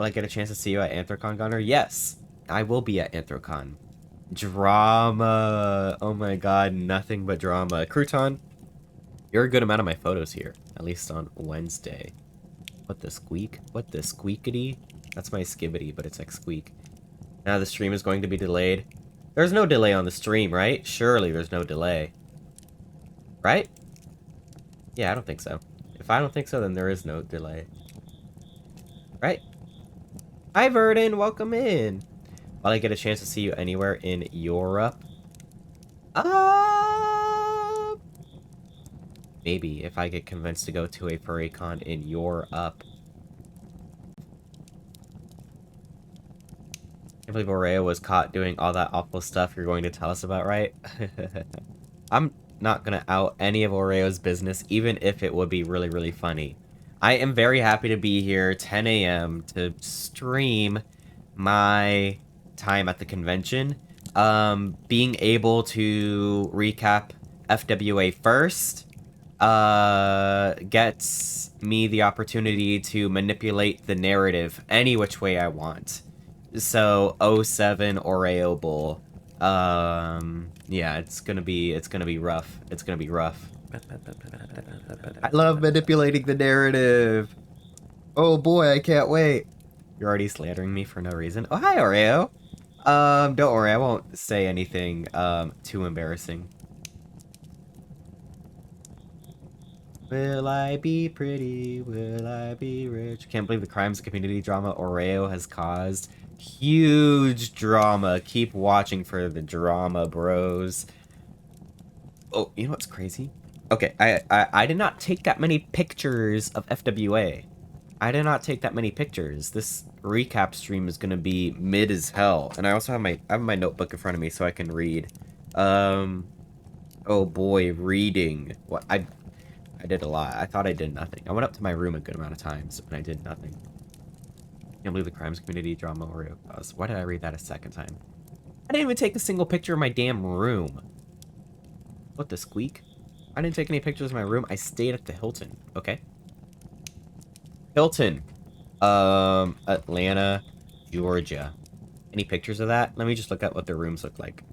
Will I get a chance to see you at Anthrocon, Gunnar? Yes, I will be at Anthrocon. Drama. Oh my god, nothing but drama. Crouton, you're a good amount of my photos here, at least on Wednesday. What the squeak? What the squeakity? That's my skibbity, but it's like squeak. Now the stream is going to be delayed. There's no delay on the stream, right? Surely there's no delay. Right? Yeah, I don't think so. If I don't think so, then there is no delay. Right? Hi, Verdon. Welcome in. Will I get a chance to see you anywhere in Europe? Uh... Maybe, if I get convinced to go to a furry con in Europe. I believe Oreo was caught doing all that awful stuff you're going to tell us about, right? I'm not gonna out any of Oreo's business, even if it would be really, really funny. I am very happy to be here 10 a.m. to stream my time at the convention. Being able to recap FWA first, gets me the opportunity to manipulate the narrative any which way I want. So, '07 Oreo Bowl. Yeah, it's gonna be rough. It's gonna be rough. I love manipulating the narrative. Oh boy, I can't wait. You're already slandering me for no reason. Oh, hi, Oreo. Don't worry, I won't say anything, too embarrassing. Will I be pretty? Will I be rich? Can't believe the crimes community drama Oreo has caused. Huge drama. Keep watching for the drama, bros. Oh, you know what's crazy? Okay, I did not take that many pictures of FWA. I did not take that many pictures. This recap stream is gonna be mid as hell. And I also have my notebook in front of me so I can read. Oh boy, reading. What I did a lot. I thought I did nothing. I went up to my room a good amount of times, and I did nothing. Can't believe the crimes community drama Oreo caused. Why did I read that a second time? I didn't even take a single picture of my damn room. What the squeak? I didn't take any pictures of my room. I stayed at the Hilton. Okay. Hilton. Atlanta, Georgia. Any pictures of that? Let me just look at what their rooms look like.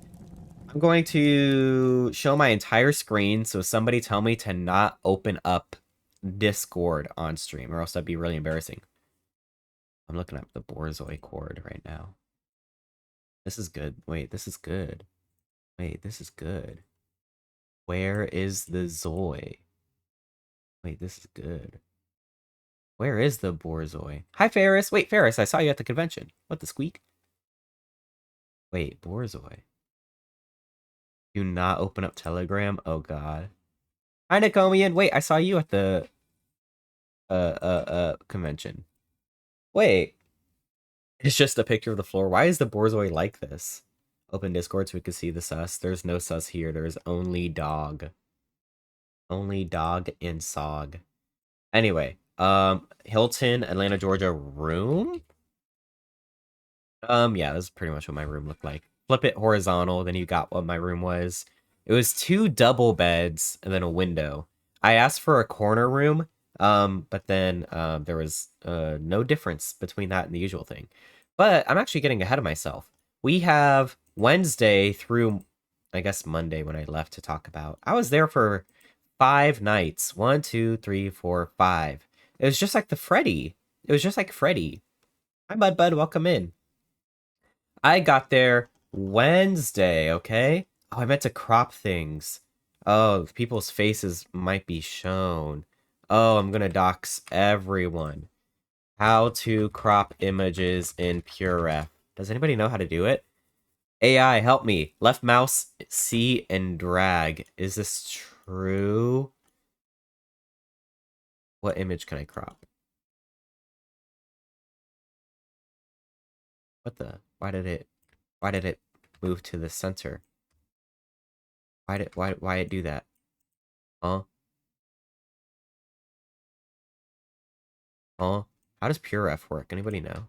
I'm going to show my entire screen, so somebody tell me to not open up Discord on stream, or else that'd be really embarrassing. I'm looking up the Borzoi cord right now. This is good. Wait, this is good. Wait, this is good. Where is the Zoi? Wait, this is good. Where is the Borzoi? Hi, Ferris. Wait, Ferris, I saw you at the convention. What the squeak? Wait, Borzoi. Do not open up Telegram. Oh, God. Hi, Nicomian. Wait, I saw you at the convention. Wait. It's just a picture of the floor. Why is the Borzoi like this? Open Discord so we can see the sus. There's no sus here. There's only dog. Only dog and sog. Anyway, Hilton, Atlanta, Georgia room? Yeah, that's pretty much what my room looked like. Flip it horizontal, then you got what my room was. It was 2 double beds and then a window. I asked for a corner room, but then there was no difference between that and the usual thing. But I'm actually getting ahead of myself. We have Wednesday through, I guess, Monday when I left to talk about. I was there for 5 nights. 1, 2, 3, 4, 5. It was just like the Freddy. It was just like Freddy. Hi, Bud. Welcome in. I got there Wednesday, okay? Oh, I meant to crop things. Oh, people's faces might be shown. Oh, I'm gonna dox everyone. How to crop images in PureRef. Does anybody know how to do it? AI, help me. Left mouse, C, and drag. Is this true? What image can I crop? What the? Why did it move to the center? Why it do that? Huh? Huh? How does PureRef work? Anybody know?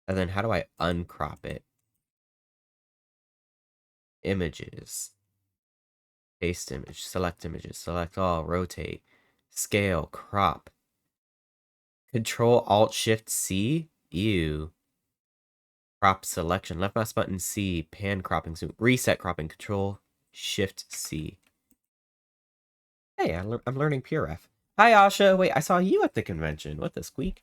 And then how do I uncrop it? Images. Paste image. Select images. Select all. Rotate. Scale. Crop. Control Alt Shift C. Ew. Crop selection. Left mouse button C. Pan cropping zoom. Reset cropping. Control Shift C. Hey, I'm learning PureF. Hi, Asha. Wait, I saw you at the convention. What the squeak?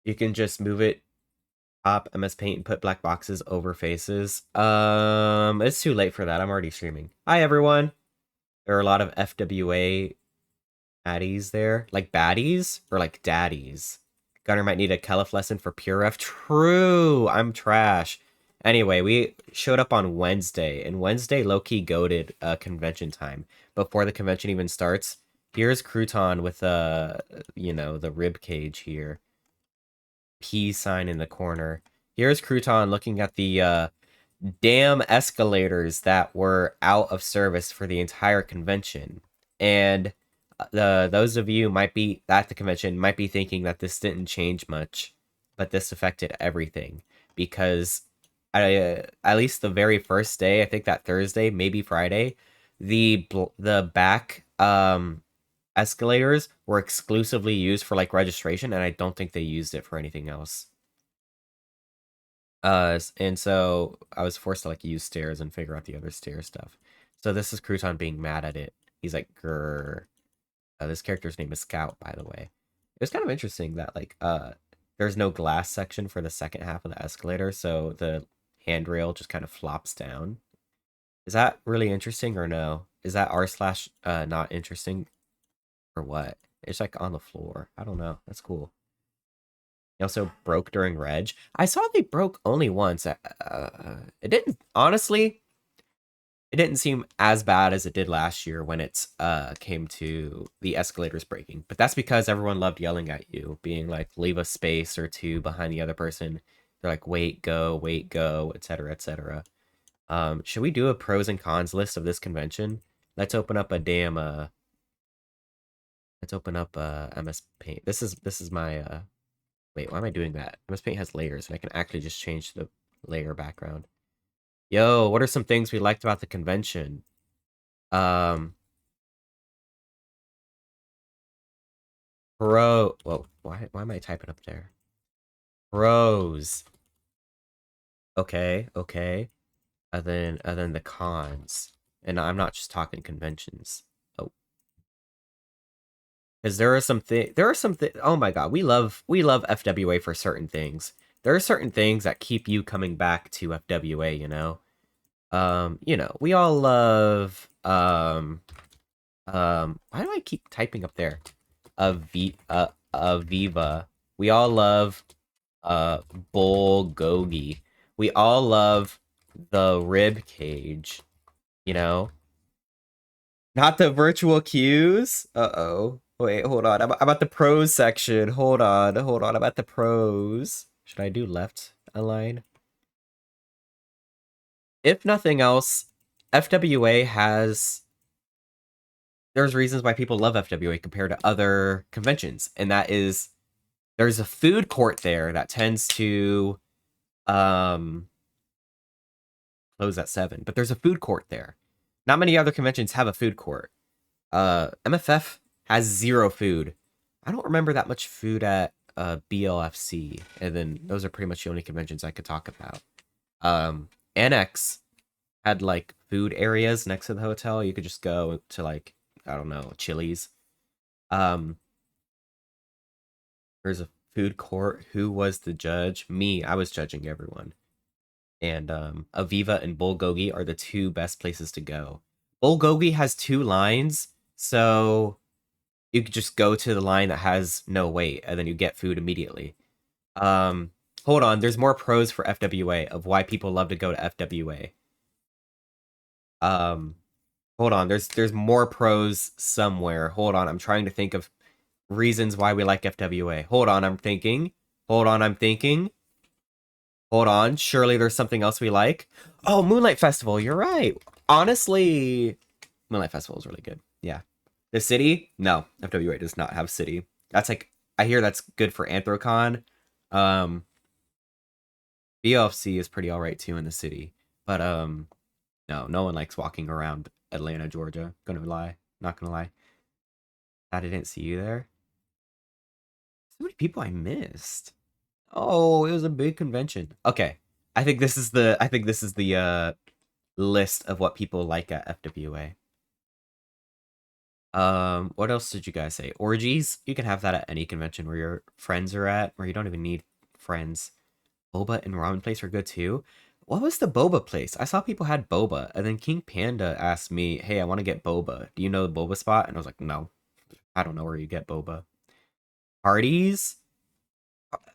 You can just move it up MS Paint and put black boxes over faces. It's too late for that. I'm already streaming. Hi, everyone. There are a lot of FWA baddies there. Like baddies or like daddies. Gunnar might need a Kelif lesson for PureF. True. I'm trash. Anyway, we showed up on Wednesday, and Wednesday low-key goated convention time. Before the convention even starts, here's Crouton with you know, the rib cage here. P sign in the corner. Here's Crouton looking at the damn escalators that were out of service for the entire convention. And those of you might be at the convention might be thinking that this didn't change much, but this affected everything because at least the very first day, I think that Thursday, maybe Friday, the back escalators were exclusively used for like registration, and I don't think they used it for anything else. And so I was forced to like use stairs and figure out the other stair stuff. So this is Crouton being mad at it. He's like, grr. This character's name is Scout, by the way. It was kind of interesting that like there's no glass section for the second half of the escalator, so the handrail just kind of flops down. Is that really interesting or no? Is that r slash not interesting or what? It's like on the floor. I don't know. That's cool. It also broke during Reg. I saw they broke only once. It didn't, honestly, it didn't seem as bad as it did last year when it came to the escalators breaking. But that's because everyone loved yelling at you, being like, leave a space or two behind the other person. They're like, wait, go, etc., etc. Should we do a pros and cons list of this convention? Let's open up a damn let's open up MS Paint. This is my wait, why am I doing that? MS Paint has layers, and I can actually just change the layer background. Yo, what are some things we liked about the convention? Whoa, why am I typing up there? Pros. Okay. And then the cons. And I'm not just talking conventions. Oh. Because there are some oh my god, we love FWA for certain things. There are certain things that keep you coming back to FWA, you know? You know, we all love why do I keep typing up there? Aviva. We all love bulgogi. We all love the rib cage, you know? Not the virtual queues? Uh-oh. Wait, hold on. I'm at the pros section. Hold on. I'm at the pros. Should I do left align? If nothing else, FWA has... There's reasons why people love FWA compared to other conventions, and that is there's a food court there that tends to close at 7, but there's a food court there. Not many other conventions have a food court. MFF has 0 food. I don't remember that much food at BLFC, and then those are pretty much the only conventions I could talk about. Annex had like food areas next to the hotel. You could just go to like, I don't know, Chili's. There's a food court. Who was the judge? Me. I was judging everyone. And Aviva and Bulgogi are the 2 best places to go. Bulgogi has 2 lines, so you could just go to the line that has no wait, and then you get food immediately. Hold on, there's more pros for FWA of why people love to go to FWA. Hold on, there's more pros somewhere. Hold on, I'm trying to think of reasons why we like FWA. Hold on, I'm thinking. Hold on, surely there's something else we like. Oh, Moonlight Festival, you're right. Honestly, Moonlight Festival is really good. Yeah. The city? No, FWA does not have city. That's like, I hear that's good for Anthrocon. BLFC is pretty alright too in the city. But no one likes walking around Atlanta, Georgia. Gonna lie. Not gonna lie. I didn't see you there. So many people I missed. Oh, it was a big convention. Okay. I think this is the list of what people like at FWA. What else did you guys say? Orgies? You can have that at any convention where your friends are at, where you don't even need friends. Boba and ramen place are good too. What was the boba place? I saw people had boba, and then King Panda asked me, "Hey, I want to get boba. Do you know the boba spot?" And I was like, "No, I don't know where you get boba." Parties?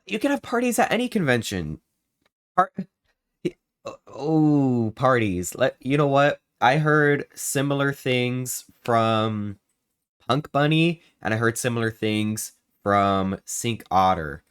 You can have parties at any convention. Par- oh, parties. You know what? I heard similar things from Punk Bunny, and I heard similar things from Sync Otter.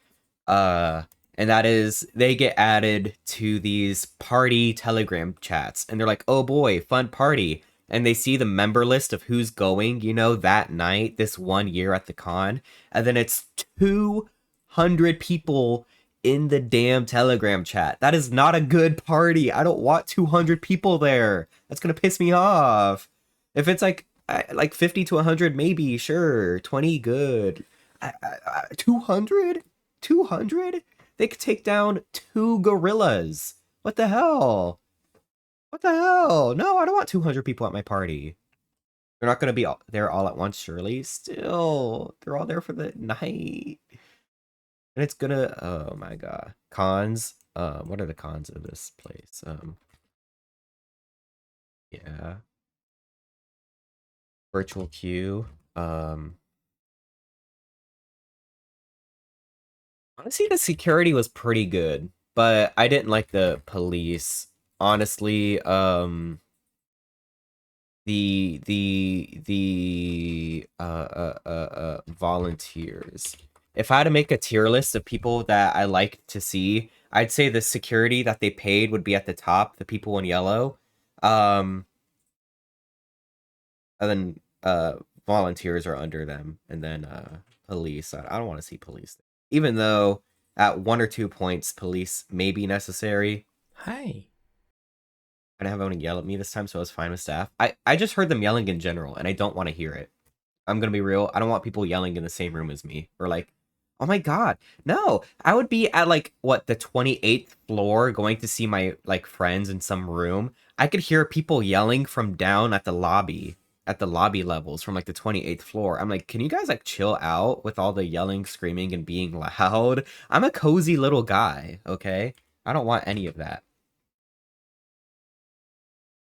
Uh, and that is they get added to these party Telegram chats, and they're like, "Oh boy, fun party!" And they see the member list of who's going, that night, this one year at the con, and then it's 200 people in the damn Telegram chat. That is not a good party. I don't want 200 people there. That's gonna piss me off. If it's like 50 to 100, maybe sure, 20 good. 200? 200? They could take down 2 gorillas. What the hell? What the hell? No, I don't want 200 people at my party. They're not going to be there all at once, surely. Still, they're all there for the night. And it's gonna, oh my god. Cons. What are the cons of this place? Yeah. Virtual queue. Honestly, the security was pretty good, but I didn't like the police. Honestly, the volunteers. If I had to make a tier list of people that I like to see, I'd say the security that they paid would be at the top, the people in yellow. Um, and then volunteers are under them, and then police. I don't want to see police. Even though at 1 or 2 points police may be necessary. Hi. I didn't have anyone yell at me this time, so I was fine with staff. I just heard them yelling in general, and I don't want to hear it. I'm gonna be real. I don't want people yelling in the same room as me. Or like, oh my god, no! I would be at like what, the 28th floor, going to see my like friends in some room. I could hear people yelling from down at the lobby levels from like the 28th floor. I'm like, can you guys like chill out with all the yelling, screaming, and being loud? I'm a cozy little guy, okay? I don't want any of that.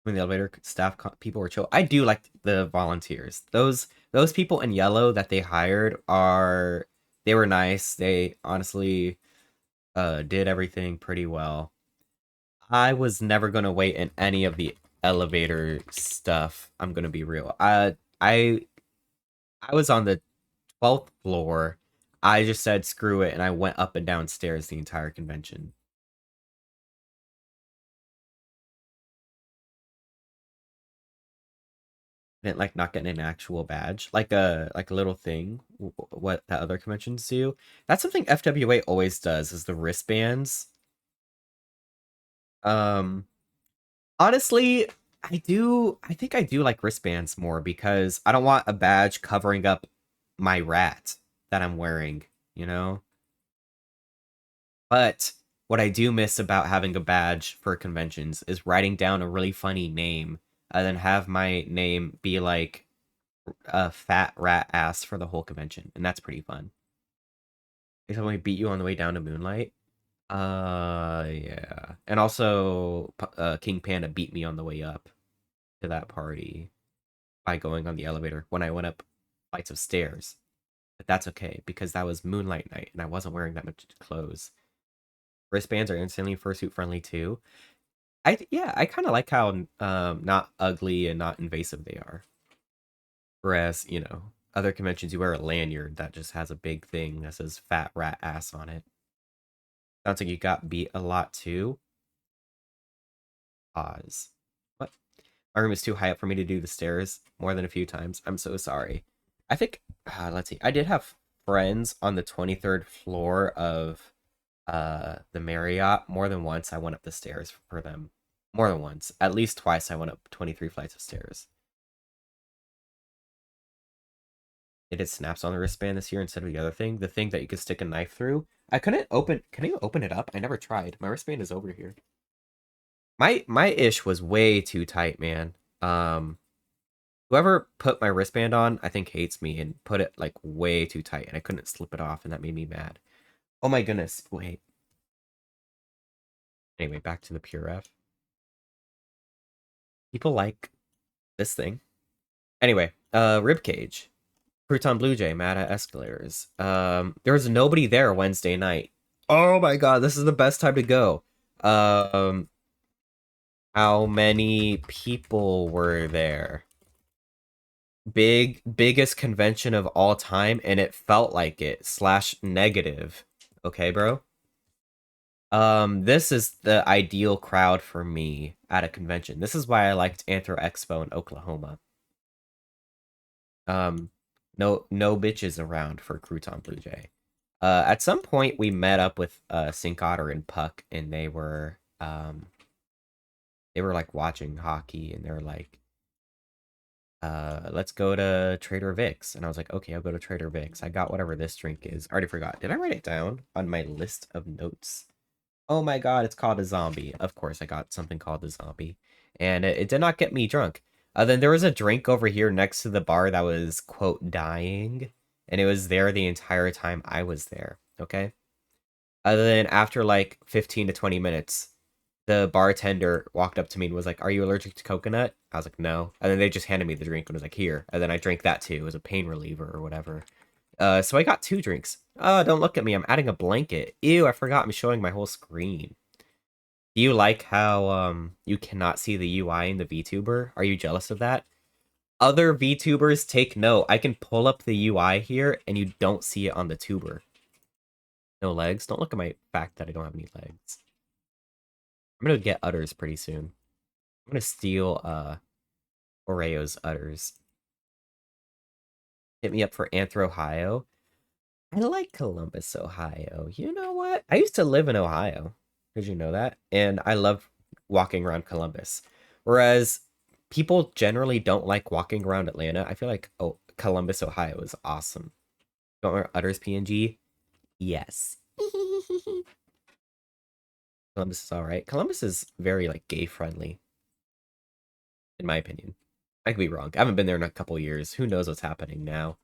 When the elevator staff people were chill. I do like the volunteers. Those people in yellow that they hired they were nice. They honestly did everything pretty well. I was never gonna wait in any of the elevator stuff. I'm gonna be real. I was on the 12th floor. I just said screw it and I went up and down stairs the entire convention. Didn't like not getting an actual badge, like a little thing. What that other conventions do. That's something FWA always does is the wristbands. Um, honestly, I think I do like wristbands more because I don't want a badge covering up my rat that I'm wearing, you know? But what I do miss about having a badge for conventions is writing down a really funny name and then have my name be like a fat rat ass for the whole convention, and that's pretty fun. They told me beat you on the way down to Moonlight. Yeah, and also King Panda beat me on the way up to that party by going on the elevator when I went up flights of stairs. But that's okay because that was Moonlight night and I wasn't wearing that much clothes. Wristbands are instantly fursuit friendly too. Yeah, I kind of like how not ugly and not invasive they are. Whereas, other conventions you wear a lanyard that just has a big thing that says fat rat ass on it. Sounds like you got beat a lot too. Pause. What? My room is too high up for me to do the stairs more than a few times. I'm so sorry. I think, let's see. I did have friends on the 23rd floor of the Marriott. More than once I went up the stairs for them. More than once. At least twice I went up 23 flights of stairs. it snaps on the wristband this year instead of the other thing, the thing that you could stick a knife through. I couldn't open. Can you open it up? I never tried. My wristband is over here. My ish was way too tight, man. Um, Whoever put my wristband on, I think hates me and put it like way too tight, and I couldn't slip it off, and that made me mad. Oh my goodness! Wait. Anyway, back to the Pure F. People like this thing. Anyway, ribcage. Crouton Blue Jay, mad at escalators. There was nobody there Wednesday night. Oh my god, this is the best time to go. Um, how many people were there? Biggest convention of all time, and it felt like it slash negative. Okay, bro. This is the ideal crowd for me at a convention. This is why I liked Anthro Expo in Oklahoma. Um, no bitches around for Crouton Blue Jay. At some point we met up with Sink Otter and Puck, and they were like watching hockey, and they're like, let's go to Trader Vic's. And I was like, okay, I'll go to Trader Vic's. I got whatever this drink is. I already forgot. Did I write it down on my list of notes? Oh my god, it's called a zombie. Of course, I got something called a zombie. And it did not get me drunk. Then there was a drink over here next to the bar that was, quote, dying. And it was there the entire time I was there. Okay? Other than after like 15 to 20 minutes, the bartender walked up to me and was like, "Are you allergic to coconut?" I was like, "No." And then they just handed me the drink and was like, "Here." And then I drank that too. It was a pain reliever or whatever. So I got 2 drinks. Oh, don't look at me. I'm adding a blanket. Ew, I forgot I'm showing my whole screen. Do you like how you cannot see the UI in the VTuber? Are you jealous of that? Other VTubers take note. I can pull up the UI here and you don't see it on the tuber. No legs. Don't look at my fact that I don't have any legs. I'm gonna get udders pretty soon. I'm gonna steal Oreo's udders. Hit me up for Anthro, Ohio. I like Columbus, Ohio. You know what? I used to live in Ohio. Did you know that? And I love walking around Columbus. Whereas people generally don't like walking around Atlanta. I feel like Columbus, Ohio is awesome. Don't want udders PNG? Yes. Columbus is alright. Columbus is very like gay friendly, in my opinion. I could be wrong. I haven't been there in a couple years. Who knows what's happening now?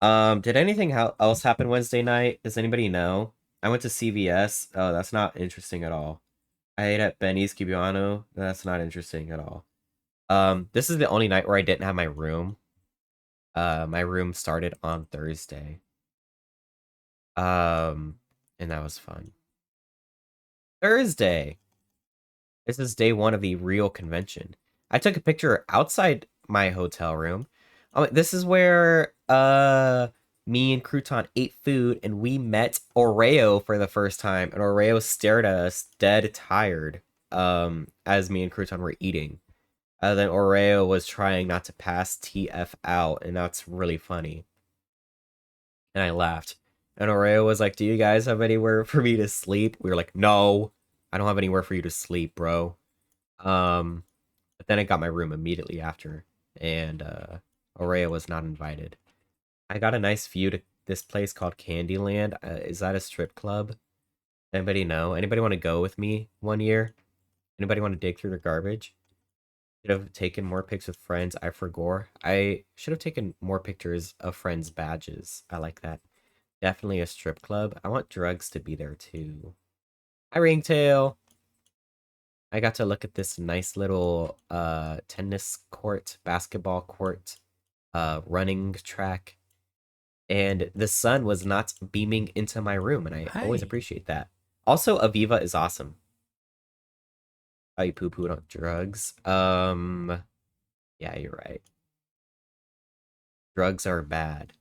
Did anything else happen Wednesday night? Does anybody know? I went to CVS. Oh, that's not interesting at all. I ate at Benny's Cubano. That's not interesting at all. This is the only night where I didn't have my room. My room started on Thursday. And that was fun. Thursday. This is day 1 of the real convention. I took a picture outside my hotel room. This is where me and Crouton ate food, and we met Oreo for the first time, and Oreo stared at us dead tired as me and Crouton were eating. Then Oreo was trying not to pass TF out, and that's really funny. And I laughed. And Oreo was like, "Do you guys have anywhere for me to sleep?" We were like, "No, I don't have anywhere for you to sleep, bro." But then I got my room immediately after, and Oreo was not invited. I got a nice view to this place called Candyland. Is that a strip club? Anybody know? Anybody want to go with me one year? Anybody want to dig through the garbage? Should have taken more pics with friends. I forgot. I should have taken more pictures of friends' badges. I like that. Definitely a strip club. I want drugs to be there too. Hi, Ringtail. I got to look at this nice little tennis court, basketball court, running track, and the sun was not beaming into my room, and I always appreciate that. Also, Aviva is awesome. Oh, you poo-pooed on drugs? Yeah, you're right. Drugs are bad,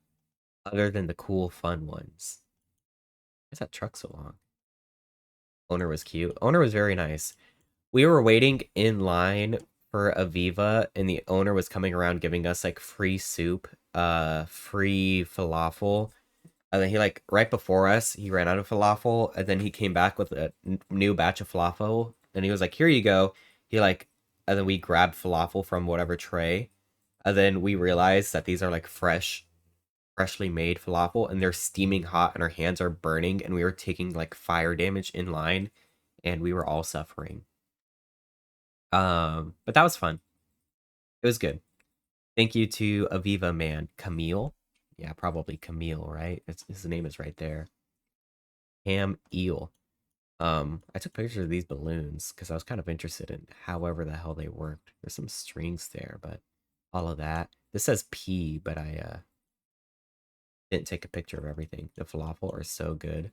other than the cool, fun ones. Why is that truck so long? Owner was cute. Owner was very nice. We were waiting in line for Aviva, and the owner was coming around giving us like free soup, free falafel. And then he like right before us, he ran out of falafel, and then he came back with a new batch of falafel, and he was like, "Here you go." He like, and then we grabbed falafel from whatever tray, and then we realized that these are like fresh freshly made falafel, and they're steaming hot, and our hands are burning, and we were taking like fire damage in line, and we were all suffering. But that was fun. It was good. Thank you to Aviva Man, Camille. Yeah, probably Camille, right? His name is right there. Ham Eel. I took pictures of these balloons because I was kind of interested in however the hell they worked. There's some strings there, but all of that. This says P, but I didn't take a picture of everything. The falafel are so good.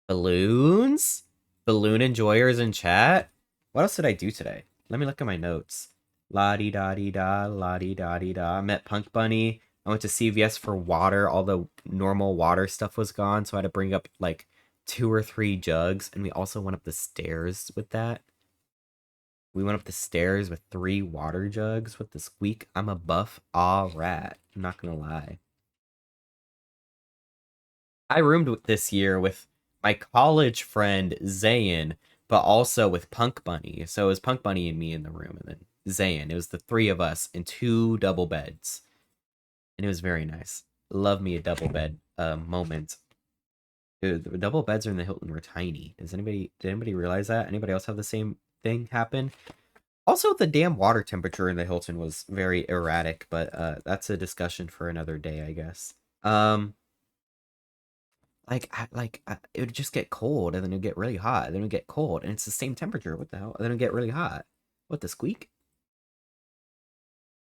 Balloons? Balloon enjoyers in chat? What else did I do today? Let me look at my notes. La-di-da-di-da, la-di-da-di-da. I met Punk Bunny. I went to CVS for water. All the normal water stuff was gone, so I had to bring up like 2 or 3 jugs, and we also went up the stairs with that. We went up the stairs with 3 water jugs with the squeak. I'm a buff rat. I'm not gonna lie. I roomed this year with my college friend Zayn, but also with Punk Bunny. So it was Punk Bunny and me in the room, and then Zayn. It was the 3 of us in 2 double beds, and it was very nice. Love me a double bed moment. Dude, the double beds are in the Hilton were tiny. Did anybody realize that? Anybody else have the same thing happen? Also, the damn water temperature in the Hilton was very erratic, but that's a discussion for another day, I guess. It would just get cold, and then it'd get really hot, and then it'd get cold, and it's the same temperature. What the hell? And then it'd get really hot. What the squeak?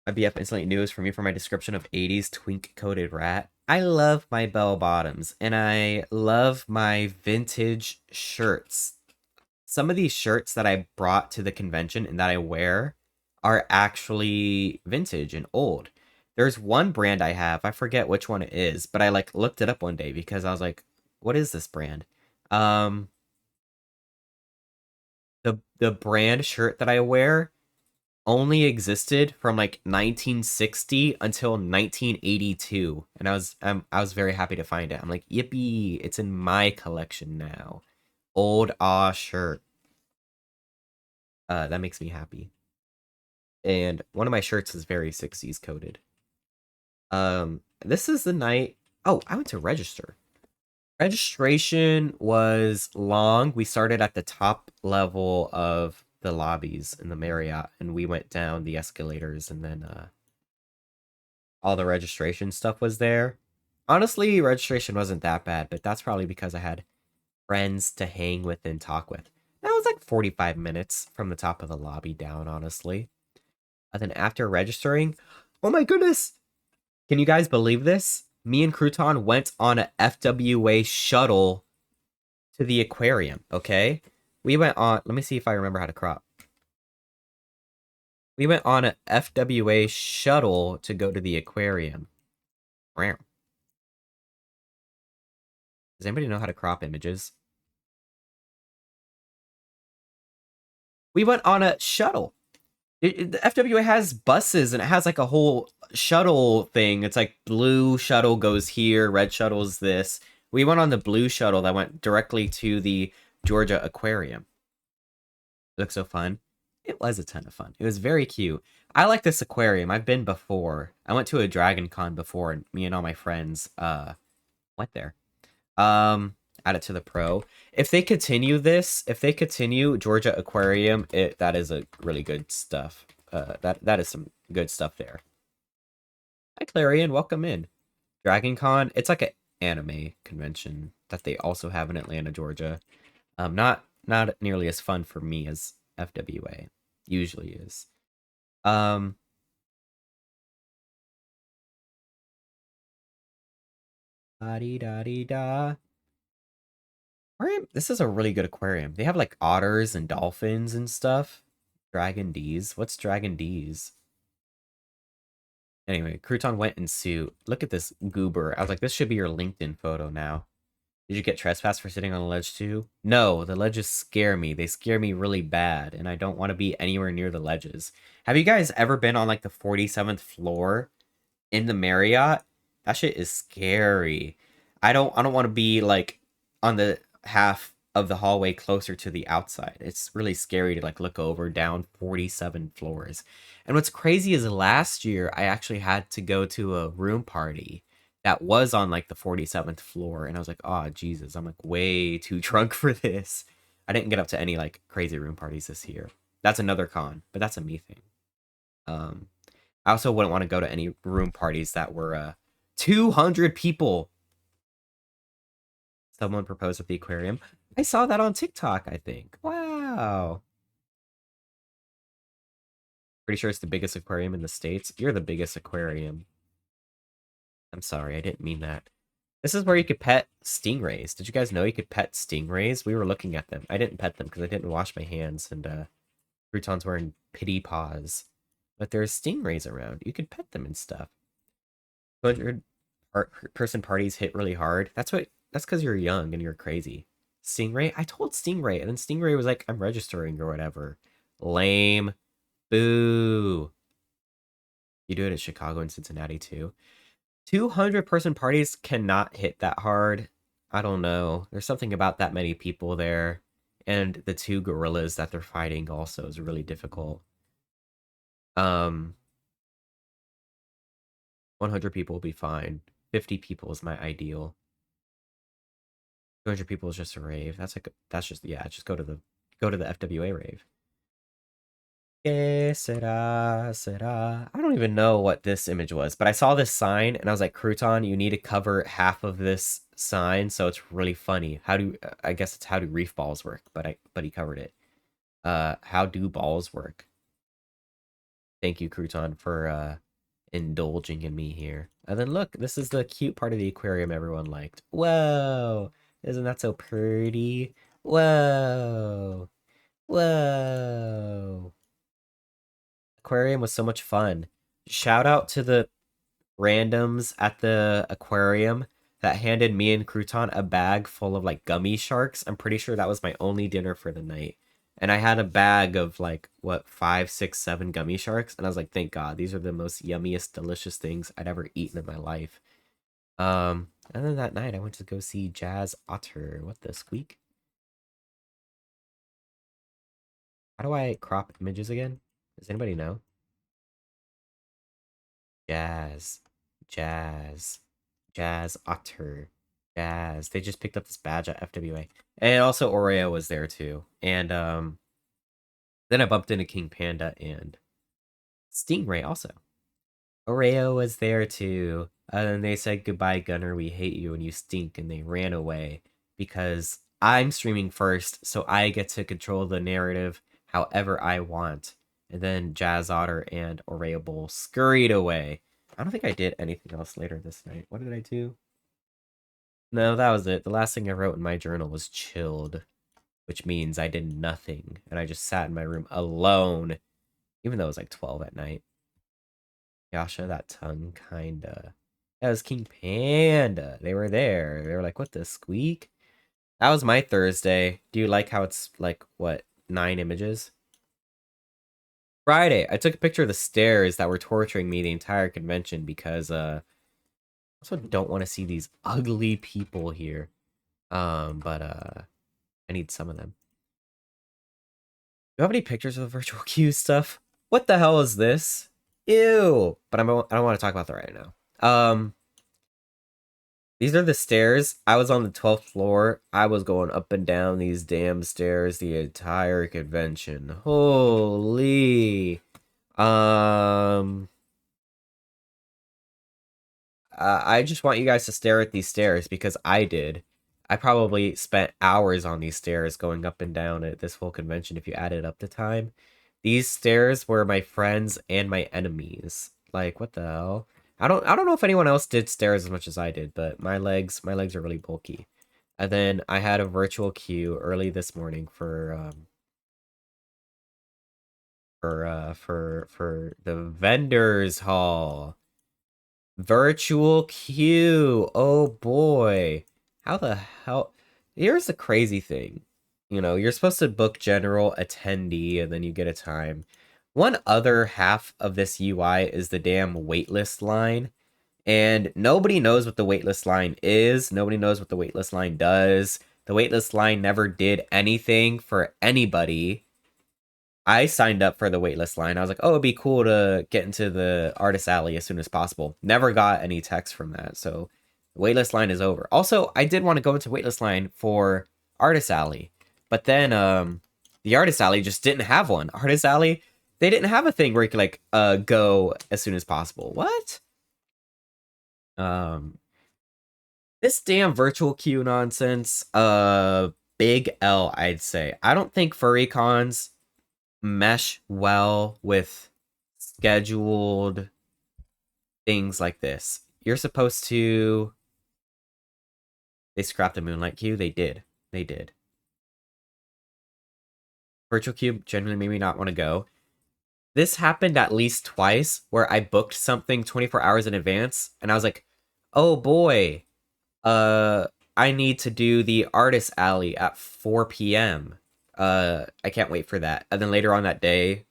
My BF instantly knew it was for me for my description of 80s twink-coated rat. I love my bell bottoms, and I love my vintage shirts. Some of these shirts that I brought to the convention and that I wear are actually vintage and old. There's one brand I have, I forget which one it is, but I like looked it up one day because I was like, what is this brand? Um the brand shirt that I wear only existed from like 1960 until 1982, and I was very happy to find it. I'm like, yippee, it's in my collection now. Old shirt. That makes me happy. And one of my shirts is very 60s coded. This is the night. Oh, I went to register. Registration was long. We started at the top level of the lobbies in the Marriott, and we went down the escalators, and then all the registration stuff was there. Honestly, registration wasn't that bad, but that's probably because I had friends to hang with and talk with. That was like 45 minutes from the top of the lobby down, honestly. And then after registering, oh my goodness, can you guys believe this? Me and Crouton went on a FWA shuttle to the aquarium, okay? We went on, let me see if I remember how to crop. We went on a FWA shuttle to go to the aquarium. Does anybody know how to crop images? We went on a shuttle. The FWA has buses, and it has like a whole shuttle thing. It's like blue shuttle goes here, red shuttle's this. We went on the blue shuttle that went directly to the Georgia Aquarium. It looked so fun. It was a ton of fun. It was very cute. I like this aquarium. I've been before. I went to a Dragon Con before, and me and all my friends went there. Add it to the pro. If they continue this, if they continue Georgia Aquarium, that is a really good stuff. That is some good stuff there. Hi Clarion, welcome in. Dragon Con, it's like an anime convention that they also have in Atlanta, Georgia. Not nearly as fun for me as FWA usually is. Da -dee -da -dee -da. Aquarium, this is a really good aquarium. They have like otters and dolphins and stuff. Dragon D's. What's Dragon D's? Anyway, Crouton went in suit. Look at this goober. I was like, this should be your LinkedIn photo now. Did you get trespassed for sitting on the ledge too? No, the ledges scare me. They scare me really bad, and I don't want to be anywhere near the ledges. Have you guys ever been on like the 47th floor in the Marriott? That shit is scary. I don't want to be like on the half of the hallway closer to the outside. It's really scary to like look over down 47 floors. And what's crazy is last year I actually had to go to a room party that was on like the 47th floor, and I was like, oh Jesus, I'm like way too drunk for this. I didn't get up to any like crazy room parties this year. That's another con, but that's a me thing. Um, I also wouldn't want to go to any room parties that were 200 people. Someone proposed at the aquarium. I saw that on TikTok, I think. Wow. Pretty sure it's the biggest aquarium in the States. You're the biggest aquarium. I'm sorry, I didn't mean that. This is where you could pet stingrays. Did you guys know you could pet stingrays? We were looking at them. I didn't pet them because I didn't wash my hands, and Crouton's wearing pity paws. But there's stingrays around. You could pet them and stuff. 200 person parties hit really hard. That's because you're young and you're crazy. Stingray? I told Stingray, and then Stingray was like, I'm registering or whatever. Lame. Boo. You do it at Chicago and Cincinnati too. 200-person parties cannot hit that hard. I don't know. There's something about that many people there. And the two gorillas that they're fighting also is really difficult. 100 people will be fine. 50 people is my ideal. 200 people is just a rave. Just go to the FWA rave. Que será, será. I don't even know what this image was, but I saw this sign and I was like, Crouton, you need to cover half of this sign, so it's really funny. I guess it's how do reef balls work, but he covered it. How do balls work? Thank you, Crouton, for indulging in me here. And then look, this is the cute part of the aquarium everyone liked. Whoa! Isn't that so pretty? Whoa! Whoa! Aquarium was so much fun. Shout out to the randoms at the aquarium that handed me and Crouton a bag full of like gummy sharks. I'm pretty sure that was my only dinner for the night. And I had a bag of like, what, 5, 6, 7 gummy sharks. And I was like, thank God, these are the most yummiest, delicious things I'd ever eaten in my life. And then that night I went to go see Jazz Otter. What the squeak? How do I crop images again? Does anybody know? Jazz. Jazz. Jazz Otter. Jazz. They just picked up this badge at FWA. And also Oreo was there too. And then I bumped into King Panda and Stingray also. Oreo was there too. And they said, goodbye, Gunnar, we hate you and you stink. And they ran away because I'm streaming first, so I get to control the narrative however I want. And then Jazz Otter and Oreo Bowl scurried away. I don't think I did anything else later this night. What did I do? No, that was it. The last thing I wrote in my journal was chilled, which means I did nothing. And I just sat in my room alone, even though it was like 12 at night. Yasha, that tongue, kinda. That was King Panda. They were there. They were like, what the squeak? That was my Thursday. Do you like how it's like, what, 9 images? Friday, I took a picture of the stairs that were torturing me the entire convention because, I also don't want to see these ugly people here. But I need some of them. Do you have any pictures of the virtual queue stuff? What the hell is this? Ew! But I don't want to talk about that right now. These are the stairs. I was on the 12th floor. I was going up and down these damn stairs the entire convention. Holy. I just want you guys to stare at these stairs because I did. I probably spent hours on these stairs going up and down at this whole convention if you added up the time. These stairs were my friends and my enemies. Like, what the hell? I don't know if anyone else did stairs as much as I did, but my legs are really bulky. And then I had a virtual queue early this morning for the vendors hall. Virtual queue. Oh boy. How the hell? Here's the crazy thing. You know, you're supposed to book general attendee and then you get a time. One other half of this UI is the damn waitlist line. And nobody knows what the waitlist line is. Nobody knows what the waitlist line does. The waitlist line never did anything for anybody. I signed up for the waitlist line. I was like, oh, it'd be cool to get into the artist alley as soon as possible. Never got any text from that. So Waitlist line is over. Also, I did want to go into waitlist line for Artist Alley, but then the Artist Alley just didn't have one. Artist Alley, they didn't have a thing where you could like go as soon as possible. What? Um, this damn virtual queue nonsense. Big L, I'd say. I don't think furry cons mesh well with scheduled things like this. You're supposed to. They scrapped the Moonlight queue. They did. They did. Virtual queue genuinely made me not want to go. This happened at least twice where I booked something 24 hours in advance and I was like, oh boy, I need to do the Artist Alley at 4 p.m. I can't wait for that. And then later on that day,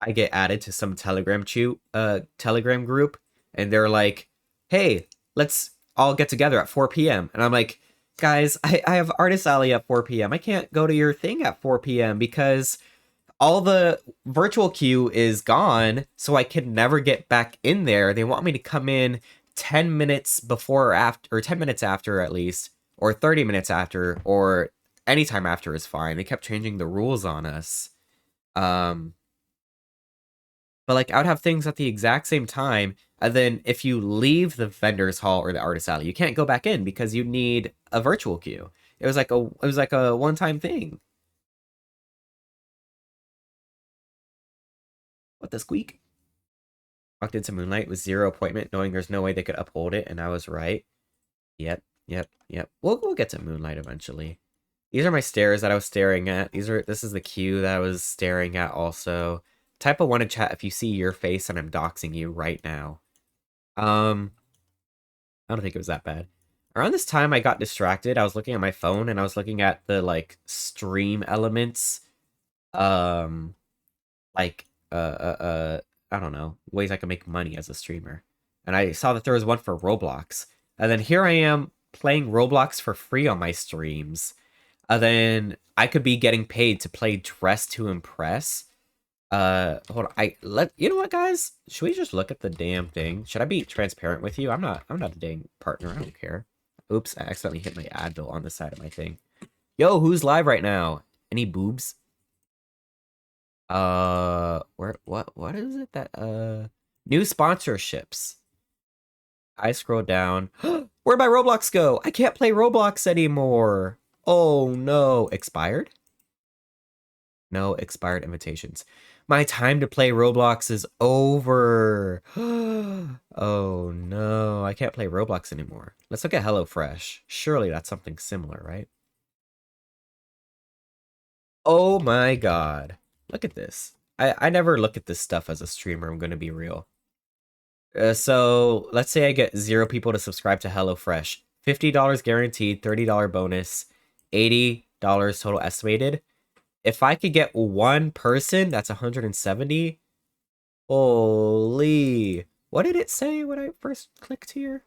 I get added to some Telegram group, and they're like, hey, let's all get together at 4 p.m. And I'm like, guys, I have Artist Alley at 4 p.m. I can't go to your thing at 4 p.m. because all the virtual queue is gone, so I can never get back in there. They want me to come in 10 minutes before or after, or 10 minutes after at least, or 30 minutes after, or anytime after is fine. They kept changing the rules on us. But like I would have things at the exact same time, and then if you leave the vendor's hall or the artist alley, you can't go back in because you need a virtual queue. It was like a one-time thing. What the squeak? Walked into Moonlight with 0 appointment, knowing there's no way they could uphold it, and I was right. Yep. We'll get to Moonlight eventually. These are my stairs that I was staring at. This is the queue that I was staring at also. Type a 1 in chat if you see your face and I'm doxing you right now. I don't think it was that bad. Around this time I got distracted. I was looking at my phone and I was looking at the like stream elements. Like I don't know, ways I can make money as a streamer. And I saw that there was one for Roblox. And then here I am playing Roblox for free on my streams. And then I could be getting paid to play Dress to Impress. Hold on. You know what, guys? Should we just look at the damn thing? Should I be transparent with you? I'm not a dang partner. I don't care. Oops, I accidentally hit my Advil on the side of my thing. Yo, who's live right now? Any boobs? What is it that, new sponsorships. I scroll down. Where'd my Roblox go? I can't play Roblox anymore. Oh no. Expired? No expired invitations. My time to play Roblox is over. Oh no, I can't play Roblox anymore. Let's look at HelloFresh. Surely that's something similar, right? Oh my god. Look at this. I never look at this stuff as a streamer, I'm gonna be real. So let's say I get 0 people to subscribe to HelloFresh. $50 guaranteed, $30 bonus, $80 total estimated. If I could get 1 person, that's 170. Holy. What did it say when I first clicked here?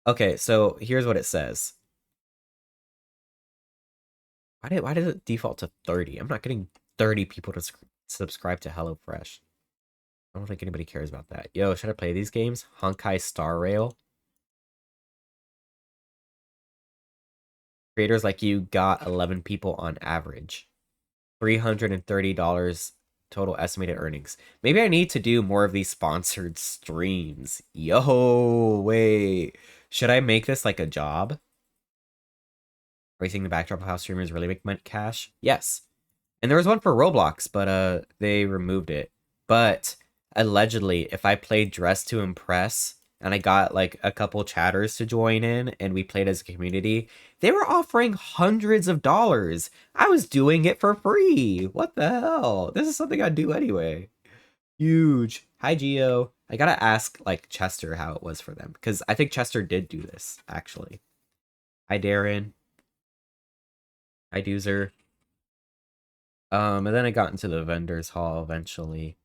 Okay, so here's what it says. Why did it default to 30? I'm not getting 30 people to subscribe to HelloFresh. I don't think anybody cares about that. Yo, should I play these games? Honkai Star Rail. Creators like you got 11 people on average. $330 total estimated earnings. Maybe I need to do more of these sponsored streams. Yo, wait. Should I make this like a job? Are you seeing the backdrop of how streamers really make money cash? Yes. And there was one for Roblox, but they removed it. But allegedly, if I played Dress to Impress and I got like a couple chatters to join in and we played as a community, they were offering hundreds of dollars. I was doing it for free. What the hell? This is something I do anyway. Huge. Hi, Geo. I gotta ask like Chester how it was for them because I think Chester did do this actually. Hi, Darren. Hi, Doozer. And then I got into the vendor's hall eventually.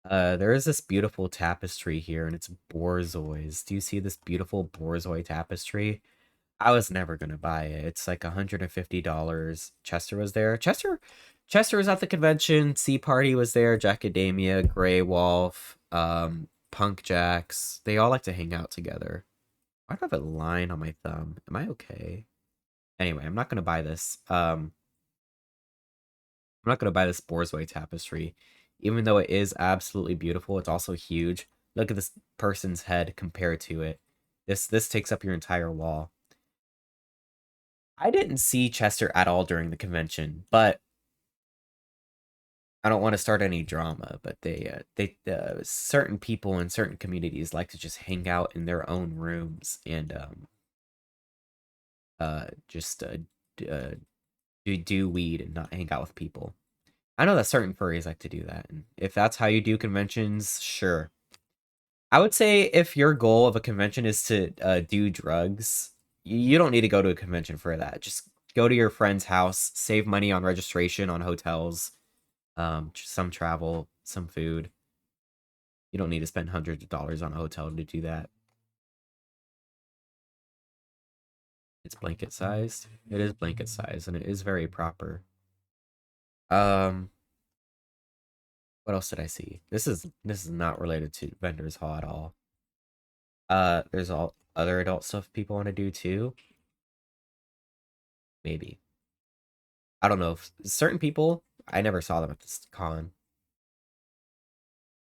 There is this beautiful tapestry here, and it's Borzoi's. Do you see this beautiful Borzoi tapestry? I was never gonna buy it. It's like $150. Chester was there. Chester was at the convention. Sea Party was there. Jackademia, Grey Wolf. Punk Jacks. They all like to hang out together. Why do I have a line on my thumb? Am I okay? Anyway, I'm not gonna buy this. I'm not gonna buy this Borzoi tapestry. Even though it is absolutely beautiful, it's also huge. Look at this person's head compared to it. This takes up your entire wall. I didn't see Chester at all during the convention, but I don't want to start any drama. But certain people in certain communities like to just hang out in their own rooms and just do weed and not hang out with people. I know that certain furries like to do that, and if that's how you do conventions, sure. I would say if your goal of a convention is to do drugs, you don't need to go to a convention for that. Just go to your friend's house, save money on registration, on hotels, some travel, some food. You don't need to spend hundreds of dollars on a hotel to do that. It's blanket sized. It is blanket sized, and it is very proper. Um, what else did I see? This is not related to Vendors Hall at all. There's all other adult stuff people want to do too. Maybe. I don't know if certain people, I never saw them at this con.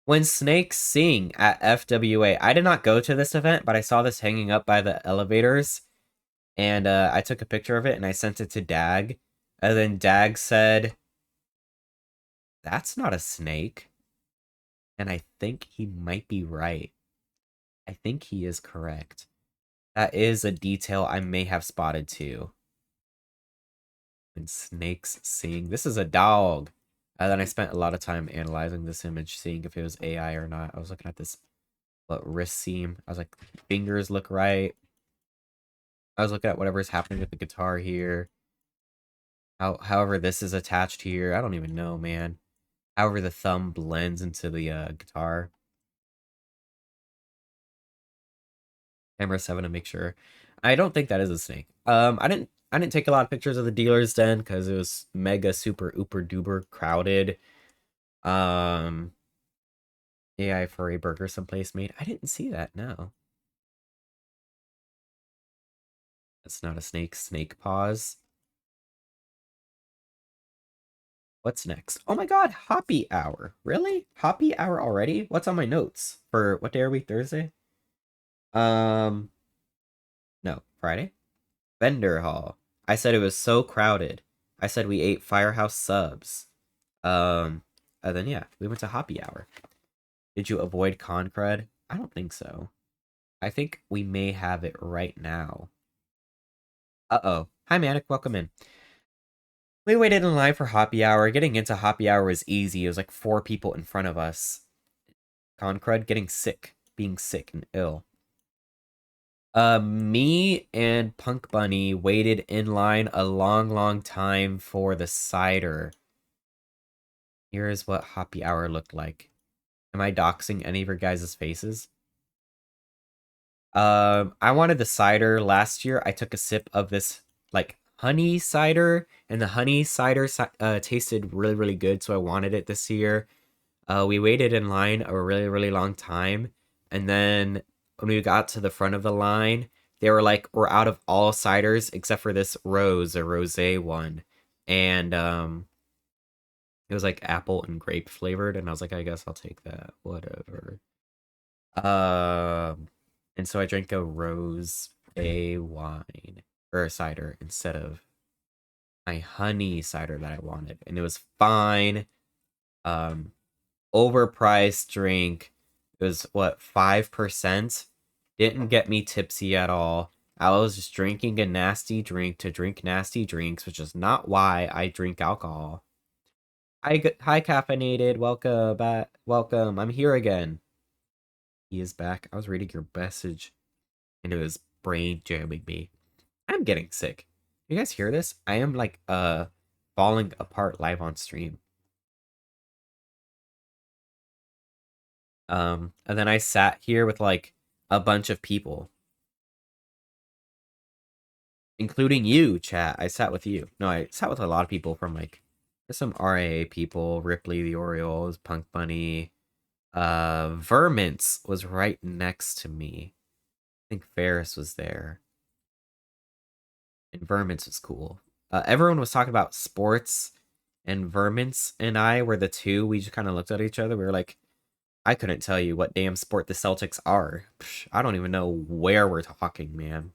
When snakes sing at FWA, I did not go to this event, but I saw this hanging up by the elevators, and I took a picture of it and I sent it to Dag, and then Dag said, "That's not a snake," and I think he might be right. I think he is correct. That is a detail I may have spotted too. When snakes sing. This is a dog. And then I spent a lot of time analyzing this image, seeing if it was AI or not. I was looking at this wrist seam. I was like, fingers look right. I was looking at whatever's happening with the guitar here. However this is attached here. I don't even know, man. However the thumb blends into the guitar. Camera 7 to make sure. I don't think that is a snake. I didn't take a lot of pictures of the dealer's den because it was mega super ooper duper crowded. AI furry burger someplace made. I didn't see that, no. That's not a snake. Snake paws. What's next? Oh my god, Hoppy Hour. Really? Hoppy Hour already? What's on my notes? For what day are we? Thursday? Um, no, Friday? Vendor Hall. I said it was so crowded. I said we ate Firehouse subs. And then yeah, we went to Hoppy Hour. Did you avoid Concred? I don't think so. I think we may have it right now. Uh-oh. Hi, Manic. Welcome in. We waited in line for Hoppy Hour. Getting into Hoppy Hour was easy. It was like 4 people in front of us. Concred getting sick. Being sick and ill. Me and Punk Bunny waited in line a long, long time for the cider. Here is what Hoppy Hour looked like. Am I doxing any of your guys' faces? I wanted the cider last year. I took a sip of this like honey cider, and the honey cider tasted really, really good, so I wanted it this year. We waited in line a really, really long time, and then when we got to the front of the line, they were like, "We're out of all ciders except for this rose, a rosé one," and it was like apple and grape flavored, and I was like, "I guess I'll take that, whatever." Um, and so I drank a rose a wine or a cider instead of my honey cider that I wanted, and it was fine. Um, Overpriced drink. It was what 5%. Didn't get me tipsy at all. I was just drinking a nasty drink to drink nasty drinks, which is not why I drink alcohol. Hi, caffeinated. Welcome back. Welcome. I'm here again. He is back. I was reading your message, and it was brain jamming me. I'm getting sick. You guys hear this? I am like falling apart live on stream. And then I sat here with like a bunch of people, including you, chat. I sat with you. No, I sat with a lot of people from like there's some RAA people, Ripley the Orioles, Punk Bunny, Vermint's was right next to me. I think Ferris was there. And Vermint's was cool. Everyone was talking about sports, and Vermint's and I were the two. We just kind of looked at each other. We were like, I couldn't tell you what damn sport the Celtics are. Psh, I don't even know where we're talking, man.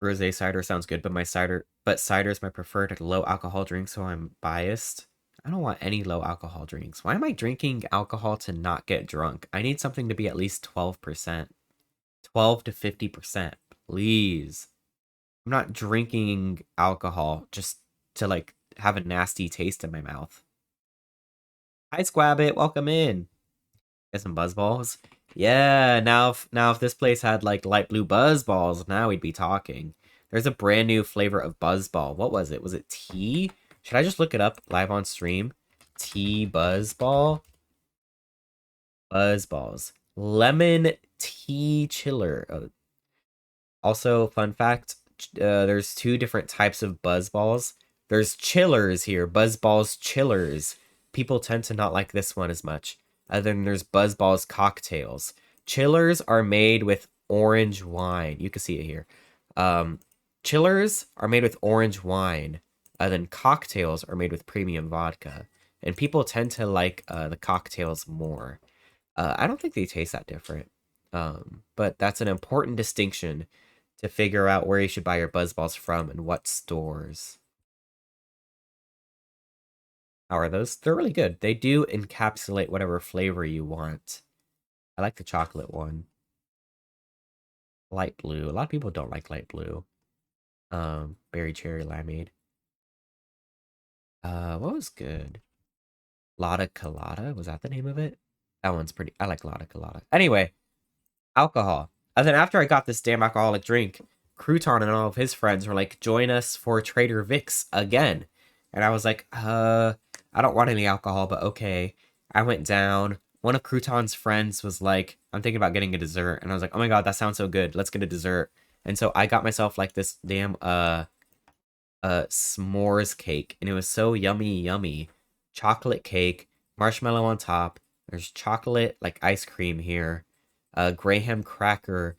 Rosé cider sounds good, but cider is my preferred low alcohol drink, so I'm biased. I don't want any low alcohol drinks. Why am I drinking alcohol to not get drunk? I need something to be at least 12%. 12 to 50%, please. I'm not drinking alcohol just to like have a nasty taste in my mouth. Hi Squabbit, welcome in. Get some buzz balls. Yeah, now if this place had like light blue buzz balls, now we'd be talking. There's a brand new flavor of buzz ball. What was it? Was it tea? Should I just look it up live on stream? Tea buzz ball? Buzz balls. Lemon tea chiller. Oh, also, fun fact, there's two different types of buzz balls. There's chillers here, buzz balls chillers. People tend to not like this one as much. And then there's buzz balls cocktails. Chillers are made with orange wine. You can see it here. Um, Chillers are made with orange wine. And then cocktails are made with premium vodka. And people tend to like the cocktails more. I don't think they taste that different. But that's an important distinction to figure out where you should buy your buzz balls from and what stores. How are those? They're really good. They do encapsulate whatever flavor you want. I like the chocolate one. Light blue. A lot of people don't like light blue. Berry cherry limeade. What was good? Lotta Colada? Was that the name of it? That one's pretty. I like Lotta Colada. Anyway, alcohol. And then after I got this damn alcoholic drink, Crouton and all of his friends were like, join us for Trader Vic's again. And I was like, I don't want any alcohol, but okay. I went down. One of Crouton's friends was like, I'm thinking about getting a dessert. And I was like, oh my god, that sounds so good. Let's get a dessert. And so I got myself like this damn s'mores cake, and it was so yummy. Chocolate cake, marshmallow on top. There's chocolate like ice cream here. Graham cracker,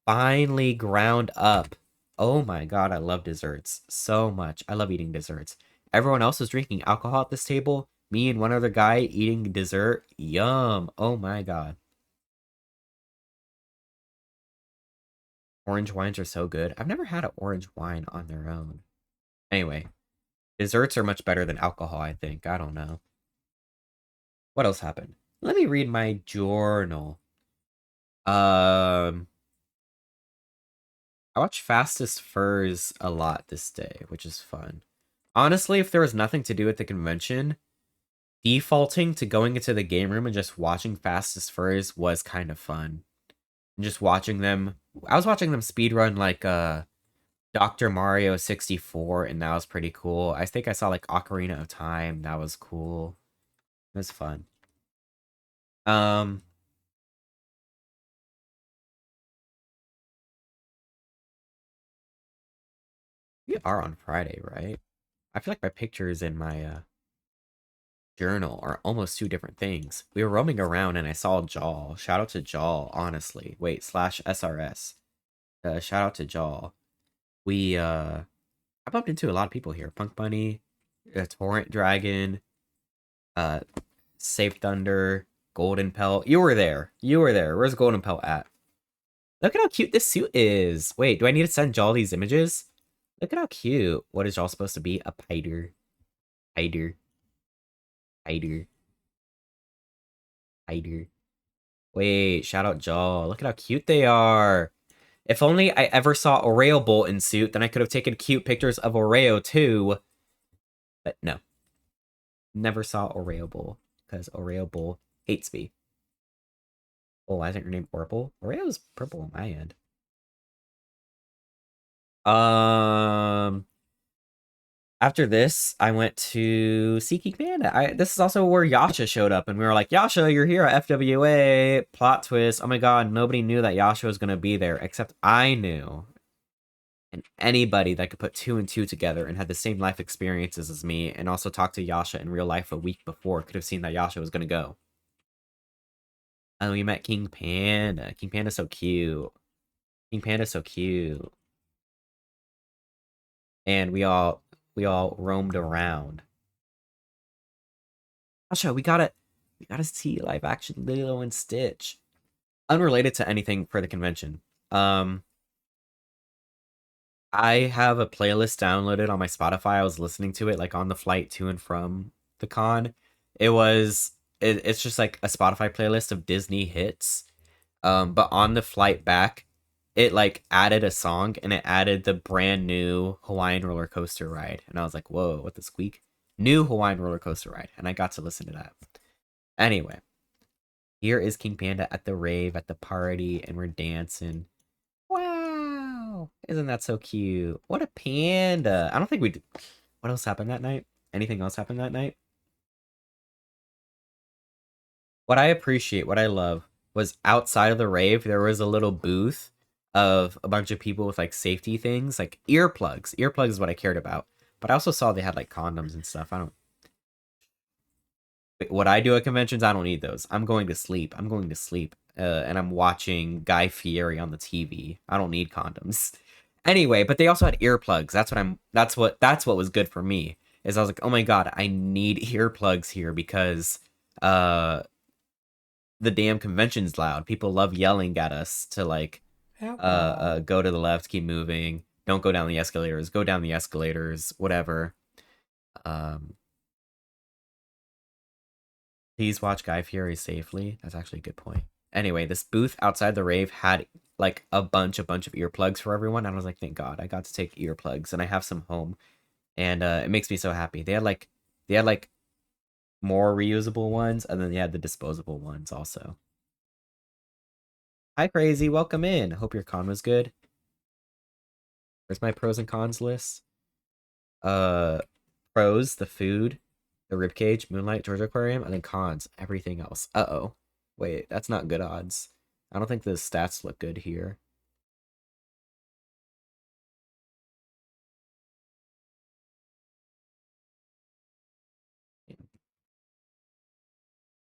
finely ground up. Oh my god, I love desserts so much. I love eating desserts. Everyone else was drinking alcohol at this table. Me and one other guy eating dessert. Yum. Oh my god. Orange wines are so good. I've never had an orange wine on their own. Anyway, desserts are much better than alcohol, I think. I don't know. What else happened? Let me read my journal. I watched Fastest Furs a lot this day, which is fun. Honestly, if there was nothing to do at the convention, defaulting to going into the game room and just watching Fastest Furs was kind of fun. And just watching them, I was watching them speedrun like Dr. Mario 64, and that was pretty cool. I think I saw like Ocarina of Time. That was cool. It was fun. Um, we are on Friday, right? I feel like my pictures in my journal are almost two different things. We were roaming around and I saw Jaw. Shout out to Jaw, honestly. Wait, slash SRS. Shout out to Jaw. I bumped into a lot of people here. Punk Bunny, Torrent Dragon, uh, Safe Thunder, Golden Pelt. You were there. You were there. Where's Golden Pelt at? Look at how cute this suit is. Wait, do I need to send Jaw these images? Look at how cute. What is Jaw supposed to be? A piter. Piter. Piter. Piter. Wait, shout out Jaw. Look at how cute they are. If only I ever saw Oreo Bolt in suit, then I could have taken cute pictures of Oreo too. But no. Never saw Oreo Bowl, because Oreo Bowl hates me. Oh, why isn't your name Oreo? Oreo's purple on my end. After this, I went to Seeking Panda. This is also where Yasha showed up, and we were like, Yasha, you're here at FWA. Plot twist. Oh my god, nobody knew that Yasha was gonna be there, except I knew. And anybody that could put two and two together and had the same life experiences as me and also talked to Yasha in real life a week before could have seen that Yasha was going to go. And we met King Panda. King Panda's so cute. King Panda's so cute. And we all roamed around. Yasha, we gotta see live action Lilo and Stitch. Unrelated to anything for the convention. I have a playlist downloaded on my Spotify. I was listening to it like on the flight to and from the con. It's just like a Spotify playlist of Disney hits. But on the flight back, it like added a song and it added the brand new Hawaiian roller coaster ride. And I was like, whoa, what the squeak? New Hawaiian roller coaster ride. And I got to listen to that. Anyway, here is King Panda at the rave, at the party, and we're dancing. Wow. Isn't that so cute? What a panda. I don't think we did. What else happened that night? Anything else happened that night? What I appreciate, what I love, was outside of the rave, there was a little booth of a bunch of people with like safety things, like earplugs. Earplugs is what I cared about. But I also saw they had like condoms and stuff. I don't. What I do at conventions, I don't need those. I'm going to sleep. I'm going to sleep. And I'm watching Guy Fieri on the TV. I don't need condoms. Anyway, but they also had earplugs. That's what was good for me. Is I was like, "Oh my god, I need earplugs here because the damn convention's loud. People love yelling at us to like go to the left, keep moving. Don't go down the escalators. Go down the escalators, whatever." Um Please watch Guy Fieri safely. That's actually a good point. Anyway, this booth outside the rave had like a bunch of earplugs for everyone. And I was like, thank God, I got to take earplugs, and I have some home, and it makes me so happy. They had like more reusable ones, and then they had the disposable ones also. Hi, Crazy, welcome in. Hope your con was good. Where's my pros and cons list? Uh, Pros: the food, the ribcage, Moonlight, Georgia Aquarium, and then cons, everything else. Uh-oh. Wait, that's not good odds. I don't think the stats look good here.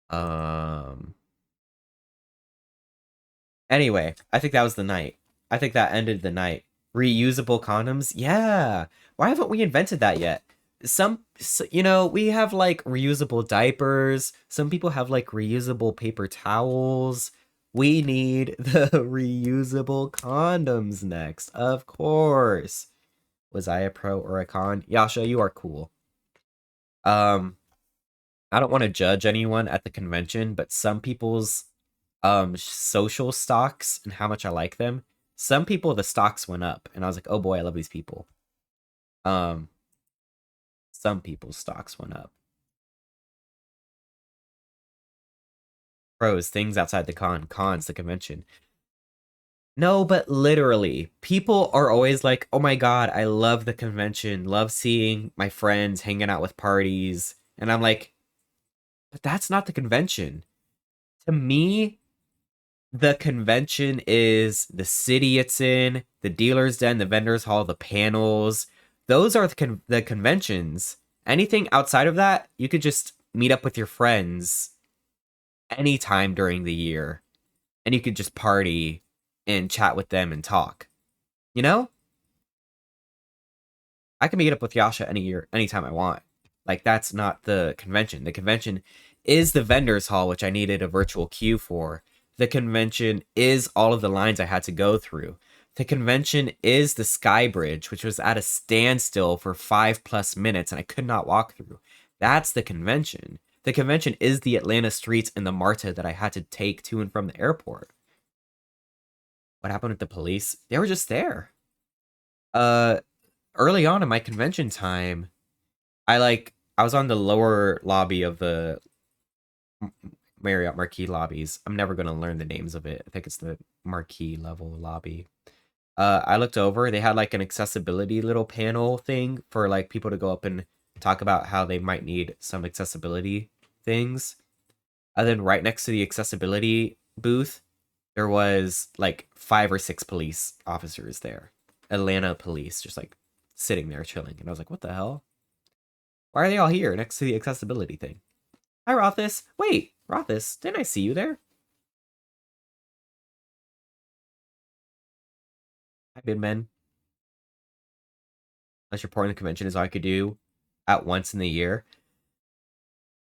Um. Anyway, I think that was the night. I think that ended the night. Reusable condoms? Yeah. Why haven't we invented that yet? We have like reusable diapers. Some people have like reusable paper towels. We need the reusable condoms next. Of course. Was I a pro or a con? Yasha, you are cool. Um, I don't want to judge anyone at the convention, but some people's social stocks and how much I like them. Some people the stocks went up and I was like, "Oh boy, I love these people." Um some people's stocks went up. Pros, things outside the cons, the convention. No, but literally, people are always like, "Oh my god, I love the convention. Love seeing my friends hanging out with parties." And I'm like, "But that's not the convention." To me, the convention is the city it's in, the dealer's den, the vendor's hall, the panels. Those are the conventions. Anything outside of that, you could just meet up with your friends anytime during the year, and you could just party and chat with them and talk. You know? I can meet up with Yasha any year, anytime I want. Like, that's not the convention. The convention is the vendor's hall, which I needed a virtual queue for. The convention is all of the lines I had to go through. The convention is the Sky Bridge, which was at a standstill for 5+ minutes and I could not walk through. That's the convention. The convention is the Atlanta streets and the MARTA that I had to take to and from the airport. What happened with the police? They were just there. Uh, Early on in my convention time, I was on the lower lobby of the Marriott Marquis lobbies. I'm never gonna learn the names of it. I think it's the Marquis level lobby. I looked over. They had like an accessibility little panel thing for like people to go up and talk about how they might need some accessibility things. And then right next to the accessibility booth, there was like 5 or 6 police officers there. Atlanta police just like sitting there chilling. And I was like, what the hell? Why are they all here next to the accessibility thing? Hi, Rothis. Wait, Rothis, didn't I see you there? Hi, Bidmen. Unless reporting the convention is all I could do at once in the year.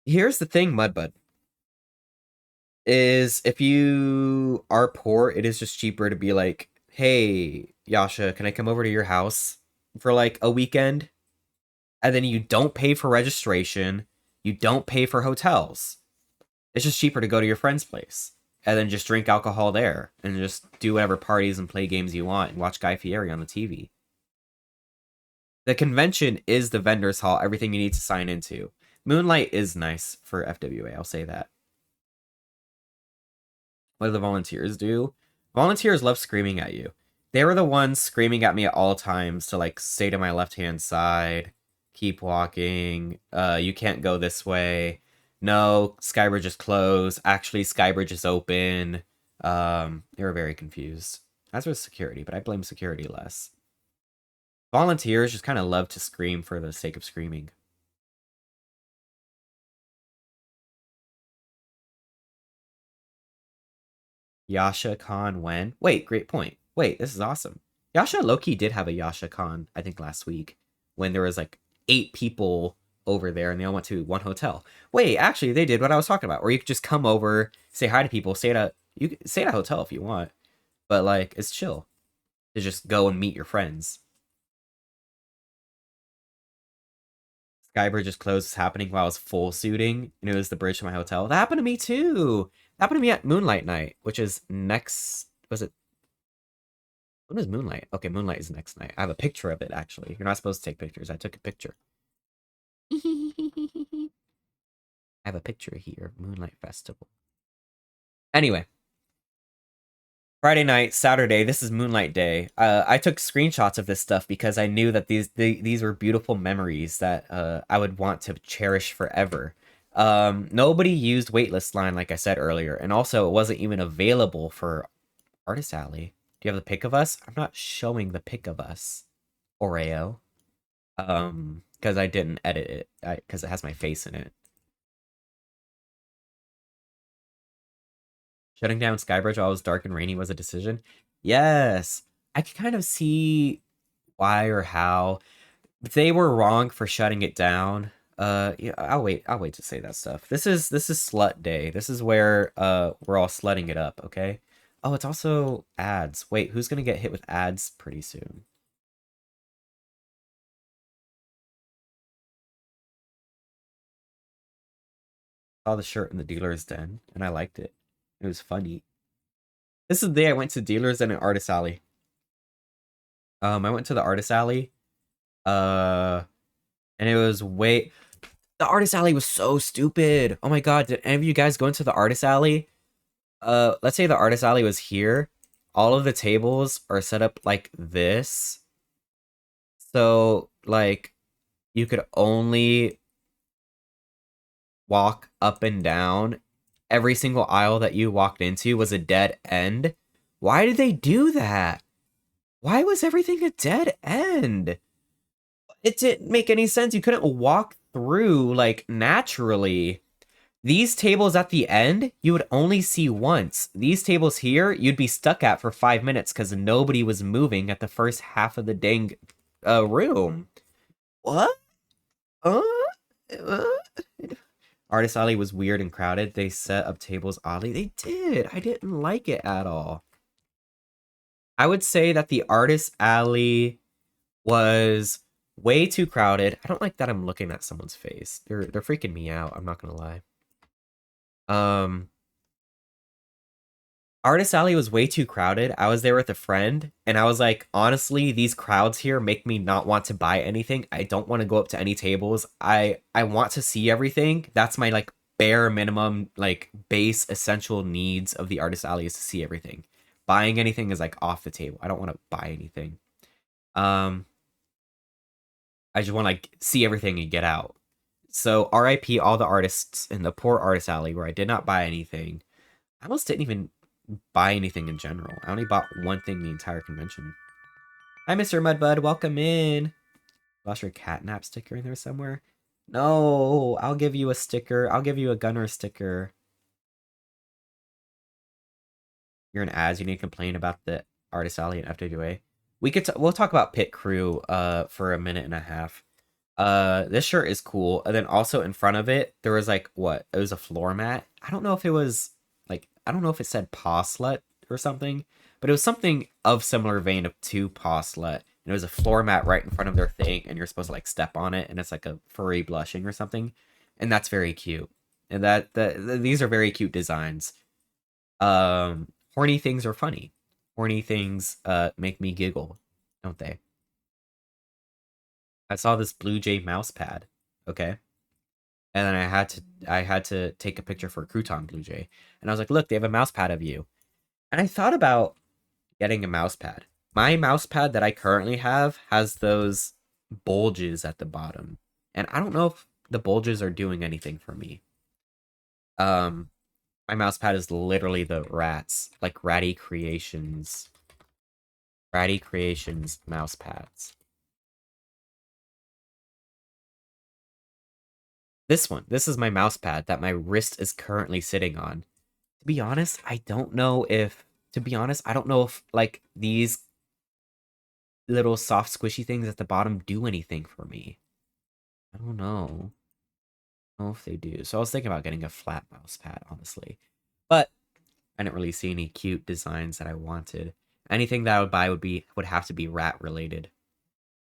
Here's the thing, Mudbud. Is if you are poor, it is just cheaper to be like, hey, Yasha, can I come over to your house for like a weekend? And then you don't pay for registration. You don't pay for hotels. It's just cheaper to go to your friend's place and then just drink alcohol there and just do whatever parties and play games you want and watch Guy Fieri on the TV. The convention is the vendor's hall, everything you need to sign into. Moonlight is nice for FWA, I'll say that. What do the volunteers do? Volunteers love screaming at you. They were the ones screaming at me at all times to like stay to my left-hand side, keep walking, you can't go this way. No, Skybridge is closed. Actually, Skybridge is open. They were very confused. As was security, but I blame security less. Volunteers just kind of love to scream for the sake of screaming. Yasha Con when? Wait, great point. Wait, this is awesome. Yasha Loki did have a Yasha Con, I think, last week, when there was like 8 people over there and they all went to one hotel. Wait, actually, they did what I was talking about, where you could just come over, say hi to people, you can stay at a hotel if you want, but like it's chill to just go and meet your friends. Skybridge just closed was happening while I was full suiting, and it was the bridge to my hotel. That happened to me too. That happened to me at Moonlight Night, which is next. Was it? When is Moonlight? Okay, Moonlight is next night. I have a picture of it actually. You're not supposed to take pictures. I took a picture. I have a picture here. Moonlight Festival. Anyway, Friday night, Saturday. This is Moonlight Day. I took screenshots of this stuff because I knew that these were beautiful memories that I would want to cherish forever. Nobody used waitlist line like I said earlier, and also it wasn't even available for Artist Alley. Do you have the pic of us? I'm not showing the pic of us, Oreo. Because I didn't edit it, because it has my face in it. Shutting down Skybridge while it was dark and rainy was a decision. Yes, I could kind of see why or how they were wrong for shutting it down. Yeah, I'll wait. I'll wait to say that stuff. This is slut day. This is where we're all slutting it up. Okay. Oh, it's also ads. Wait, who's gonna get hit with ads pretty soon? Saw the shirt in the dealer's den, and I liked it. It was funny. This is the day I went to dealers Den and Artist Alley. I went to the Artist Alley. And it was way. The Artist Alley was so stupid. Oh my god, did any of you guys go into the Artist Alley? Let's say the Artist Alley was here. All of the tables are set up like this. So, like, you could only walk up and down. Every single aisle that you walked into was a dead end. Why did they do that? Why was everything a dead end? It didn't make any sense. You couldn't walk through, like, naturally. These tables at the end, you would only see once. These tables here, you'd be stuck at for 5 minutes because nobody was moving at the first half of the dang room. What? Uh? uh? Artist Alley was weird and crowded. They set up tables oddly. They did. I didn't like it at all. I would say that the Artist Alley was way too crowded. I don't like that I'm looking at someone's face. They're freaking me out. I'm not gonna lie. Artist Alley was way too crowded. I was there with a friend, and I was like, honestly, these crowds here make me not want to buy anything. I don't want to go up to any tables. I want to see everything. That's my like bare minimum, like base essential needs of the Artist Alley is to see everything. Buying anything is like off the table. I don't want to buy anything. I just want to like see everything and get out. So RIP all the artists in the poor Artist Alley where I did not buy anything. I almost didn't even buy anything in general. I only bought one thing the entire convention. Hi, Mr. Mudbud. Welcome in. Lost your catnap sticker in there somewhere? No, I'll give you a sticker. I'll give you a Gunnar sticker. You're an ads. You need to complain about the Artist Alley and FWA. We'll talk about Pit Crew for a minute and a half. This shirt is cool. And then also in front of it, there was like what? It was a floor mat. I don't know if it was like I don't know if it said Paw Slut or something, but it was something of similar vein to Paw Slut. And it was a floor mat right in front of their thing, and you're supposed to like step on it, and it's like a furry blushing or something, and that's very cute. And these are very cute designs. Horny things are funny. Horny things make me giggle, don't they? I saw this Blue Jay mouse pad, okay? And then I had to take a picture for Crouton Blue Jay. And I was like, look, they have a mouse pad of you. And I thought about getting a mouse pad. My mouse pad that I currently have has those bulges at the bottom. And I don't know if the bulges are doing anything for me. My mouse pad is literally the rats, like Ratty Creations mouse pads. This is my mouse pad that my wrist is currently sitting on. To be honest, I don't know if like these little soft squishy things at the bottom do anything for me. I don't know. I don't know if they do. So I was thinking about getting a flat mouse pad, honestly. But I didn't really see any cute designs that I wanted. Anything that I would buy would have to be rat related.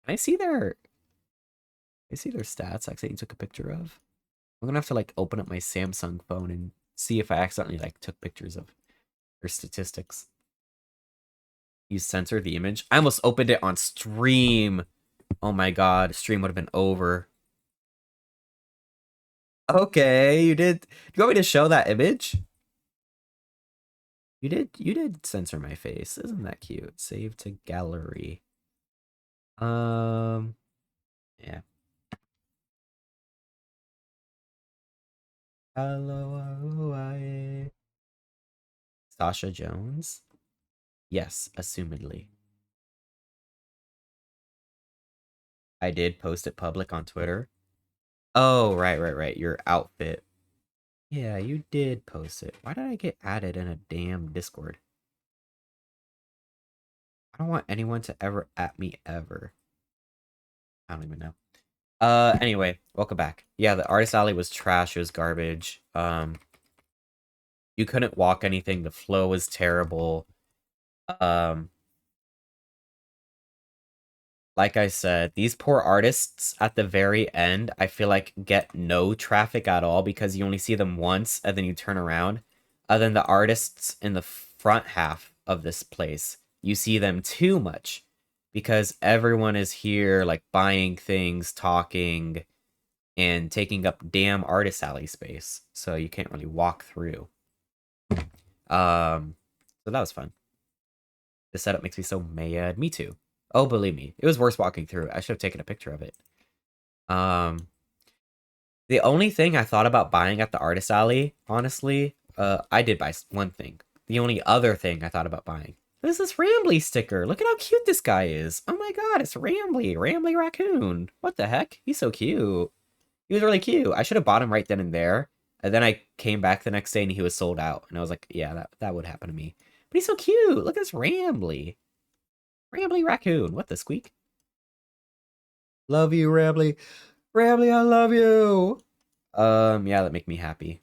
Can I see their stats actually took a picture of? I'm gonna have to like open up my Samsung phone and see if I accidentally like took pictures of their statistics. You censored the image. I almost opened it on stream. Oh my god, stream would have been over. Okay, you did. Do you want me to show that image? You did censor my face. Isn't that cute? Save to gallery. Yeah. Hello, Sasha Jones? Yes, assumedly. I did post it public on Twitter. Oh, right. Your outfit. Yeah, you did post it. Why did I get added in a damn Discord? I don't want anyone to ever at me ever. I don't even know. Anyway, welcome back. Yeah, the Artist Alley was trash. It was garbage. You couldn't walk anything. The flow was terrible. Like I said, these poor artists at the very end, I feel like get no traffic at all because you only see them once and then you turn around. Other than the artists in the front half of this place, you see them too much because everyone is here like buying things, talking, and taking up damn artist alley space. So you can't really walk through. So that was fun. This setup makes me so mad. Me too. Oh, believe me, it was worth walking through. I should have taken a picture of it. The only thing I thought about buying at the Artist Alley, honestly, I did buy one thing. The only other thing I thought about buying is this Rambly sticker. Look at how cute this guy is. Oh my god, it's Rambly Raccoon. What the heck? He's so cute. He was really cute. I should have bought him right then and there. And then I came back the next day and he was sold out. And I was like, yeah, that would happen to me. But he's so cute. Look at this Rambly. Rambly Raccoon. What the squeak? Love you, Rambly. Rambly, I love you. Yeah, that make me happy.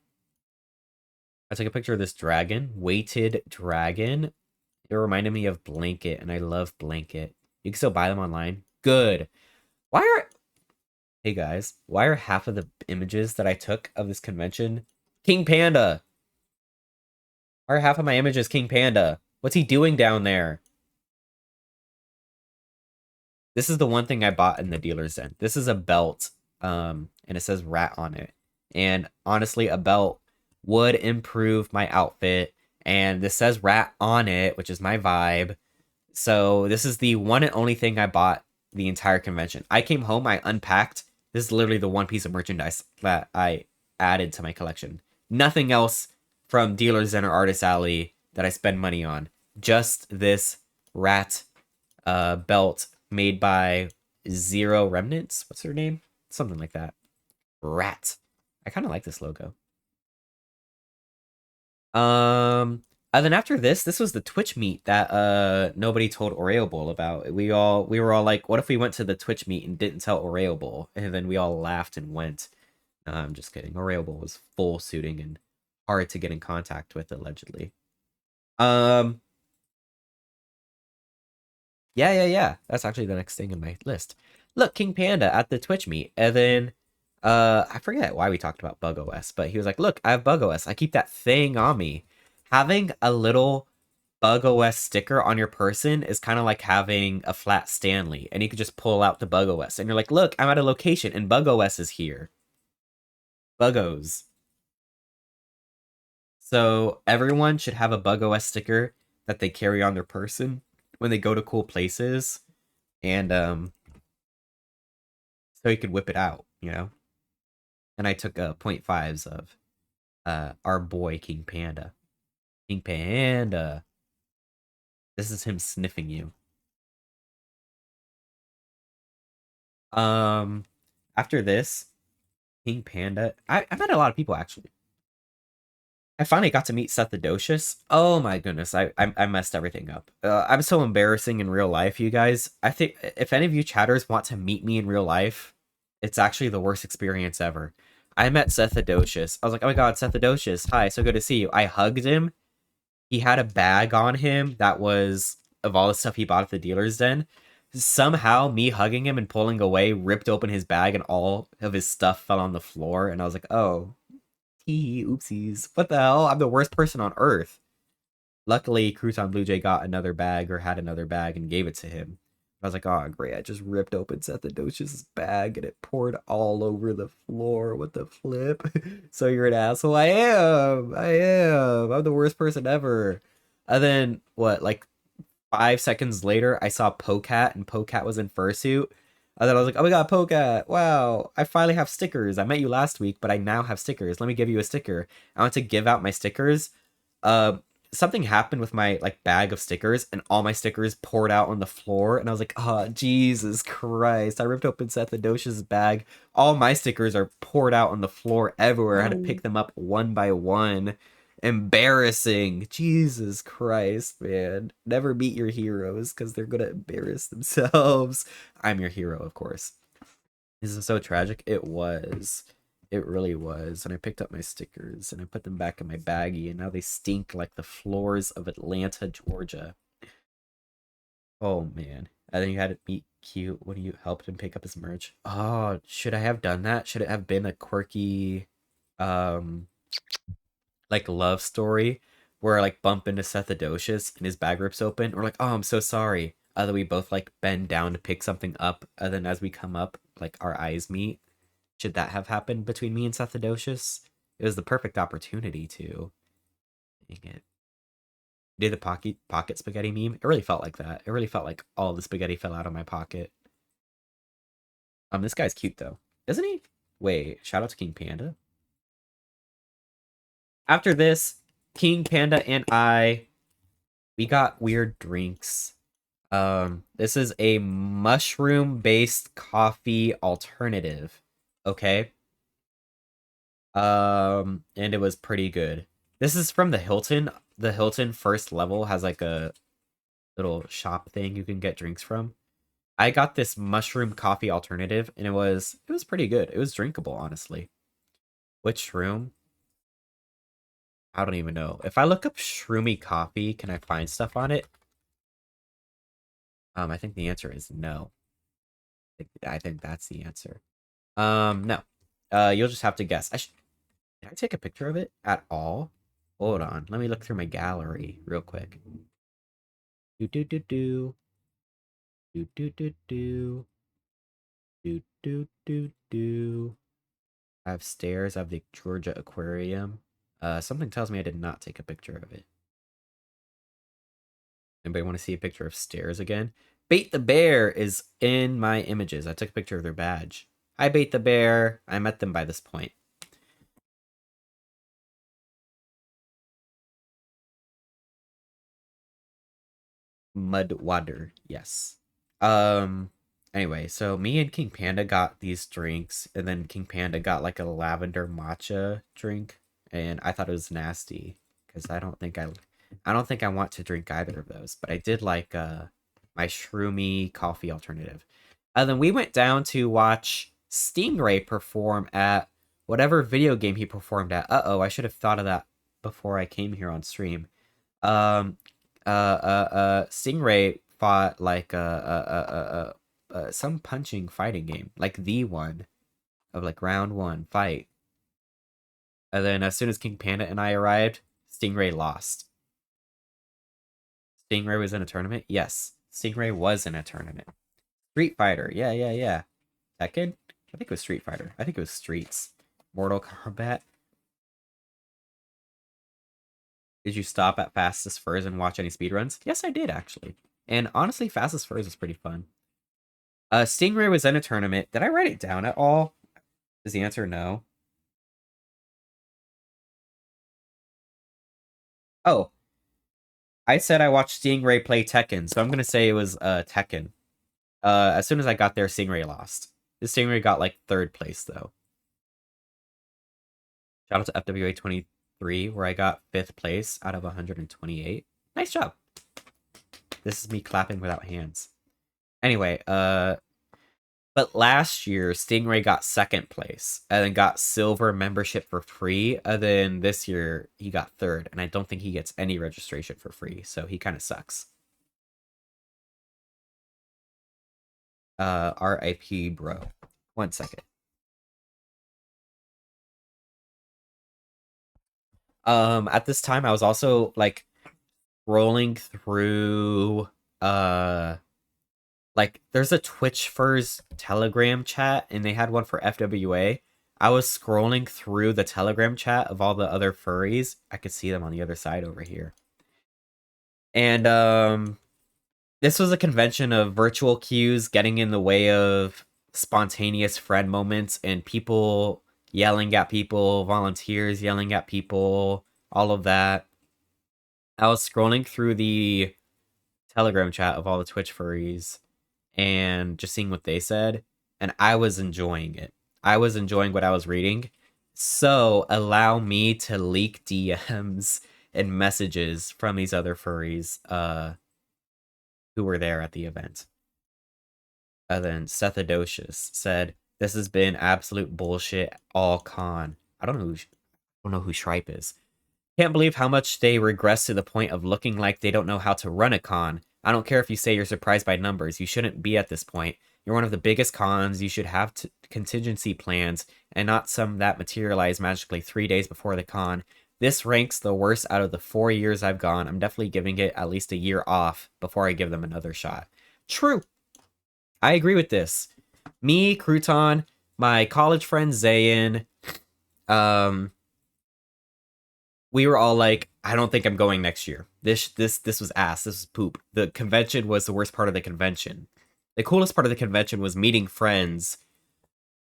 I took a picture of this dragon. Weighted dragon. It reminded me of Blanket, and I love Blanket. You can still buy them online. Good. Hey guys, why are half of the images that I took of this convention King Panda? Why are half of my images King Panda? What's he doing down there? This is the one thing I bought in the dealer's den. This is a belt, and it says rat on it. And honestly, a belt would improve my outfit. And this says rat on it, which is my vibe. So this is the one and only thing I bought the entire convention. I came home, I unpacked. This is literally the one piece of merchandise that I added to my collection. Nothing else from Dealer's Den or Artist Alley that I spend money on. Just this rat belt made by Zero Remnants. What's her name? Something like that. Rat. I kind of like this logo. And then after this was the Twitch meet that nobody told Oreo Bowl about. We were all like, what if we went to the Twitch meet and didn't tell Oreo Bowl? And then we all laughed and went. No, I'm just kidding. Oreo Bowl was full suiting and hard to get in contact with, allegedly. Um, yeah. That's actually the next thing in my list. Look, King Panda at the Twitch meet, and then I forget why we talked about Bug OS, but he was like, "Look, I have Bug OS. I keep that thing on me." Having a little Bug OS sticker on your person is kind of like having a flat Stanley, and you could just pull out the Bug OS, and you're like, "Look, I'm at a location, and Bug OS is here." Buggos. So everyone should have a Bug OS sticker that they carry on their person when they go to cool places, and so you could whip it out, you know. And I took 0.5s of our boy King Panda. King Panda. This is him sniffing you. Um, After this, King Panda. I met a lot of people actually. I finally got to meet Seth Theodosius. Oh my goodness, I messed everything up. I'm so embarrassing in real life, you guys. I think if any of you chatters want to meet me in real life, it's actually the worst experience ever. I met Seth Theodosius. I was like, oh my god, Seth Theodosius, hi, so good to see you. I hugged him. He had a bag on him that was of all the stuff he bought at the dealer's den. Somehow, me hugging him and pulling away ripped open his bag, and all of his stuff fell on the floor. And I was like, oh, oopsies. What the hell? I'm the worst person on earth. Luckily, Crouton Blue Jay got another bag or had another bag and gave it to him. I was like, oh, great. I just ripped open Seth Theodosius' bag and it poured all over the floor. What the flip? So you're an asshole? I am. I am. I'm the worst person ever. And then, what, like 5 seconds later, I saw Pocat and Pocat was in fursuit. And then I was like, oh my god, Pocat, wow, I finally have stickers. I met you last week, but I now have stickers. Let me give you a sticker. I want to give out my stickers. Uh, Something happened with my like bag of stickers, and all my stickers poured out on the floor. And I was like, oh, Jesus Christ. I ripped open Seth Theodosius' bag. All my stickers are poured out on the floor everywhere. I had to pick them up one by one. Embarrassing. Jesus Christ, man. Never meet your heroes because they're gonna embarrass themselves. I'm your hero, of course. This is so tragic. It was. It really was. And I picked up my stickers and I put them back in my baggie, and now they stink like the floors of Atlanta, Georgia. Oh man. And then you had to meet cute when you helped him pick up his merch. Oh, should I have done that? Should it have been a quirky um like love story where I like bump into Seth Theodosius and his bag rips open. We're like, oh, I'm so sorry. Then we both like bend down to pick something up, and then as we come up, like our eyes meet. Should that have happened between me and Seth Theodosius? It was the perfect opportunity to. Dang it. Did the pocket spaghetti meme? It really felt like that. It really felt like all the spaghetti fell out of my pocket. This guy's cute though, isn't he? Wait, shout out to King Panda. After this, King Panda and we got weird drinks. This is a mushroom-based coffee alternative. Okay. And it was pretty good. This is from the Hilton. The Hilton first level has like a little shop thing you can get drinks from. I got this mushroom coffee alternative, and it was pretty good. It was drinkable, honestly. Which shroom? I don't even know. If I look up shroomy coffee, can I find stuff on it? I think the answer is no. I think that's the answer. No. You'll just have to guess. Did I take a picture of it at all? Hold on. Let me look through my gallery real quick. Do do do do. Do do do do. Do do do do. I have stairs. I have the Georgia Aquarium. Something tells me I did not take a picture of it. Anybody want to see a picture of stairs again? Bait the Bear is in my images. I took a picture of their badge. Hi, Bait the Bear. I met them by this point. Mud water, yes. Um. Anyway, so me and King Panda got these drinks, and then King Panda got like a lavender matcha drink, and I thought it was nasty because I don't think I want to drink either of those. But I did like my shroomy coffee alternative. And then we went down to watch Stingray perform at whatever video game he performed at. Uh-oh, I should have thought of that before I came here on stream. Um, Stingray fought like some punching fighting game, like the one of like round one fight. And then as soon as King Panda and I arrived, Stingray lost. Stingray was in a tournament? Yes, Stingray was in a tournament. Street Fighter, yeah. Tekken? I think it was Street Fighter. I think it was Streets. Mortal Kombat. Did you stop at Fastest Furs and watch any speedruns? Yes, I did, actually. And honestly, Fastest Furs is pretty fun. Stingray was in a tournament. Did I write it down at all? Is the answer no? Oh, I said I watched Stingray play Tekken, so I'm gonna say it was Tekken. As soon as I got there, Stingray lost. The Stingray got like 3rd place though. Shout out to FWA 23, where I got 5th place out of 128. Nice job. This is me clapping without hands. Anyway, but last year Stingray got 2nd place and then got silver membership for free. And then this year he got 3rd, and I don't think he gets any registration for free, so he kind of sucks. RIP, bro. 1 second. At this time I was also like rolling through like there's a Twitch Furs Telegram chat, and they had one for FWA. I was scrolling through the Telegram chat of all the other furries. I could see them on the other side over here. And this was a convention of virtual queues getting in the way of spontaneous friend moments and people yelling at people, volunteers yelling at people, all of that. I was scrolling through the Telegram chat of all the Twitch furries and just seeing what they said, and I was enjoying it. I was enjoying what I was reading. So allow me to leak DMs and messages from these other furries who were there at the event. And then Seth Adocious said, "This has been absolute bullshit all con." I don't know who Shripe is. "Can't believe how much they regress to the point of looking like they don't know how to run a con. I don't care if you say you're surprised by numbers. You shouldn't be at this point. You're one of the biggest cons. You should have contingency plans and not some that materialize magically 3 days before the con. This ranks the worst out of the 4 years I've gone. I'm definitely giving it at least a year off before I give them another shot." True. I agree with this. Me, Crouton, my college friend Zayn, we were all like, "I don't think I'm going next year. This was ass. This was poop." The convention was the worst part of the convention. The coolest part of the convention was meeting friends.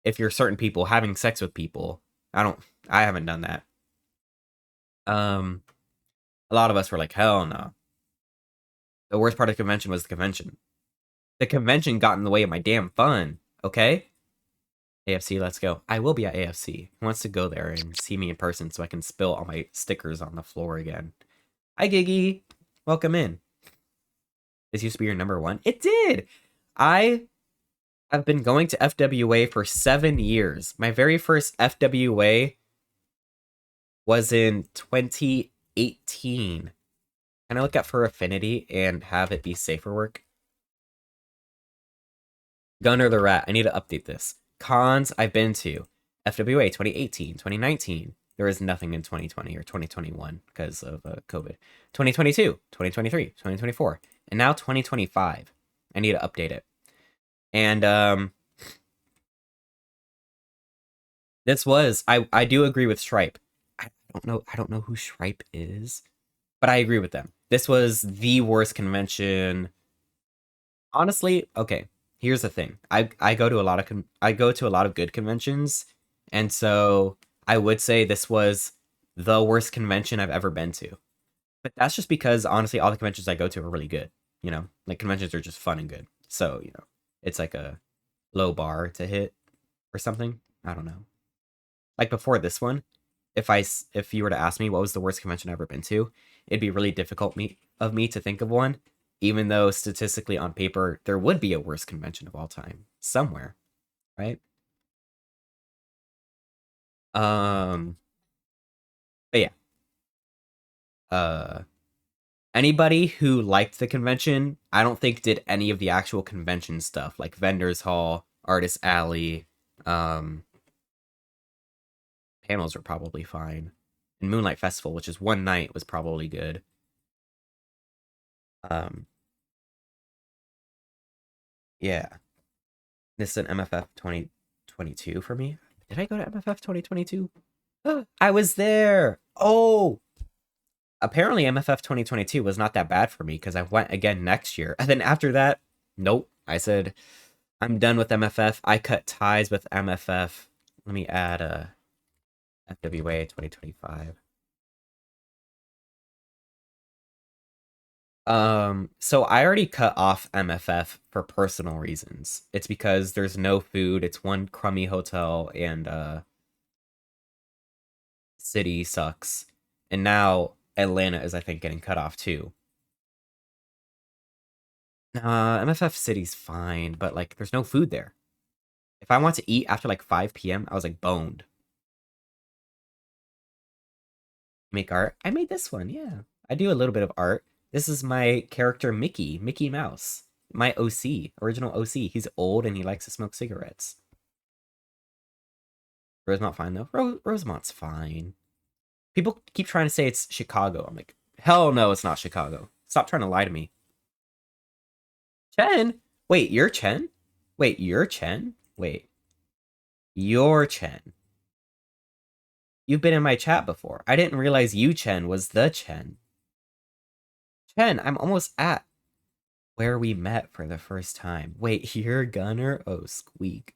If you're certain people, having sex with people. I haven't done that. A lot of us were like, hell no. The worst part of the convention was the convention. The convention got in the way of my damn fun, okay? AFC, let's go. I will be at AFC. Who wants to go there and see me in person so I can spill all my stickers on the floor again? Hi, Giggy. Welcome in. This used to be your number 1. It did! I have been going to FWA for 7 years. My very first FWA was in 2018. Can I look at for affinity and have it be safer work? Gunnar the Rat. I need to update this. Cons I've been to. FWA 2018, 2019. There is nothing in 2020 or 2021 because of COVID. 2022, 2023, 2024, and now 2025. I need to update it. And this was I do agree with Stripe. I don't know who Stripe is, but I agree with them. This was the worst convention. Honestly, okay. Here's the thing. I go to a lot of good conventions, and so I would say this was the worst convention I've ever been to. But that's just because honestly all the conventions I go to are really good. You know, like conventions are just fun and good. So, it's like a low bar to hit or something. I don't know. Like before this one, if you were to ask me what was the worst convention I've ever been to, it'd be really difficult of me to think of one, even though statistically on paper there would be a worst convention of all time somewhere, right? Um, but yeah, uh, anybody who liked the convention, I don't think did any of the actual convention stuff like Vendors Hall, Artist Alley, um, panels were probably fine, and Moonlight Festival, which is one night, was probably good. Um, yeah, this is an MFF 2022 for me. Did I go to MFF 2022? I was there. Oh, apparently MFF 2022 was not that bad for me because I went again next year. And then after that, nope. I said I'm done with MFF. I cut ties with MFF. Let me add a FWA 2025. So I already cut off MFF for personal reasons. It's because there's no food, it's one crummy hotel, and city sucks. And now Atlanta is, I think, getting cut off too. MFF City's fine, but like there's no food there. If I want to eat after like 5 p.m., I was like boned. Make art. I made this one, yeah. I do a little bit of art. This is my character Mickey Mouse. My OC, original OC. He's old and he likes to smoke cigarettes. Rosemont fine though. Rosemont's fine. People keep trying to say it's Chicago. I'm like, hell no, it's not Chicago. Stop trying to lie to me. Chen? Wait, you're Chen? Wait, you're Chen? Wait, you're Chen. You've been in my chat before. I didn't realize you Chen was the Chen. Chen, I'm almost at where we met for the first time. Wait, you're Gunnar? Oh, squeak.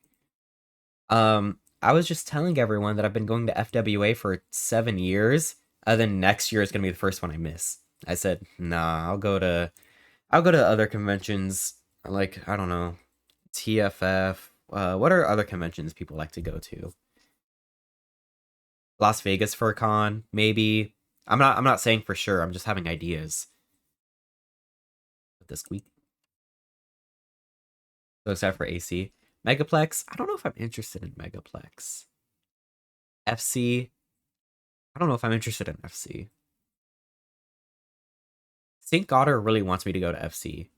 I was just telling everyone that I've been going to FWA for 7 years. Then next year is gonna be the first one I miss. I said, nah, I'll go to other conventions, like, I don't know, TFF. What are other conventions people like to go to? Las Vegas for a con, maybe. I'm not saying for sure. I'm just having ideas. This week. So excited for AC. Megaplex. I don't know if I'm interested in Megaplex. FC. I don't know if I'm interested in FC. St. Goddard really wants me to go to FC.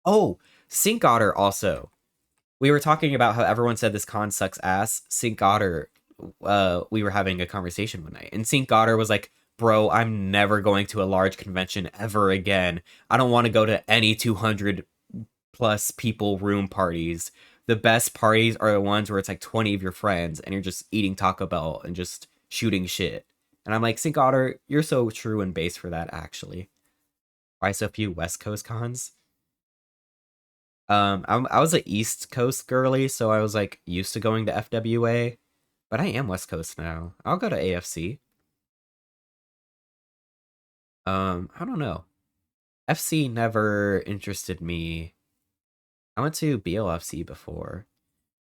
Oh, St. Goddard also. We were talking about how everyone said this con sucks ass. St. Goddard, we were having a conversation one night, and St. Goddard was like, "Bro, I'm never going to a large convention ever again. I don't want to go to any 200 plus people room parties. The best parties are the ones where it's like 20 of your friends and you're just eating Taco Bell and just shooting shit." And I'm like, St. Goddard, you're so true and base for that, actually. Why so few West Coast cons? I was a East Coast girly, so I was like used to going to FWA, but I am West Coast now. I'll go to AFC. I don't know. FC never interested me. I went to BLFC before.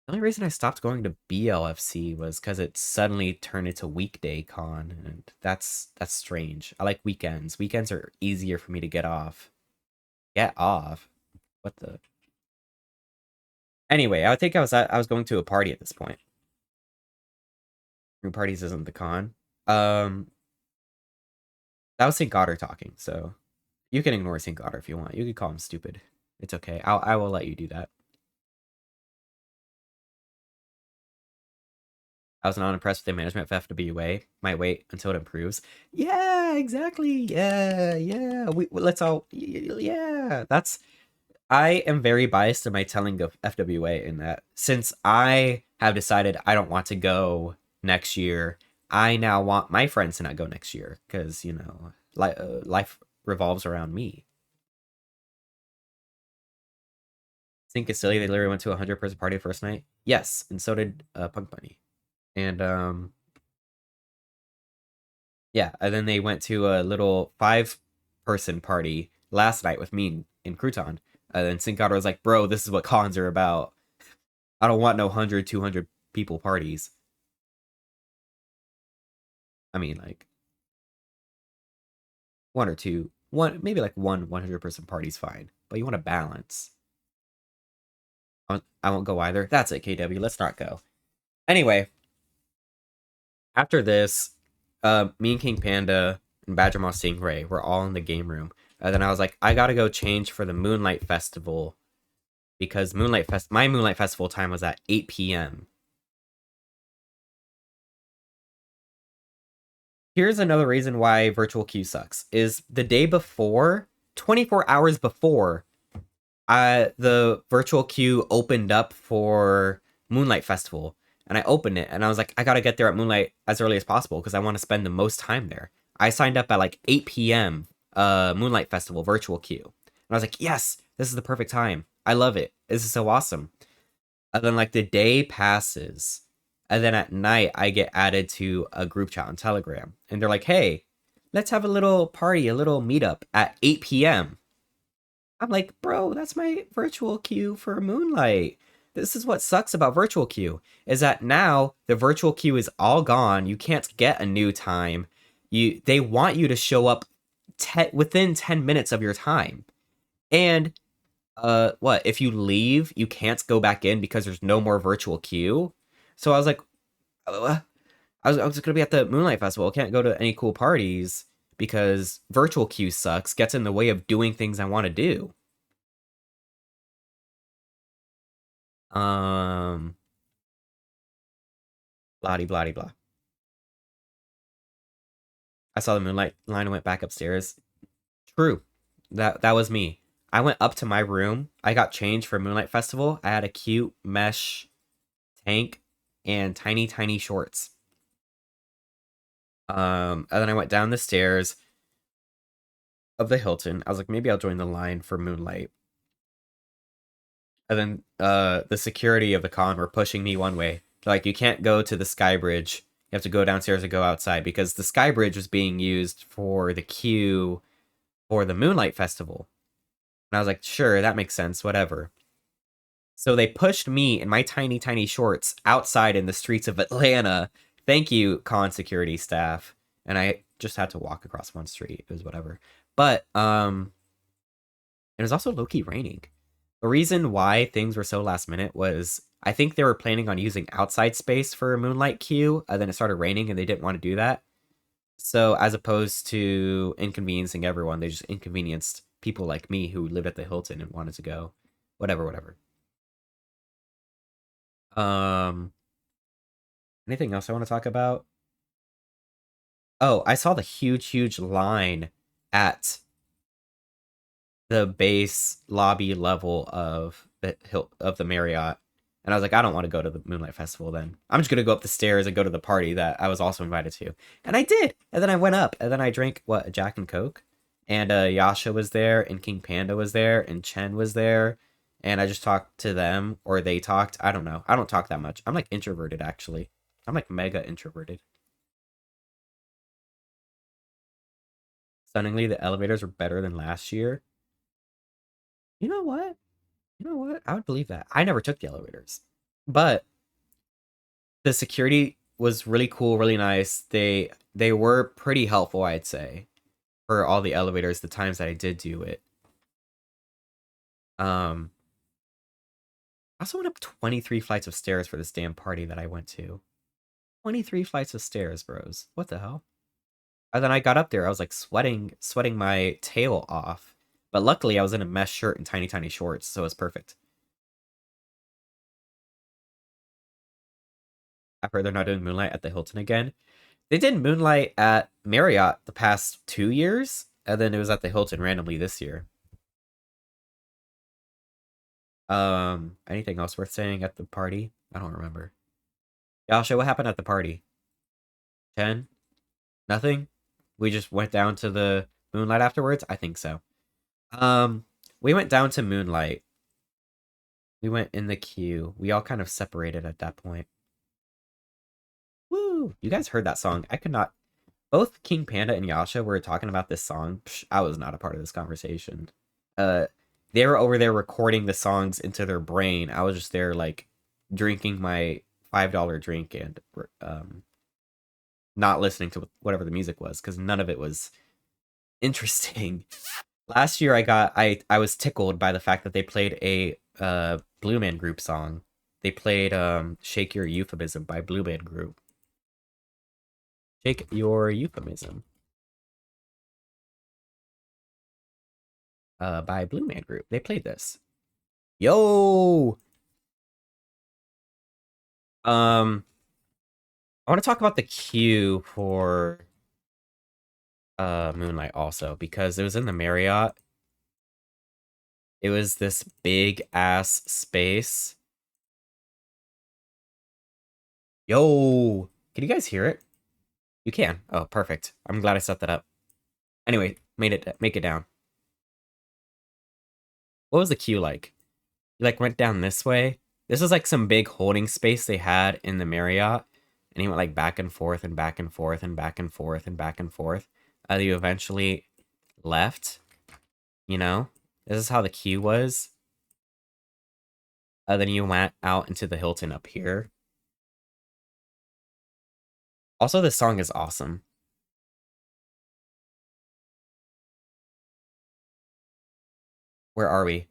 The only reason I stopped going to BLFC was because it suddenly turned into weekday con, and that's strange. I like weekends. Weekends are easier for me to get off. Get off? What the? Anyway, I think I was going to a party at this point. Room parties isn't the con. Um, that was St. Goddard talking, so you can ignore St. Goddard if you want. You can call him stupid. It's okay. I will let you do that. I was not impressed with the management of FWA. Might wait until it improves. Yeah, exactly. Yeah. Let's all. Yeah, that's. I am very biased in my telling of FWA in that since I have decided I don't want to go next year, I now want my friends to not go next year because life revolves around me. Think it's silly they literally went to a 100-person party the first night. Yes, and so did Punk Bunny, and yeah, and then they went to a little 5-person party last night with me and Crouton. And then Syncada was like, bro, this is what cons are about. I don't want no 100, 200 people parties. I mean, like, one or two, one, maybe like one 100-person party's fine. But you want to balance. I won't go either. That's it, KW. Let's not go. Anyway, after this, me and King Panda and Badger Moss Stingray were all in the game room. And then I was like, I gotta go change for the Moonlight Festival because my Moonlight Festival time was at 8 p.m. Here's another reason why virtual queue sucks. Is the day before, 24 hours before, the virtual queue opened up for Moonlight Festival, and I opened it, and I was like, I gotta get there at Moonlight as early as possible because I want to spend the most time there. I signed up at like 8 p.m. Moonlight Festival virtual queue, and I was like, yes, this is the perfect time. I love it. This is so awesome. And then like the day passes, and then at night I get added to a group chat on Telegram, and they're like, hey, let's have a little party, a little meetup at 8 p.m. I'm like, bro, that's my virtual queue for Moonlight. This is what sucks about virtual queue is that now the virtual queue is all gone. You can't get a new time. They want you to show up within 10 minutes of your time. And what if you leave, you can't go back in because there's no more virtual queue. So I was like, I was gonna be at the Moonlight Festival. I can't go to any cool parties because virtual queue sucks, gets in the way of doing things I want to do. Um, blah blah blah. I saw the Moonlight line and went back upstairs. True, that was me. I went up to my room. I got changed for Moonlight Festival. I had a cute mesh tank and tiny shorts. And then I went down the stairs of the Hilton. I was like, maybe I'll join the line for Moonlight. And then the security of the con were pushing me one way. They're like, you can't go to the Sky Bridge. You have to go downstairs and go outside because the Sky Bridge was being used for the queue for the Moonlight Festival. And I was like, sure, that makes sense, whatever. So they pushed me in my tiny shorts outside in the streets of Atlanta. Thank you, con security staff. And I just had to walk across one street. It was whatever. But it was also low-key raining. The reason why things were so last minute was I think they were planning on using outside space for a Moonlight queue, and then it started raining and they didn't want to do that. So as opposed to inconveniencing everyone, they just inconvenienced people like me who lived at the Hilton and wanted to go. Whatever. Anything else I want to talk about? Oh, I saw the huge line at the base lobby level of the Marriott. And I was like, I don't want to go to the Moonlight Festival then. I'm just going to go up the stairs and go to the party that I was also invited to. And I did. And then I went up. And then I drank, a Jack and Coke? And Yasha was there. And King Panda was there. And Chen was there. And I just talked to them. Or they talked. I don't know. I don't talk that much. I'm like introverted, actually. I'm like mega introverted. Stunningly, the elevators were better than last year. You know what? I would believe that. I never took the elevators. But the security was really cool, really nice. They were pretty helpful, I'd say, for all the elevators the times that I did do it. I also went up 23 flights of stairs for this damn party that I went to. 23 flights of stairs, bros. What the hell? And then I got up there, I was like sweating my tail off. But luckily I was in a mesh shirt and tiny shorts, so it was perfect. I've heard they're not doing Moonlight at the Hilton again. They did Moonlight at Marriott the past 2 years, and then it was at the Hilton randomly this year. Anything else worth saying at the party? I don't remember. Yasha, what happened at the party? 10? Nothing? We just went down to the Moonlight afterwards? I think so. We went down to Moonlight. We went in the queue. We all kind of separated at that point. Woo! You guys heard that song. I could not... Both King Panda and Yasha were talking about this song. Psh, I was not a part of this conversation. They were over there recording the songs into their brain. I was just there like drinking my $5 drink and not listening to whatever the music was because none of it was interesting. Last year I was tickled by the fact that they played a Blue Man Group song. They played Shake Your Euphemism by Blue Man Group. Shake Your Euphemism. By Blue Man Group. They played this. Yo! I want to talk about the queue for Moonlight also because it was in the Marriott. It was this big ass space. Yo! Can you guys hear it? You can. Oh, perfect. I'm glad I set that up. Anyway, make it down. What was the queue like? You like went down this way. This was like some big holding space they had in the Marriott, and he went like back and forth and back and forth and back and forth and back and forth. You eventually left. You know, this is how the queue was. Then you went out into the Hilton up here. Also, this song is awesome. Where are we?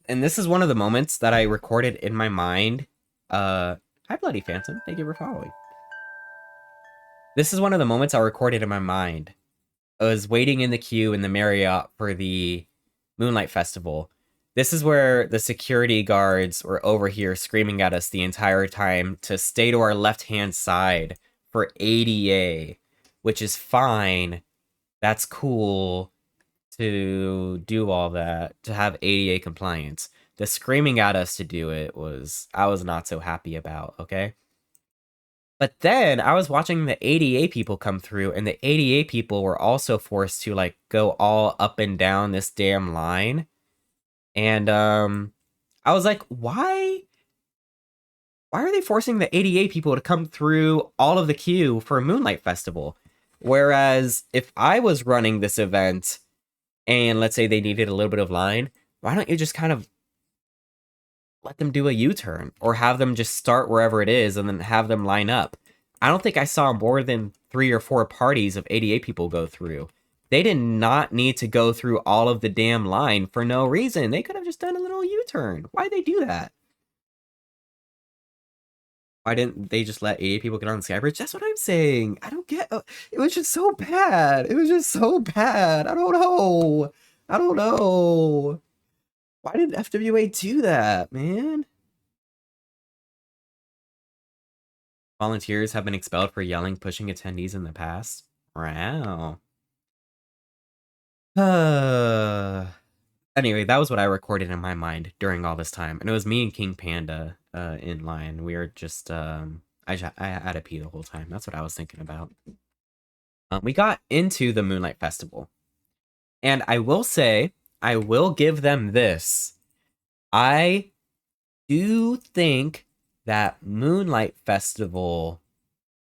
And this is one of the moments that I recorded in my mind. Hi, Bloody Phantom. Thank you for following. This is one of the moments I recorded in my mind. I was waiting in the queue in the Marriott for the Moonlight Festival. This is where the security guards were over here screaming at us the entire time to stay to our left-hand side for ADA, which is fine. That's cool to do all that, to have ADA compliance. The screaming at us to do it I was not so happy about, okay? But then I was watching the ADA people come through, and the ADA people were also forced to like go all up and down this damn line. And I was like, why are they forcing the ADA people to come through all of the queue for a Moonlight Festival? Whereas if I was running this event and let's say they needed a little bit of line, why don't you just kind of let them do a U-turn or have them just start wherever it is and then have them line up? I don't think I saw more than 3 or 4 parties of ADA people go through. They did not need to go through all of the damn line for no reason. They could have just done a little U-turn. Why'd they do that? Why didn't they just let ADA people get on the Skybridge? That's what I'm saying. I don't get... it was just so bad. It was just so bad. I don't know. I don't know. Why did FWA do that, man? Volunteers have been expelled for yelling, pushing attendees in the past. Wow. Anyway, that was what I recorded in my mind during all this time. And it was me and King Panda in line. We were just... I had to pee the whole time. That's what I was thinking about. We got into the Moonlight Festival. And I will say, I will give them this. I do think that Moonlight Festival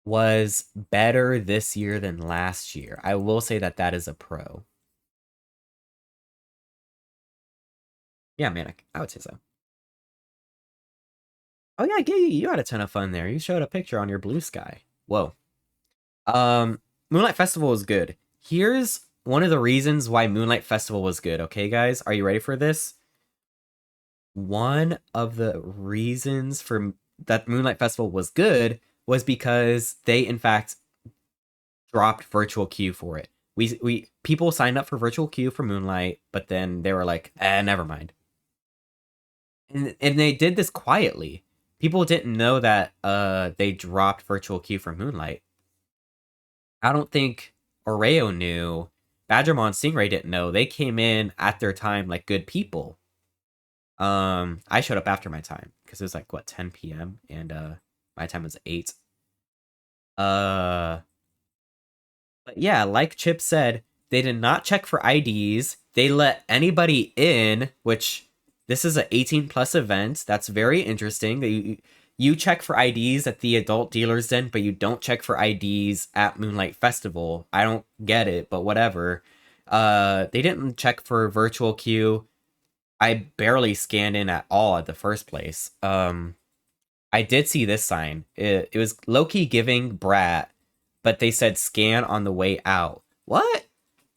was better this year than last year. I will say that that is a pro. Yeah, Manic, I would say so. Oh yeah, Giggy, you had a ton of fun there. You showed a picture on your blue sky. Whoa. Moonlight Festival was good. Here's one of the reasons why Moonlight Festival was good, okay, guys? Are you ready for this? One of the reasons for that Moonlight Festival was good was because they, in fact, dropped virtual queue for it. We people signed up for virtual queue for Moonlight, but then they were like, never mind. And they did this quietly. People didn't know that they dropped virtual queue for Moonlight. I don't think Oreo knew. Badgermon Stingray didn't know. They came in at their time like good people. I showed up after my time because it was like what 10 p.m. and my time was 8. But yeah, like Chip said, they did not check for IDs. They let anybody in, which This is an 18 plus event. That's very interesting. You check for IDs at the adult dealer's den, but you don't check for IDs at Moonlight Festival. I don't get it, but whatever. They didn't check for virtual queue. I barely scanned in at all at the first place. I did see this sign. It was low-key giving brat, but they said scan on the way out. What?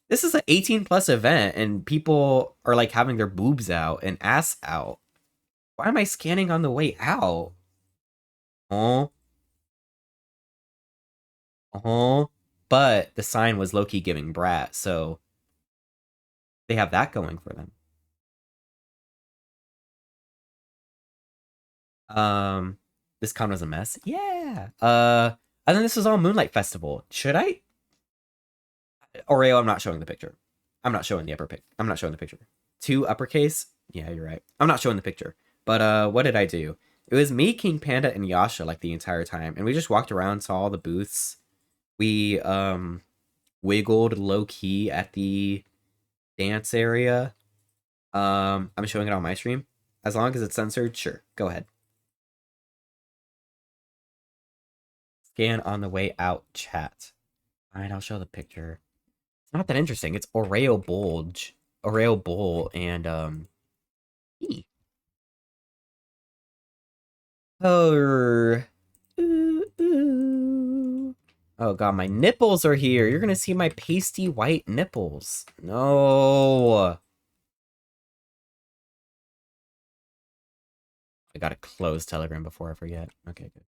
This is an 18 plus event and people are like having their boobs out and ass out. Why am I scanning on the way out? Oh, oh. But the sign was low-key giving brat, so they have that going for them. Um, this con was a mess. Yeah. And then this was all Moonlight Festival. Should I? Oreo, I'm not showing the picture. I'm not showing the upper pic. I'm not showing the picture. Two uppercase? Yeah, you're right. I'm not showing the picture. But what did I do? It was me, King Panda, and Yasha like the entire time, and we just walked around, saw all the booths. We wiggled low key at the dance area. I'm showing it on my stream. As long as it's censored, sure. Go ahead. Scan on the way out, chat. Alright, I'll show the picture. It's not that interesting. It's Oreo Bulge. Oreo Bowl and E. Oh, oh god, my nipples are here. You're gonna see my pasty white nipples. No. I gotta close Telegram before I forget. Okay, good.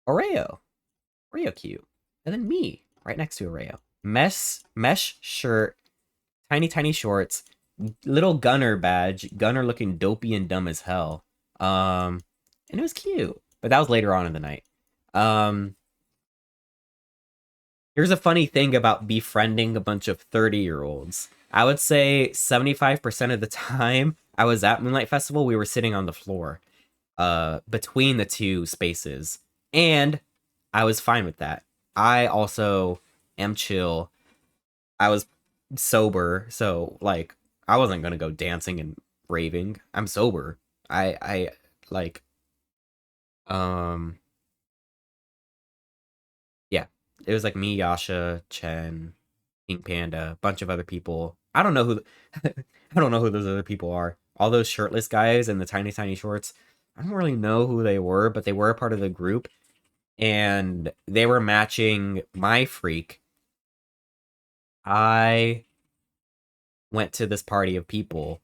Oreo. Oreo cute. And then me, right next to Oreo. Mesh shirt, tiny shorts, little Gunnar badge, Gunnar looking dopey and dumb as hell. And it was cute. But that was later on in the night. Here's a funny thing about befriending a bunch of 30-year-olds. I would say 75% of the time I was at Moonlight Festival, we were sitting on the floor, between the two spaces. And I was fine with that. I also am chill. I was sober, so like I wasn't gonna go dancing and raving. I'm sober. I like um yeah. It was like me, Yasha, Chen, King Panda, a bunch of other people. I don't know who I don't know who those other people are. All those shirtless guys in the tiny shorts. I don't really know who they were, but they were a part of the group and they were matching my freak. I went to this party of people.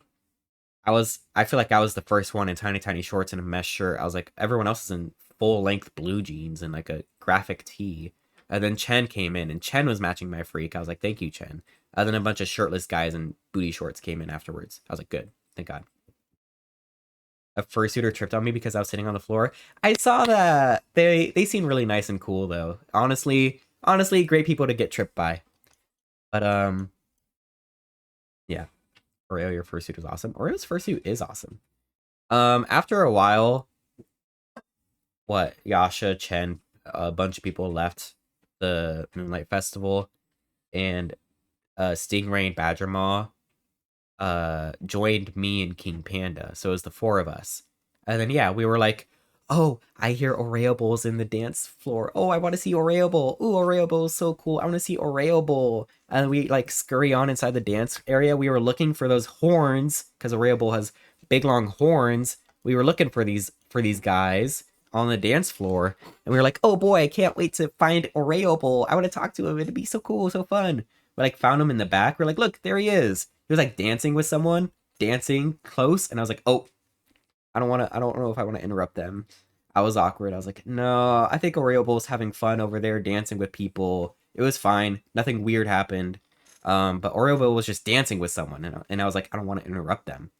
I feel like I was the first one in tiny shorts and a mesh shirt. I was like, everyone else is in full length blue jeans and like a graphic tee. And then Chen came in and Chen was matching my freak. I was like, thank you, Chen. And then a bunch of shirtless guys in booty shorts came in afterwards. I was like, good. Thank God. A fursuiter tripped on me because I was sitting on the floor. I saw that. They seem really nice and cool though. Honestly, great people to get tripped by. But yeah. Oreo, your fursuit was awesome. Oreo's fursuit is awesome. After a while, Yasha, Chen, a bunch of people left the Moonlight Festival, and Stingray and Badgermaw joined me and King Panda. So it was the four of us. And then yeah, we were like, oh, I hear Oreo Bowl's in the dance floor. Oh, I want to see Oreo Bowl. Ooh, Oreo Bowl is so cool. I want to see Oreo Bowl. And we like scurry on inside the dance area. We were looking for those horns because Oreo Bowl has big long horns. We were looking for these guys on the dance floor, and we were like, oh boy, I can't wait to find Oreo Bowl. I want to talk to him. It'd be so cool, so fun. We like found him in the back. We're like, look, there he is. He was like dancing with someone, dancing close, and I was like, oh, I don't know if I want to interrupt them. I was awkward. I was like, no, I think Oreo Bowl's having fun over there dancing with people. It was fine. Nothing weird happened. But Oreo Bowl was just dancing with someone, and I was like, I don't want to interrupt them.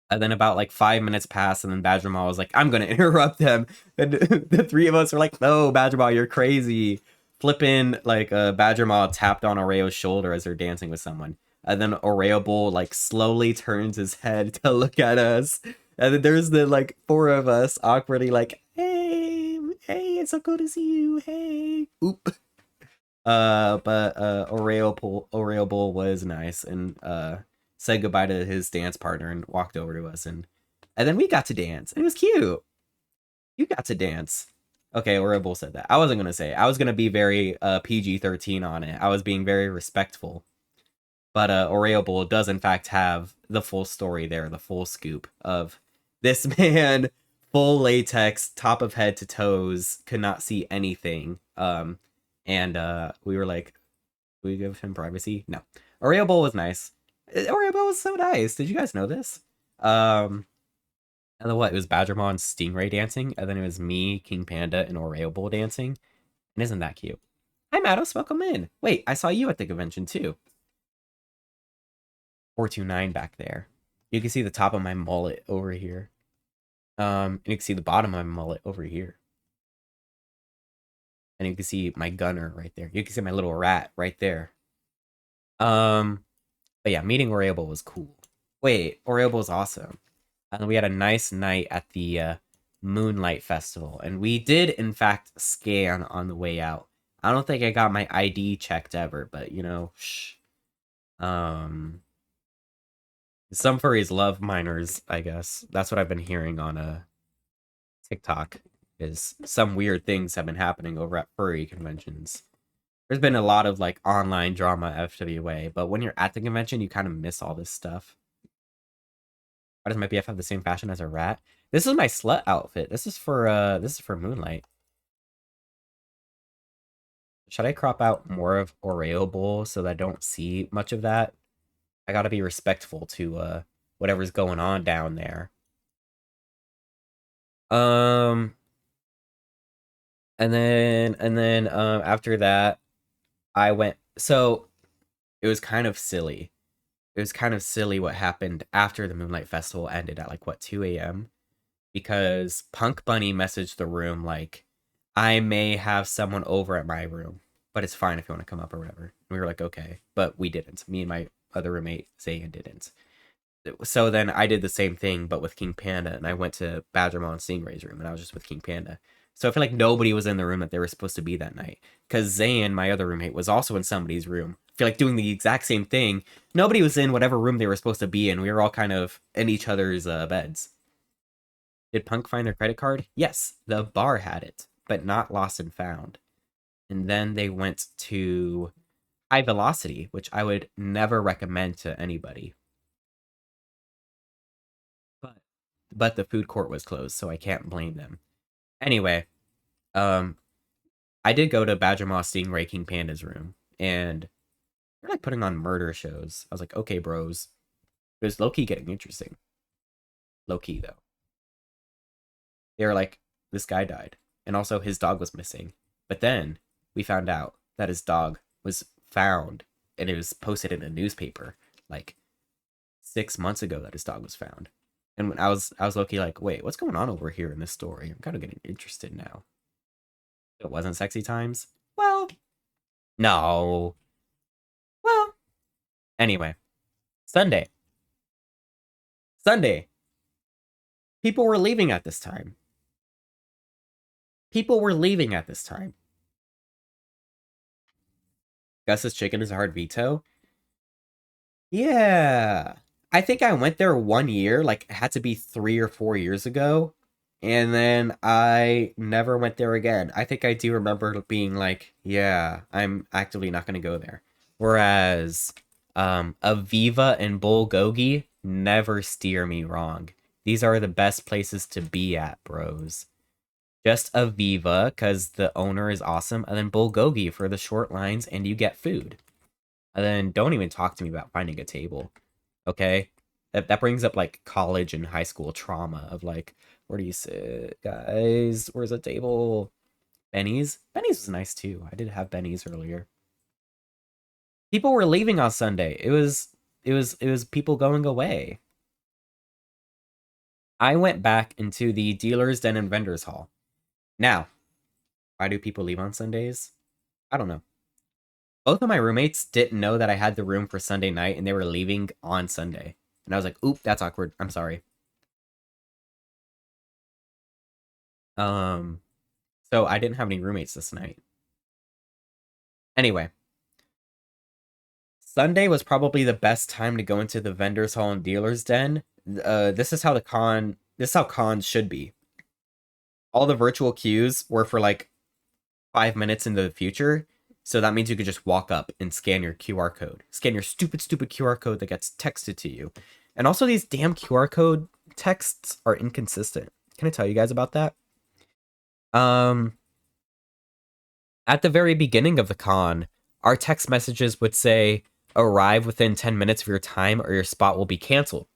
And then about like 5 minutes passed, and then Badgermaw was like, I'm gonna interrupt them. And the three of us were like, no, Badgermaw, you're crazy. Flipping, like, Badgermaw tapped on Oreo's shoulder as they're dancing with someone. And then Oreo Bowl, like, slowly turns his head to look at us. And then there's the, like, four of us awkwardly like, hey, it's so cool to see you, hey. Oop. But Oreo Bowl was nice and said goodbye to his dance partner and walked over to us and then we got to dance. It was cute. You got to dance. Okay, Oreo Bowl said that. I wasn't gonna say it. I was gonna be very PG-13 on it. I was being very respectful. But Oreo Bowl does in fact have the full story there, the full scoop of this man, full latex, top of head to toes, could not see anything. And we were like, we give him privacy? No. Oreo Bowl was nice. Oreo Bowl was so nice. Did you guys know this? And then what? It was Badgermon Stingray dancing, and then it was me, King Panda, and Oreo Bowl dancing. And isn't that cute? Hi, Matos. Welcome in. Wait, I saw you at the convention too. 429 back there. You can see the top of my mullet over here. And you can see the bottom of my mullet over here. And you can see my Gunnar right there. You can see my little rat right there. But yeah, meeting Oreo was cool. Wait, Oreo was awesome. And we had a nice night at the Moonlight Festival. And we did, in fact, scan on the way out. I don't think I got my ID checked ever, but, you know, shh. Some furries love minors, I guess. That's what I've been hearing on TikTok, is some weird things have been happening over at furry conventions. There's been a lot of, like, online drama FWA, but when you're at the convention, you kind of miss all this stuff. Why does my BF have the same fashion as a rat? This is my slut outfit. This is for Moonlight. Should I crop out more of Oreo Bowl so that I don't see much of that? I gotta be respectful to whatever's going on down there. And then after that I went, so it was kind of silly. It was kind of silly what happened after the Moonlight Festival ended at like what 2 a.m. because Punk Bunny messaged the room like, I may have someone over at my room, but it's fine if you want to come up or whatever. And we were like, okay, but we didn't. Me and my other roommate Zayn didn't. So then I did the same thing, but with King Panda, and I went to Badgermon Stingray's room, and I was just with King Panda. So I feel like nobody was in the room that they were supposed to be that night. Because Zayn, my other roommate, was also in somebody's room. I feel like doing the exact same thing. Nobody was in whatever room they were supposed to be in. We were all kind of in each other's beds. Did Punk find their credit card? Yes, the bar had it, but not lost and found. And then they went to High Velocity, which I would never recommend to anybody. But the food court was closed, so I can't blame them. Anyway, um, I did go to Badger Moss Stingray King Panda's room, and they're like putting on murder shows. I was like, okay, bros. It was low key getting interesting. Low key though. They were like, this guy died, and also his dog was missing. But then we found out that his dog was found, and it was posted in a newspaper like 6 months ago that his dog was found. And when I was low key like, wait, what's going on over here in this story? I'm kind of getting interested now. It wasn't sexy times. Well, no. Well, anyway, Sunday. Sunday. People were leaving at this time. People were leaving at this time. Gus's chicken is a hard veto. Yeah. I think I went there 1 year, like it had to be 3 or 4 years ago. And then I never went there again. I think I do remember being like, yeah, I'm actively not gonna go there. Whereas Aviva and Bulgogi never steer me wrong. These are the best places to be at, bros. Just Aviva, because the owner is awesome, and then Bulgogi for the short lines and you get food. And then don't even talk to me about finding a table. Okay? That brings up like college and high school trauma of like, where do you sit, guys? Where's a table? Benny's? Benny's was nice too. I did have Benny's earlier. People were leaving on Sunday. It was people going away. I went back into the dealer's den and vendors hall. Now, why do people leave on Sundays? I don't know. Both of my roommates didn't know that I had the room for Sunday night and they were leaving on Sunday. And I was like, oop, that's awkward. I'm sorry. So I didn't have any roommates this night. Anyway, Sunday was probably the best time to go into the vendors hall and dealers den. This is how this is how cons should be. All the virtual queues were for like 5 minutes into the future. So that means you could just walk up and scan your QR code. Scan your stupid QR code that gets texted to you. And also these damn QR code texts are inconsistent. Can I tell you guys about that? Um at the very beginning of the con, our text messages would say arrive within 10 minutes of your time or your spot will be canceled.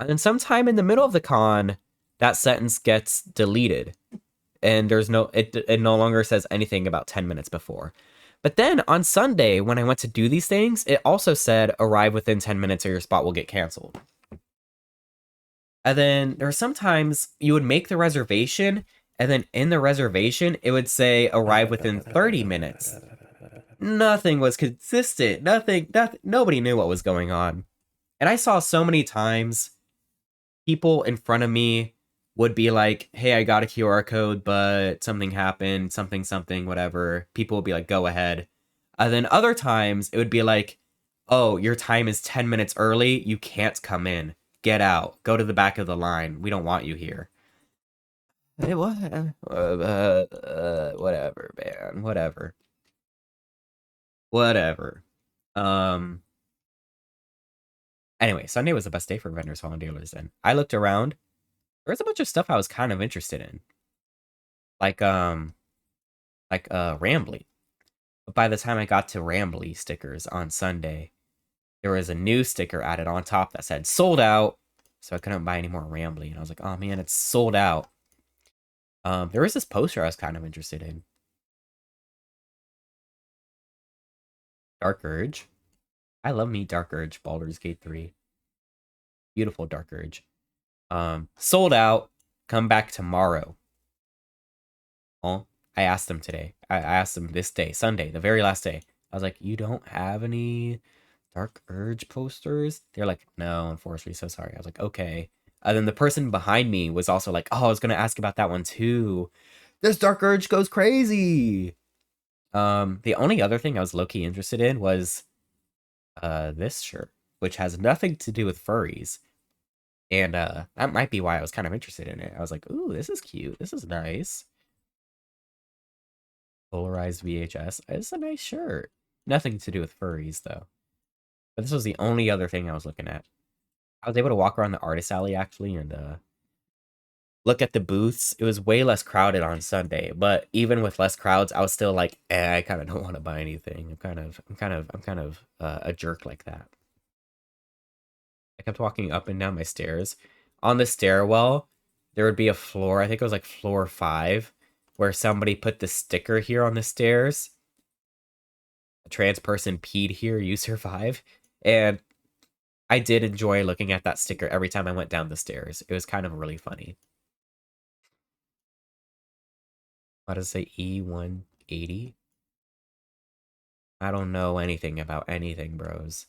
And then sometime in the middle of the con, that sentence gets deleted and there's no it no longer says anything about 10 minutes before. But then on Sunday when I went to do these things, it also said arrive within 10 minutes or your spot will get canceled. And then there are sometimes you would make the reservation and then in the reservation it would say arrive within 30 minutes. Nothing was consistent. Nothing nobody knew what was going on. And I saw so many times people in front of me would be like, hey, I got a QR code, but something happened, something, whatever. People would be like, go ahead. And then other times it would be like, oh, your time is 10 minutes early. You can't come in. Get out. Go to the back of the line. We don't want you here. Whatever, man. Whatever. Whatever. Anyway, Sunday was the best day for vendors, hall, and dealers. And I looked around. There was a bunch of stuff I was kind of interested in, like Rambly. But by the time I got to Rambly stickers on Sunday, there was a new sticker added on top that said sold out, so I couldn't buy any more Rambly. And I was like, oh man, it's sold out. There was this poster I was kind of interested in. Dark Urge. I love me Dark Urge, Baldur's Gate 3. Beautiful Dark Urge. Sold out. Come back tomorrow. Oh, I asked them today. I asked them this day, Sunday, the very last day. I was like, you don't have any Dark Urge posters? They're like, no, unfortunately, so sorry. I was like, okay. And then the person behind me was also like, oh, I was gonna ask about that one too. This Dark Urge goes crazy. The only other thing I was low-key interested in was this shirt, which has nothing to do with furries. And that might be why I was kind of interested in it. I was like, ooh, this is cute. This is nice. Polarized VHS. It's a nice shirt. Nothing to do with furries, though. But this was the only other thing I was looking at. I was able to walk around the artist alley, actually, and look at the booths. It was way less crowded on Sunday, but even with less crowds, I was still like, I kind of don't want to buy anything. I'm kind of a jerk like that. I kept walking up and down my stairs. On the stairwell, there would be a floor, I think it was like floor 5, where somebody put the sticker here on the stairs. A trans person peed here, you survive. And I did enjoy looking at that sticker every time I went down the stairs. It was kind of really funny. How does it say E180? I don't know anything about anything, bros.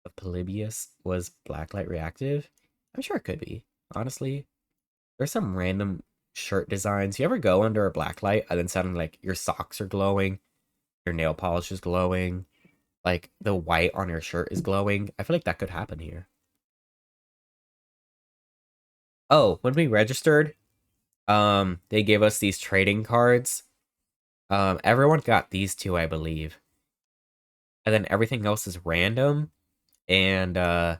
But Polybius was blacklight reactive? I'm sure it could be. Honestly, there's some random shirt designs. You ever go under a blacklight and then suddenly like your socks are glowing, your nail polish is glowing, like the white on your shirt is glowing? I feel like that could happen here. Oh, when we registered, they gave us these trading cards. Everyone got these two, I believe. And then everything else is random. And I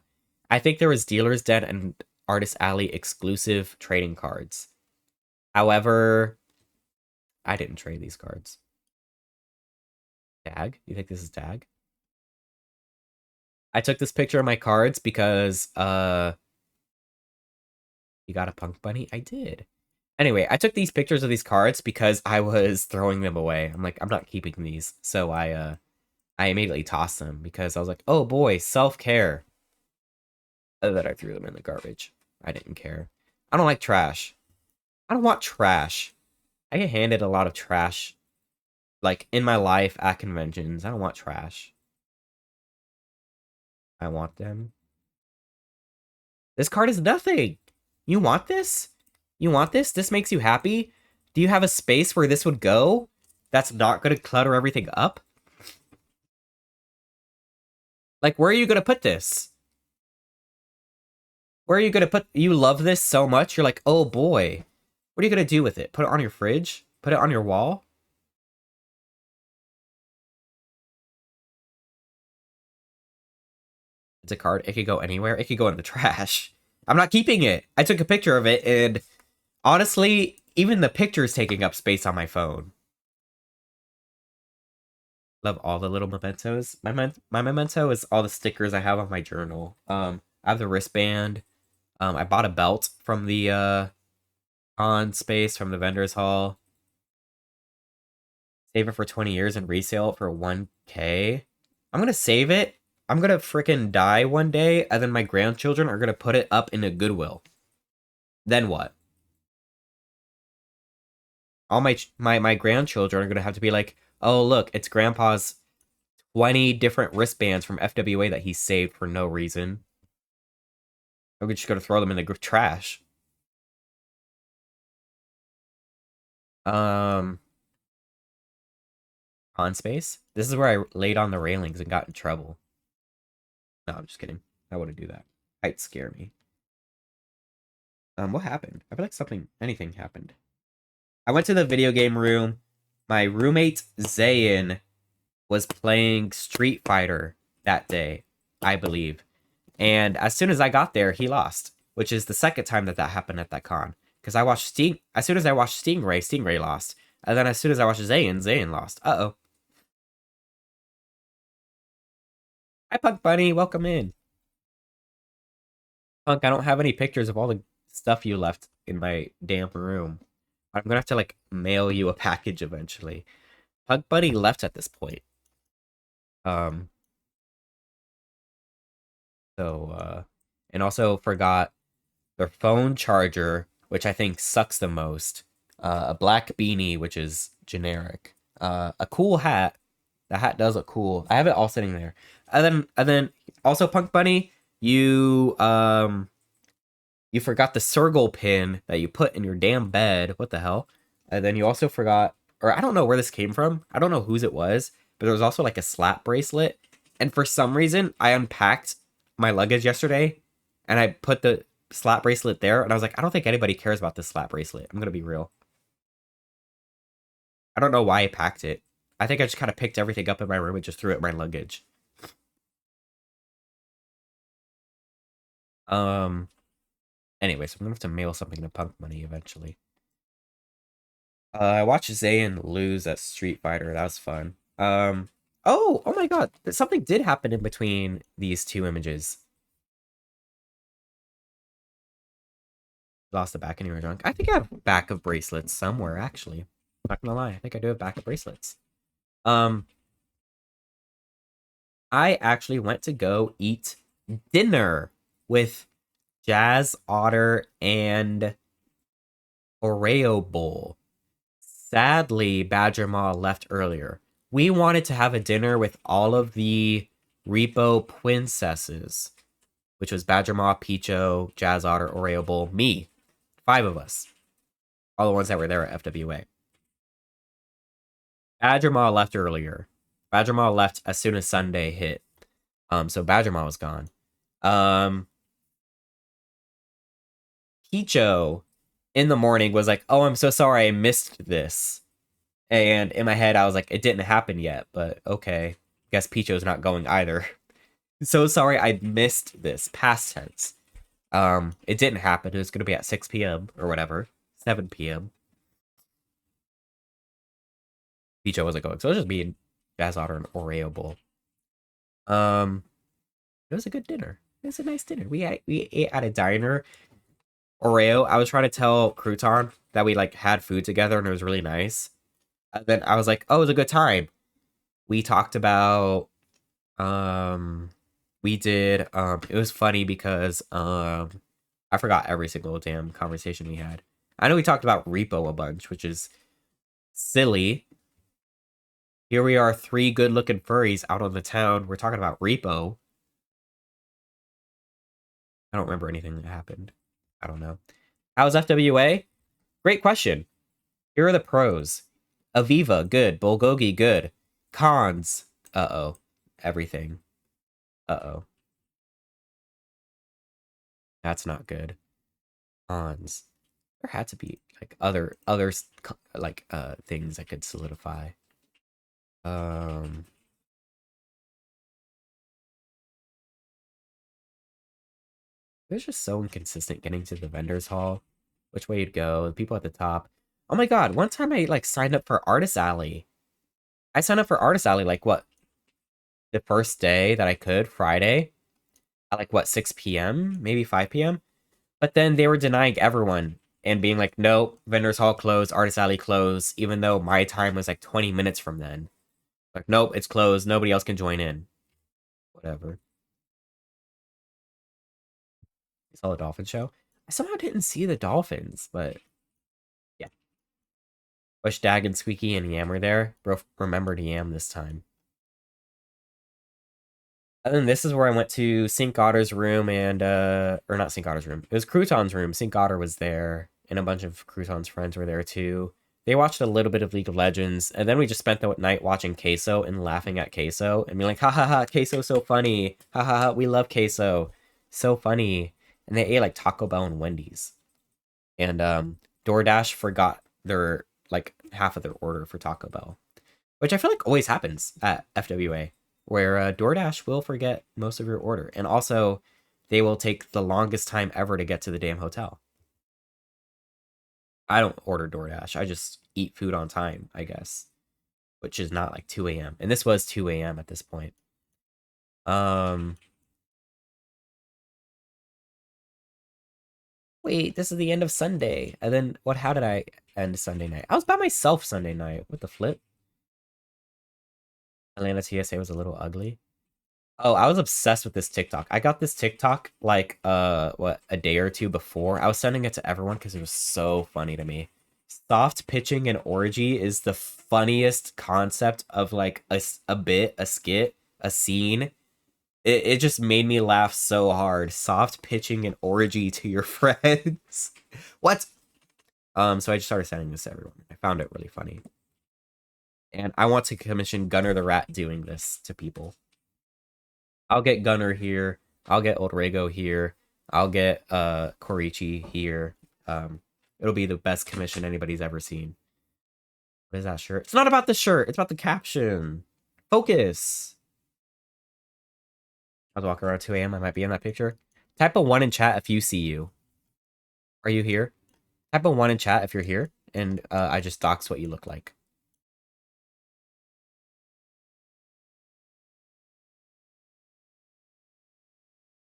think there was Dealer's Den and Artist Alley exclusive trading cards. However, I didn't trade these cards. Dag? You think this is Dag? I took this picture of my cards because you got a punk bunny? I did. Anyway, I took these pictures of these cards because I was throwing them away. I'm like, I'm not keeping these. So I immediately tossed them because I was like, oh boy, self-care. And then I threw them in the garbage. I didn't care. I don't like trash. I don't want trash. I get handed a lot of trash, like, in my life at conventions. I don't want trash. I want them. This card is nothing. You want this? You want this? This makes you happy? Do you have a space where this would go? that's not gonna clutter everything up? Like, where are you gonna put this? Where are you gonna put... You love this so much, you're like, oh boy. What are you gonna do with it? Put it on your fridge? Put it on your wall? It's a card. It could go anywhere. It could go in the trash. I'm not keeping it. I took a picture of it, and honestly, even the picture is taking up space on my phone. Love all the little mementos. My memento is all the stickers I have on my journal. I have the wristband. I bought a belt from the on space from the vendor's hall. Save it for 20 years and resale it for 1K. I'm gonna save it. I'm gonna freaking die one day, and then my grandchildren are gonna put it up in a Goodwill. Then what? All my grandchildren are gonna have to be like, oh look, it's grandpa's 20 different wristbands from FWA that he saved for no reason. I'm just gonna throw them in the trash. On space. This is where I laid on the railings and got in trouble. No, I'm just kidding. I wouldn't do that. Heights scare me. What happened? I feel like anything happened. I went to the video game room. My roommate Zayn was playing Street Fighter that day, I believe. And as soon as I got there, he lost, which is the second time that happened at that con. Because I watched as soon as I watched Stingray lost. And then as soon as I watched Zayn lost. Uh-oh. Hi, Punk Bunny. Welcome in. Punk, I don't have any pictures of all the stuff you left in my damp room. I'm gonna have to, like, mail you a package eventually. Punk Bunny left at this point. And also forgot their phone charger, which I think sucks the most. A black beanie, which is generic. A cool hat. The hat does look cool. I have it all sitting there. And then also Punk Bunny, you forgot the circle pin that you put in your damn bed. What the hell? And then you also forgot, or I don't know where this came from. I don't know whose it was, but there was also like a slap bracelet. And for some reason, I unpacked my luggage yesterday and I put the slap bracelet there. And I was like, I don't think anybody cares about this slap bracelet. I'm going to be real. I don't know why I packed it. I think I just kind of picked everything up in my room and just threw it in my luggage. Anyway, so I'm gonna have to mail something to Punk Money eventually. I watched Zayn lose at Street Fighter. That was fun. Oh my god. Something did happen in between these two images. Lost the back and you were drunk. I think I have back of bracelets somewhere, actually. Not gonna lie. I think I do have back of bracelets. I actually went to go eat dinner with Jazz Otter and Oreo Bowl. Sadly, Badger Maw left earlier. We wanted to have a dinner with all of the Repo Princesses, which was Badger Maw, Picho, Jazz Otter, Oreo Bowl, me. 5 of us. All the ones that were there at FWA. Badger Maw left earlier. Badger Maw left as soon as Sunday hit. So Badger Maw was gone. Picho in the morning was like, oh, I'm so sorry I missed this. And in my head, I was like, it didn't happen yet, but okay. Guess Picho's not going either. So sorry I missed this. Past tense. It didn't happen. It was going to be at 6 p.m. or whatever. 7 p.m. Picho wasn't going. So it was just me and Jazz Otter and Oreo Bowl. It was a good dinner. It was a nice dinner. We ate at a diner. Oreo, I was trying to tell Crouton that we like had food together and it was really nice. And then I was like, oh, it was a good time. We talked about we did it was funny because I forgot every single damn conversation we had. I know we talked about Repo a bunch, which is silly. Here we are, 3 good-looking furries out on the town. We're talking about Repo. I don't remember anything that happened. I don't know. How's FWA? Great question. Here are the pros. Aviva, good. Bulgogi, good. Cons. Uh-oh. Everything. Uh-oh. That's not good. Cons. There had to be like other like things that could solidify. Um it was just so inconsistent getting to the vendors hall. Which way you'd go, the people at the top. Oh my god, one time I like signed up for Artist Alley. I signed up for Artist Alley like what? The first day that I could, Friday, at like what, 6 p.m., maybe 5 p.m. But then they were denying everyone and being like, no, vendors hall closed, Artist Alley closed, even though my time was like 20 minutes from then. Like, nope, it's closed. Nobody else can join in. Whatever. You saw the dolphin show? I somehow didn't see the dolphins, but yeah. Wish Dag and Squeaky and Yam were there. Bro remembered Yam this time. And then this is where I went to Sink Otter's room and, or not Sink Otter's room. It was Crouton's room. Sink Otter was there, and a bunch of Crouton's friends were there too. They watched a little bit of League of Legends, and then we just spent the night watching Queso and laughing at Queso and being like, ha ha ha, Queso's so funny. Ha ha ha, we love Queso. So funny. And they ate like Taco Bell and Wendy's. And DoorDash forgot their like half of their order for Taco Bell, which I feel like always happens at FWA, where DoorDash will forget most of your order, and also they will take the longest time ever to get to the damn hotel. I don't order DoorDash; I just eat food on time, I guess, which is not like 2 a.m. And this was 2 a.m. at this point. Um, wait, this is the end of Sunday, and then what? How did I end Sunday night? I was by myself Sunday night. What the flip? Atlanta TSA was a little ugly. Oh, I was obsessed with this TikTok. I got this TikTok like what, a day or two before. I was sending it to everyone because it was so funny to me. Soft pitching and orgy is the funniest concept of like a bit, a skit, a scene. It just made me laugh so hard. Soft pitching an orgy to your friends. What? So I just started sending this to everyone. I found it really funny. And I want to commission Gunnar the Rat doing this to people. I'll get Gunnar here. I'll get Old Rego here. I'll get Korichi here. It'll be the best commission anybody's ever seen. What is that shirt? It's not about the shirt. It's about the caption. Focus. I was walking around 2 a.m. I might be in that picture. Type a 1 in chat if you see you. Are you here? Type a 1 in chat if you're here. And I just dox what you look like.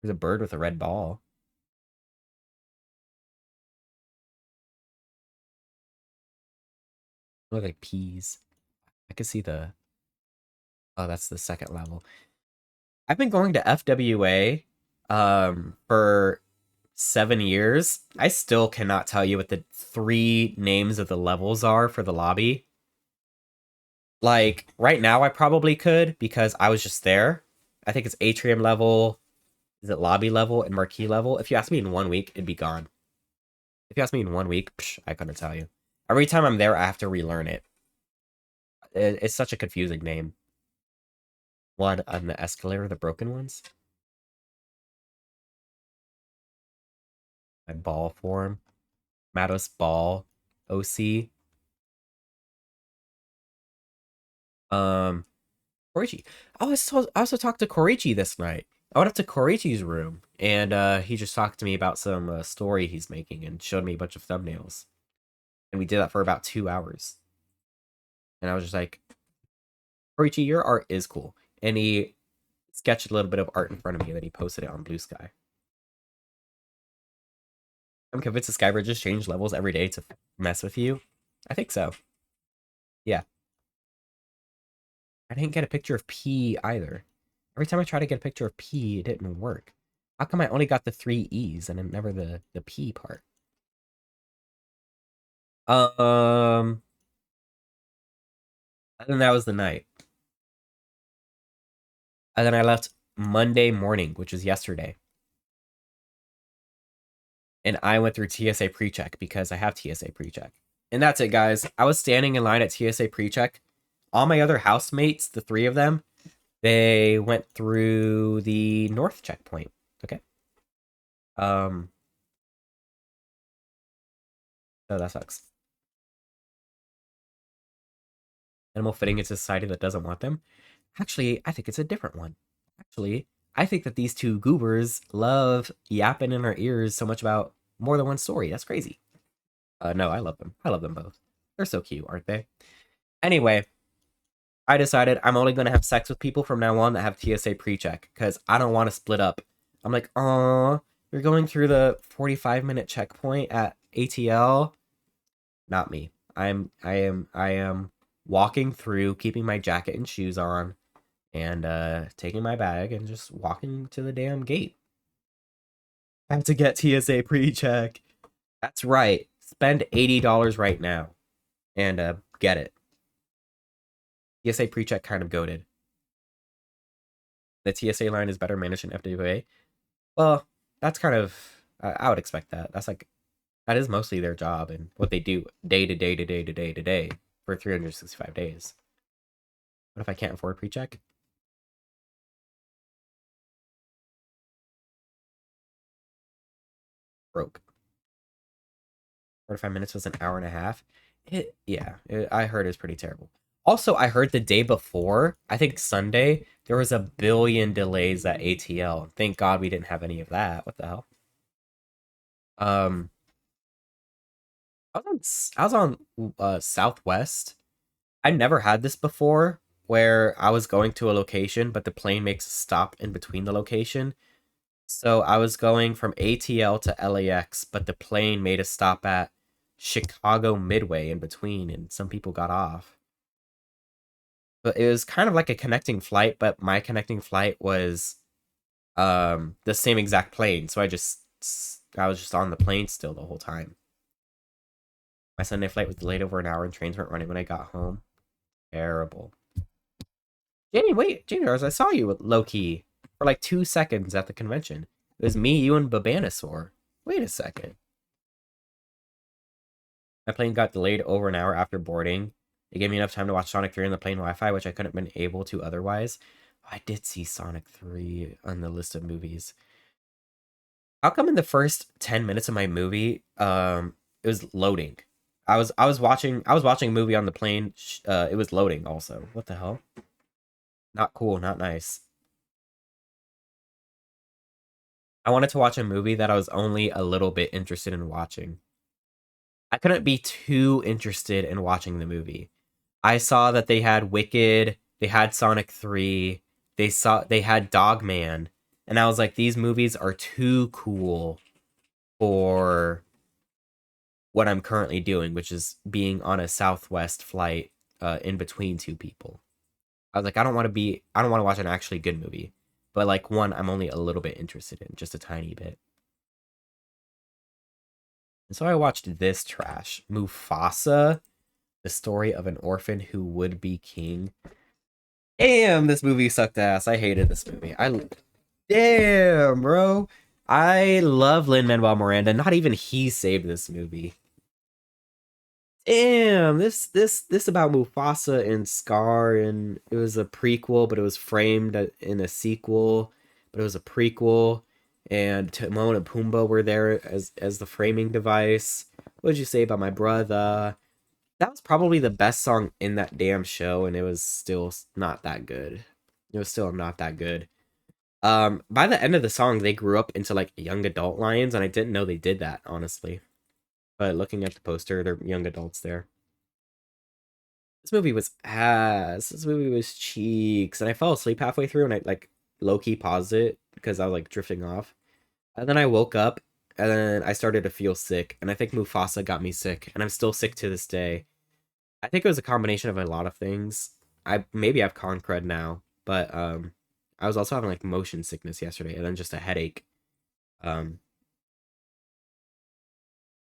There's a bird with a red ball. They look like peas. I can see the... Oh, that's the second level. I've been going to FWA for 7 years. I still cannot tell you what the 3 names of the levels are for the lobby. Like, right now I probably could because I was just there. I think it's Atrium level, is it lobby level, and marquee level. If you ask me in 1 week, it'd be gone. If you ask me in 1 week, psh, I couldn't tell you. Every time I'm there, I have to relearn it. It's such a confusing name. One on the escalator, the broken ones. My ball form. Matos ball. OC. Korichi. I also talked to Korichi this night. I went up to Korichi's room, and he just talked to me about some story he's making and showed me a bunch of thumbnails. And we did that for about 2 hours. And I was just like, Korichi, your art is cool. And he sketched a little bit of art in front of me, and then he posted it on Blue Sky. I'm convinced the Skybridge just changed levels every day to mess with you. I think so. Yeah. I didn't get a picture of P either. Every time I try to get a picture of P, it didn't work. How come I only got the 3 E's and never the P part? And then that was the night. And then I left Monday morning, which was yesterday. And I went through TSA pre-check because I have TSA pre-check. And that's it, guys. I was standing in line at TSA pre-check. All my other housemates, the three of them, they went through the north checkpoint. Okay. Um. So that sucks. Animal fitting into society that doesn't want them. Actually, I think it's a different one. Actually, I think that these two goobers love yapping in our ears so much about more than one story. That's crazy. No, I love them. I love them both. They're so cute, aren't they? Anyway, I decided I'm only going to have sex with people from now on that have TSA pre-check because I don't want to split up. I'm like, oh, you're going through the 45-minute checkpoint at ATL. Not me. I am walking through, keeping my jacket and shoes on, and taking my bag and just walking to the damn gate. I have to get TSA pre-check. That's right. Spend $80 right now and get it. TSA pre-check kind of goated. The TSA line is better managed than FWA. Well, that's kind of I would expect that. That is mostly their job and what they do day to day to day to day to day for 365 days. What if I can't afford pre-check? Broke. 45 minutes was an hour and a half. I heard it was pretty terrible. Also, I heard the day before, I think Sunday, there was a billion delays at ATL. Thank God we didn't have any of that. What the hell? Um, I was on Southwest. I never had this before, where I was going to a location, but the plane makes a stop in between the location. So I was going from ATL to LAX, but the plane made a stop at Chicago Midway in between, and some people got off. But it was kind of like a connecting flight, but my connecting flight was the same exact plane. So I was just on the plane still the whole time. My Sunday flight was delayed over an hour and trains weren't running when I got home. Terrible. Jamie, I saw you with low key for like 2 seconds at the convention. It was me, you, and Babanasaur. Wait a second. My plane got delayed over an hour after boarding. It gave me enough time to watch Sonic 3 on the plane Wi-Fi, which I couldn't have been able to otherwise. I did see Sonic 3 on the list of movies. How come in the first 10 minutes of my movie, it was loading? I was watching a movie on the plane. It was loading also. What the hell? Not cool, not nice. I wanted to watch a movie that I was only a little bit interested in watching. I couldn't be too interested in watching the movie. I saw that they had Wicked, they had Sonic 3, they had Dogman, and I was like, these movies are too cool for what I'm currently doing, which is being on a Southwest flight in between two people. I was like, I don't want to watch an actually good movie. But like one I'm only a little bit interested in, just a tiny bit. And so I watched this trash, Mufasa, the story of an orphan who would be king. Damn, this movie sucked ass. I hated this movie. Damn, bro. I love Lin-Manuel Miranda. Not even he saved this movie. Damn, this about Mufasa and Scar, and it was a prequel, but it was framed in a sequel, but it was a prequel, and Timon and Pumbaa were there as the framing device. What did you say about my brother? That was probably the best song in that damn show, and it was still not that good. It was still not that good. By the end of the song, they grew up into like young adult lions, and I didn't know they did that, honestly. But looking at the poster, they're young adults there. This movie was ass. This movie was cheeks. And I fell asleep halfway through and I like low-key paused it because I was like drifting off. And then I woke up and then I started to feel sick. And I think Mufasa got me sick. And I'm still sick to this day. I think it was a combination of a lot of things. I maybe have con crud now, but I was also having like motion sickness yesterday and then just a headache. Um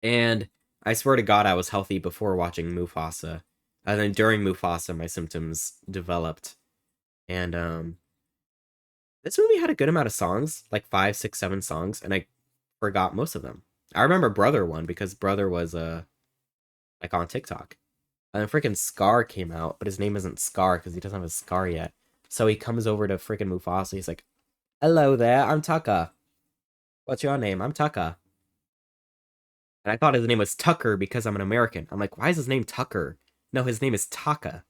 And I swear to God, I was healthy before watching Mufasa. And then during Mufasa, my symptoms developed. And this movie had a good amount of songs, like 5, 6, 7 songs, and I forgot most of them. I remember Brother one because Brother was like on TikTok. And then freaking Scar came out, but his name isn't Scar because he doesn't have a scar yet. So he comes over to freaking Mufasa. He's like, "Hello there, I'm Tucker. What's your name? I'm Tucker." And I thought his name was Tucker because I'm an American. I'm like, why is his name Tucker? No, his name is Taka.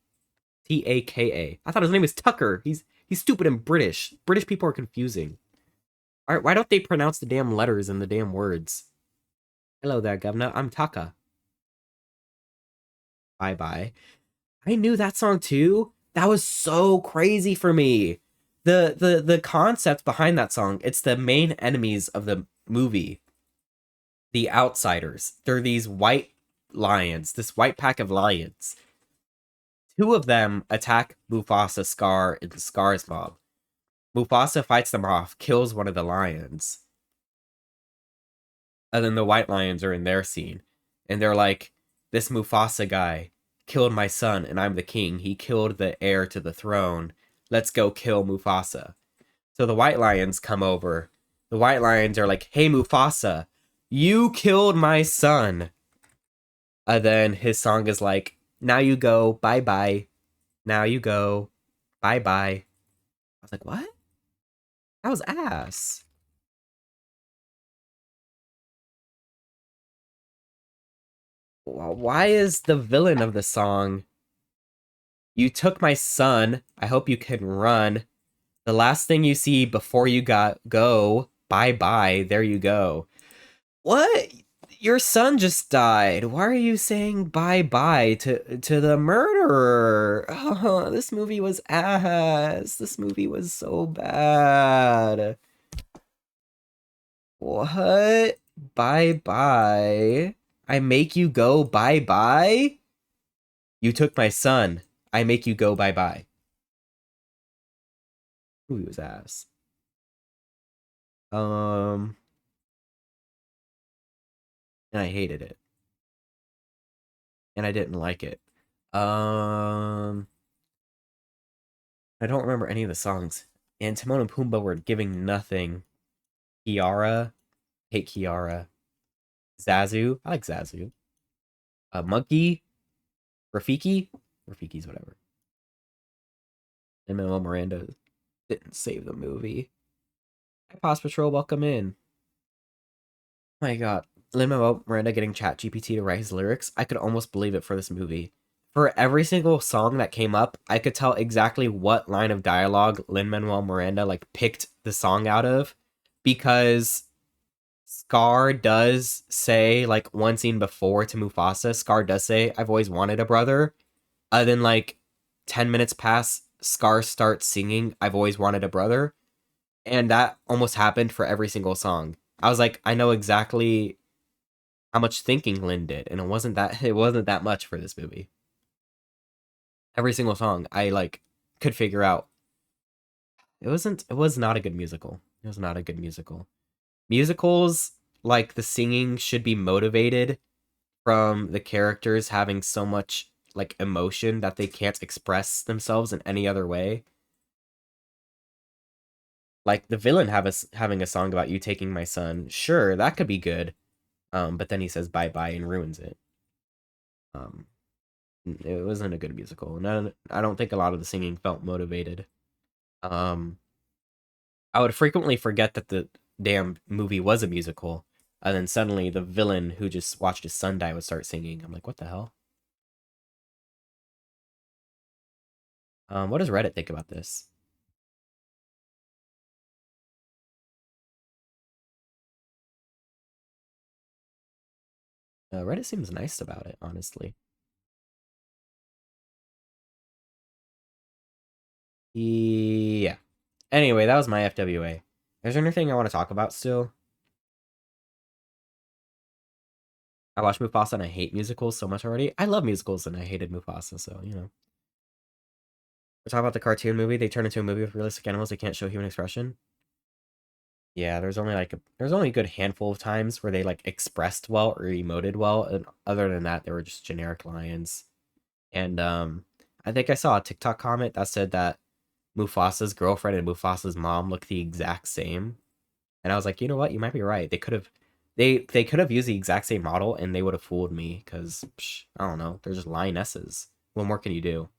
Taka. I thought his name was Tucker. He's stupid and British. British people are confusing. All right, why don't they pronounce the damn letters in the damn words? Hello there, governor. I'm Taka. Bye bye. I knew that song too. That was so crazy for me. The concept behind that song, it's the main enemies of the movie, the outsiders. They're these white lions, this white pack of lions. Two of them attack Mufasa, Scar, and Scar's mob. Mufasa fights them off, kills one of the lions. And then the white lions are in their scene. And they're like, this Mufasa guy killed my son and I'm the king. He killed the heir to the throne. Let's go kill Mufasa. So the white lions come over. The white lions are like, hey, Mufasa, you killed my son. And then his song is like, now you go, bye-bye. Now you go, bye-bye. I was like, what? That was ass. Why is the villain of the song, you took my son, I hope you can run. The last thing you see before you go, bye-bye, there you go. What? Your son just died. Why are you saying bye-bye to the murderer? Oh, this movie was ass. This movie was so bad. What? Bye-bye. I make you go bye-bye? You took my son. I make you go bye-bye. Movie was ass. And I hated it. And I didn't like it. I don't remember any of the songs. And Timon and Pumbaa were giving nothing. Kiara, hate Kiara. Zazu, I like Zazu. Monkey, Rafiki's whatever. And Manuel Miranda didn't save the movie. Hi, Paws Patrol, welcome in. Oh my god, Lin-Manuel Miranda getting ChatGPT to write his lyrics, I could almost believe it for this movie. For every single song that came up, I could tell exactly what line of dialogue Lin-Manuel Miranda like picked the song out of, because Scar does say, like, one scene before to Mufasa, Scar does say, I've always wanted a brother. Then like 10 minutes pass, Scar starts singing, I've always wanted a brother. And that almost happened for every single song. I was like, I know exactly how much thinking Lin did, and it wasn't that much for this movie. Every single song, I like could figure out. It was not a good musical. It was not a good musical. Musicals, like the singing should be motivated from the characters having so much like emotion that they can't express themselves in any other way. Like the villain having a song about you taking my son, sure, that could be good. But then he says bye bye and ruins it. Um, it wasn't a good musical. And I don't think a lot of the singing felt motivated. Um, I would frequently forget that the damn movie was a musical, and then suddenly the villain who just watched his son die would start singing. I'm like, what the hell? What does Reddit think about this? Reddit seems nice about it, honestly. Yeah. Anyway, that was my FWA. Is there anything I want to talk about still? I watched Mufasa and I hate musicals so much already. I love musicals and I hated Mufasa, so, you know. We're talking about the cartoon movie. They turn into a movie with realistic animals. They can't show human expression. Yeah, there's only a good handful of times where they like expressed well or emoted well, and other than that, they were just generic lions. And I think I saw a TikTok comment that said that Mufasa's girlfriend and Mufasa's mom look the exact same. And I was like, you know what? You might be right. They could have They could have used the exact same model and they would have fooled me because I don't know, they're just lionesses. What more can you do?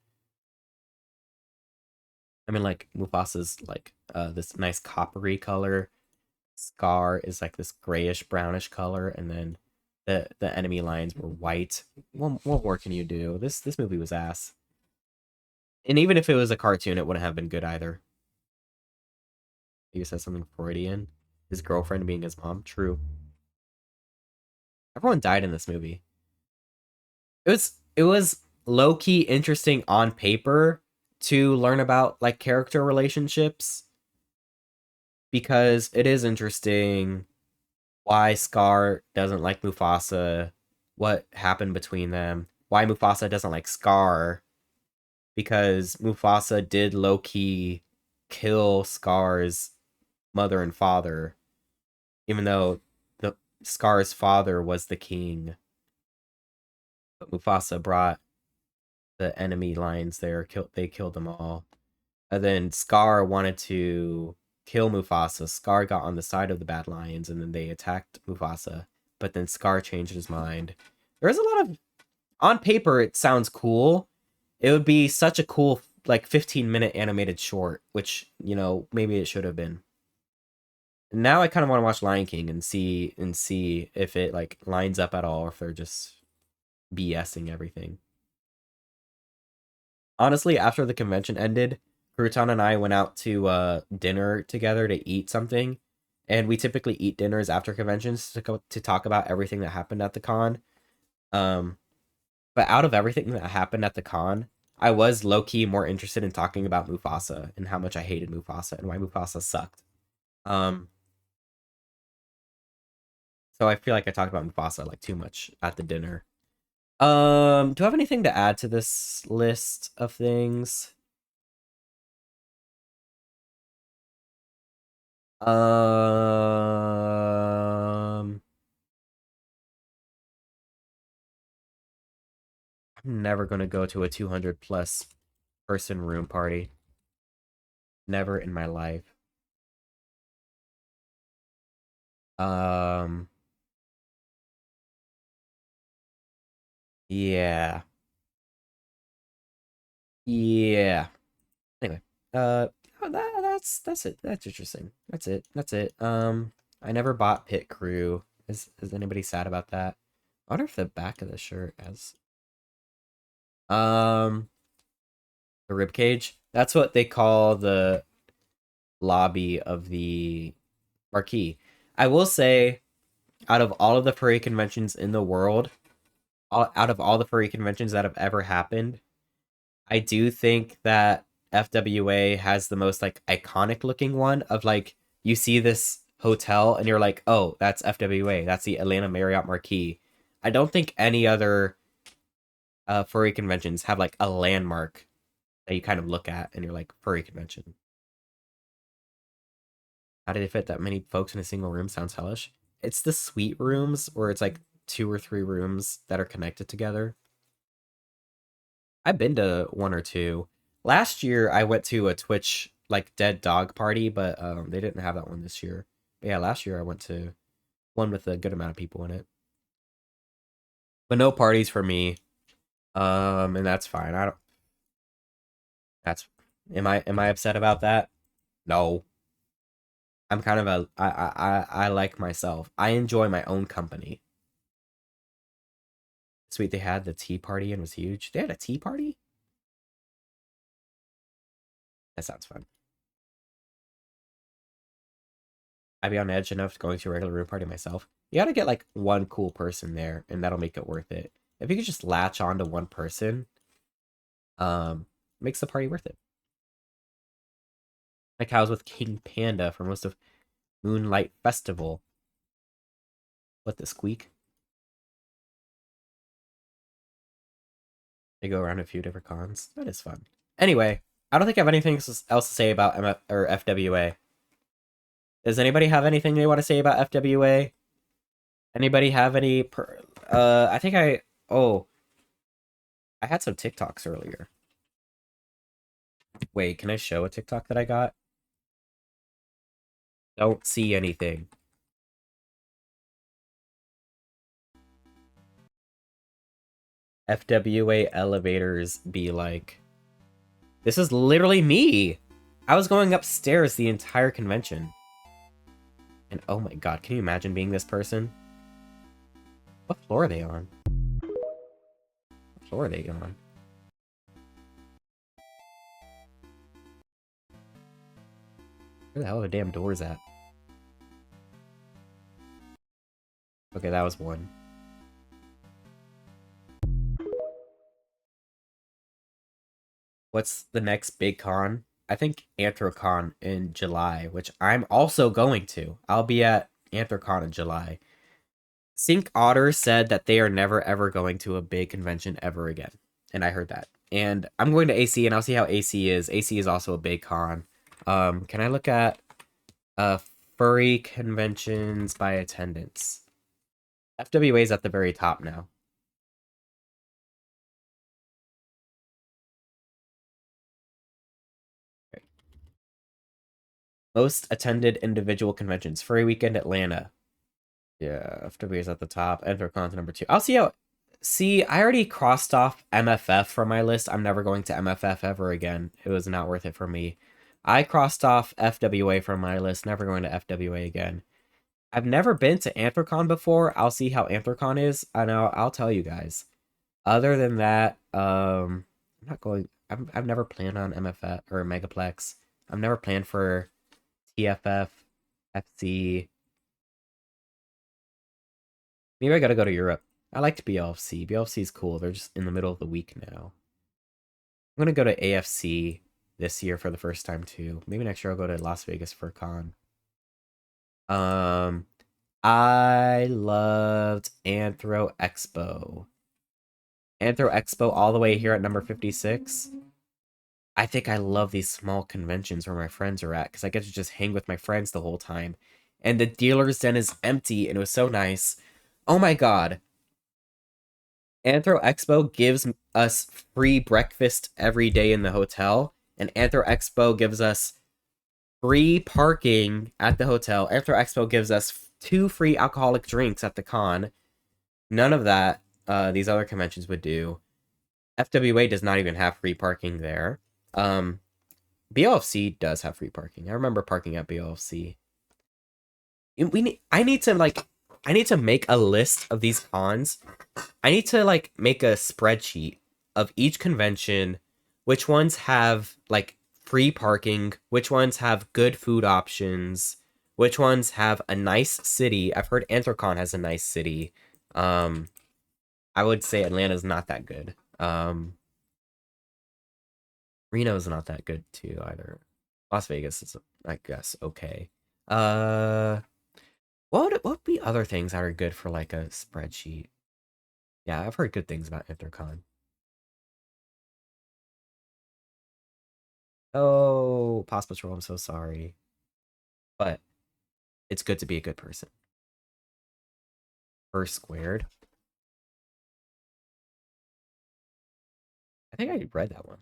I mean, like Mufasa's like this nice coppery color. Scar is like this grayish brownish color, and then the enemy lions were white. What more can you do? This movie was ass. And even if it was a cartoon, it wouldn't have been good either. You said something Freudian. His girlfriend being his mom. True. Everyone died in this movie. It was low key interesting on paper to learn about like character relationships because it is interesting why Scar doesn't like Mufasa, what happened between them, why Mufasa doesn't like Scar, because Mufasa did low key kill Scar's mother and father, even though the Scar's father was the king. But Mufasa brought the enemy lions there. They killed them all. And then Scar wanted to kill Mufasa. Scar got on the side of the bad lions, and then they attacked Mufasa. But then Scar changed his mind. There's a lot of on paper. It sounds cool. It would be such a cool like 15-minute animated short, which maybe it should have been. Now I kind of want to watch Lion King and see if it like lines up at all, or if they're just BSing everything. Honestly, after the convention ended, Crouton and I went out to dinner together to eat something, and we typically eat dinners after conventions to talk about everything that happened at the con. Um, but out of everything that happened at the con, I was low key more interested in talking about Mufasa and how much I hated Mufasa and why Mufasa sucked. Um, so I feel like I talked about Mufasa like too much at the dinner. Do I have anything to add to this list of things? I'm never gonna go to a 200 plus person room party. Never in my life. Um, yeah. Yeah. Anyway, that's it. That's interesting. That's it. That's it. I never bought Pit Crew. Is anybody sad about that? I wonder if the back of the shirt has um the rib cage. That's what they call the lobby of the marquee. I will say, out of all of the furry conventions in the world, out of all the furry conventions that have ever happened, I do think that FWA has the most like iconic looking one of like you see this hotel and you're like, "Oh, that's FWA. That's the Atlanta Marriott Marquis." I don't think any other furry conventions have like a landmark that you kind of look at and you're like, "Furry convention." How did they fit that many folks in a single room? Sounds hellish. It's the suite rooms where it's like two or three rooms that are connected together. I've been to one or two. Last year I went to a Twitch like dead dog party, but they didn't have that one this year. But yeah, last year I went to one with a good amount of people in it. But no parties for me. And that's fine. I don't that's am I upset about that? No. I'm kind of I like myself. I enjoy my own company. Sweet, they had the tea party and was huge. They had a tea party? That sounds fun. I'd be on edge enough going to a regular room party myself. You gotta get like one cool person there, and that'll make it worth it. If you could just latch on to one person, makes the party worth it. Like I was with King Panda for most of Moonlight Festival. What the squeak? They go around a few different cons. That is fun. Anyway, I don't think I have anything else to say about MF or FWA. Does anybody have anything they want to say about FWA? Anybody have any? I think I. Oh, I had some TikToks earlier. Wait, can I show a TikTok that I got? Don't see anything. FWA elevators be like? This is literally me. I was going upstairs the entire convention. And oh my god, can you imagine being this person? What floor are they on? What floor are they on? Where the hell are the damn doors at? Okay, that was one. What's the next big con? I think Anthrocon in July, which I'm also going to. I'll be at Anthrocon in July. Sync Otter said that they are never ever going to a big convention ever again. And I heard that. And I'm going to AC and I'll see how AC is. AC is also a big con. Can I look at furry conventions by attendance? FWA is at the very top now. Okay. Most attended individual conventions. Furry Weekend Atlanta. Yeah, FWA is at the top. Entercon's number 2. I'll see how... See, I already crossed off MFF from my list. I'm never going to MFF ever again. It was not worth it for me. I crossed off FWA from my list. Never going to FWA again. I've never been to Anthrocon before. I'll see how Anthrocon is, and I'll tell you guys. Other than that, I'm not going... I've never planned on MFF or Megaplex. I've never planned for TFF, FC... Maybe I gotta go to Europe. I liked BLFC. BLFC is cool. They're just in the middle of the week now. I'm gonna go to AFC this year for the first time too. Maybe next year I'll go to Las Vegas for con. I loved Anthro Expo. Anthro Expo all the way here at number 56. I think I love these small conventions where my friends are at because I get to just hang with my friends the whole time. And the dealer's den is empty and it was so nice. Oh my god. Anthro Expo gives us free breakfast every day in the hotel, and Anthro Expo gives us free parking at the hotel. Anthro Expo gives us 2 free alcoholic drinks at the con. None of that these other conventions would do. FWA does not even have free parking there. BLFC does have free parking. I remember parking at BLFC. I need to make a list of these cons. I need to like make a spreadsheet of each convention, which ones have like free parking, which ones have good food options, which ones have a nice city. I've heard Anthrocon has a nice city. I would say Atlanta's not that good. Reno's not that good too either. Las Vegas is, I guess, okay. What would be other things that are good for like a spreadsheet? Yeah, I've heard good things about Anthrocon. Oh, Pause Patrol, I'm so sorry. But it's good to be a good person. First squared. I think I read that one.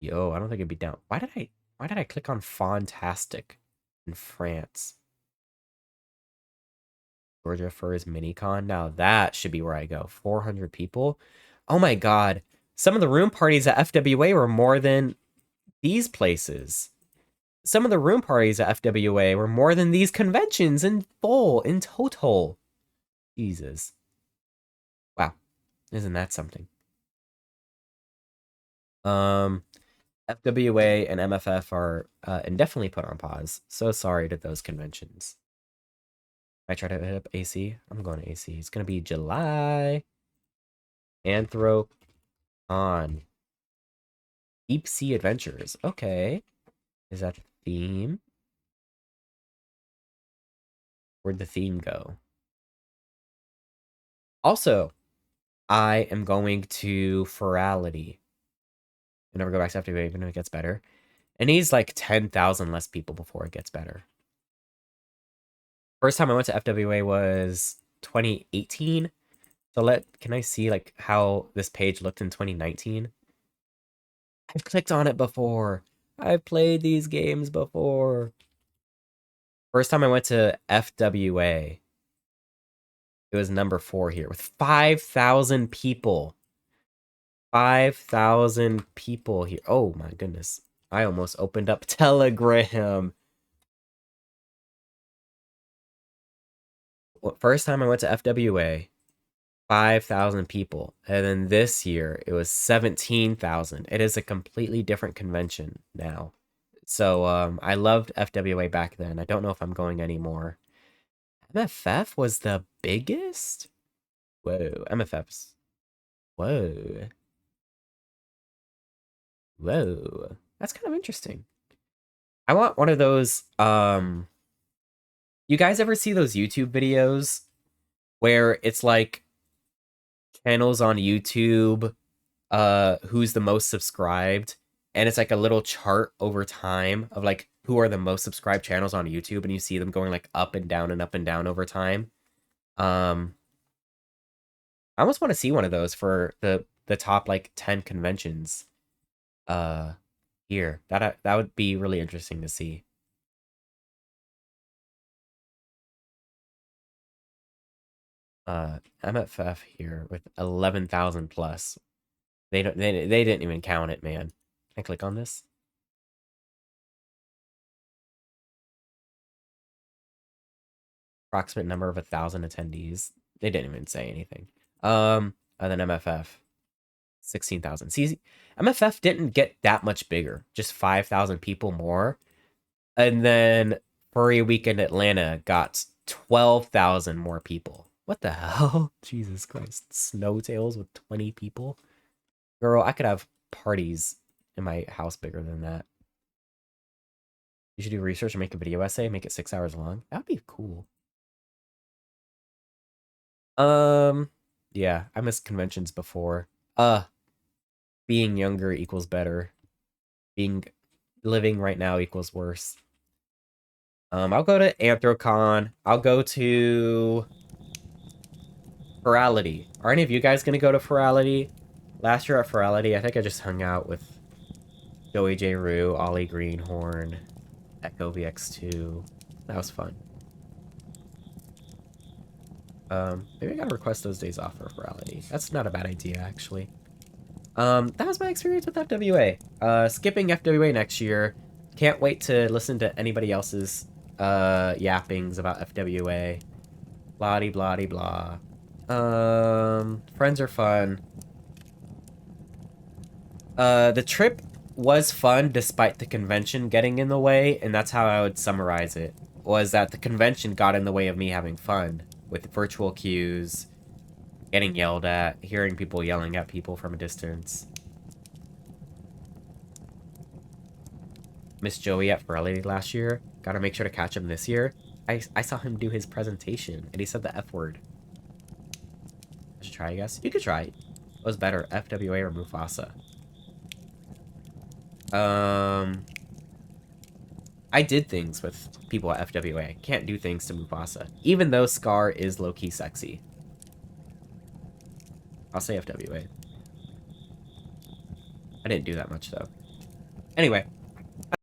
Yo, I don't think it'd be down. Why did I click on Fantastic in France? Georgia Furs Minicon. Now that should be where I go. 400 people. Oh my god. Some of the room parties at FWA were more than these places. Some of the room parties at FWA were more than these conventions in total. Jesus. Wow. Isn't that something? FWA and MFF are indefinitely put on pause. So sorry to those conventions. I try to hit up AC. I'm going to AC. It's going to be July. Anthrocon. Deep Sea Adventures. Okay. Is that the theme? Where'd the theme go? Also, I am going to Ferality. I never go back to FWA even if it gets better. It needs like 10,000 less people before it gets better. First time I went to FWA was 2018. So can I see like how this page looked in 2019? I've clicked on it before. I've played these games before. First time I went to FWA It was number 4 here with 5,000 people. 5,000 people here. Oh my goodness. I almost opened up Telegram. Well, first time I went to FWA, 5,000 people. And then this year, it was 17,000. It is a completely different convention now. So I loved FWA back then. I don't know if I'm going anymore. MFF was the biggest? Whoa, MFF's. Whoa. Whoa. That's kind of interesting. I want one of those, you guys ever see those YouTube videos where it's like channels on YouTube, who's the most subscribed, and it's like a little chart over time of like who are the most subscribed channels on YouTube, and you see them going like up and down and up and down over time. I almost want to see one of those for the top like 10 conventions here. That would be really interesting to see. MFF here with 11,000 plus. They didn't even count it, man. Can I click on this? Approximate number of 1,000 attendees. They didn't even say anything. And then MFF, 16,000. See, MFF didn't get that much bigger, just 5,000 people more. And then Furry Weekend Atlanta got 12,000 more people. What the hell? Jesus Christ. Snowtails with 20 people? Girl, I could have parties in my house bigger than that. You should do research and make a video essay, make it 6 hours long. That'd be cool. Yeah, I missed conventions before. Being younger equals better. Living right now equals worse. I'll go to Anthrocon. I'll go to Ferality. Are any of you guys gonna go to Ferality? Last year at Ferality, I think I just hung out with Joey J. Rue, Ollie Greenhorn, Echo VX2. That was fun. Maybe I gotta request those days off for Ferality. That's not a bad idea, actually. That was my experience with FWA. Skipping FWA next year. Can't wait to listen to anybody else's, yappings about FWA. Blah-de, blah-de, blah. Friends are fun. The trip was fun despite the convention getting in the way, and that's how I would summarize it. Was that the convention got in the way of me having fun with virtual queues, getting yelled at, hearing people yelling at people from a distance. Miss Joey at Ferality last year. Gotta make sure to catch him this year. I saw him do his presentation, and he said the F word. I should try, I guess. You could try. What was better, FWA or Mufasa? I did things with people at FWA. Can't do things to Mufasa. Even though Scar is low-key sexy. I'll say FWA. I didn't do that much, though. Anyway.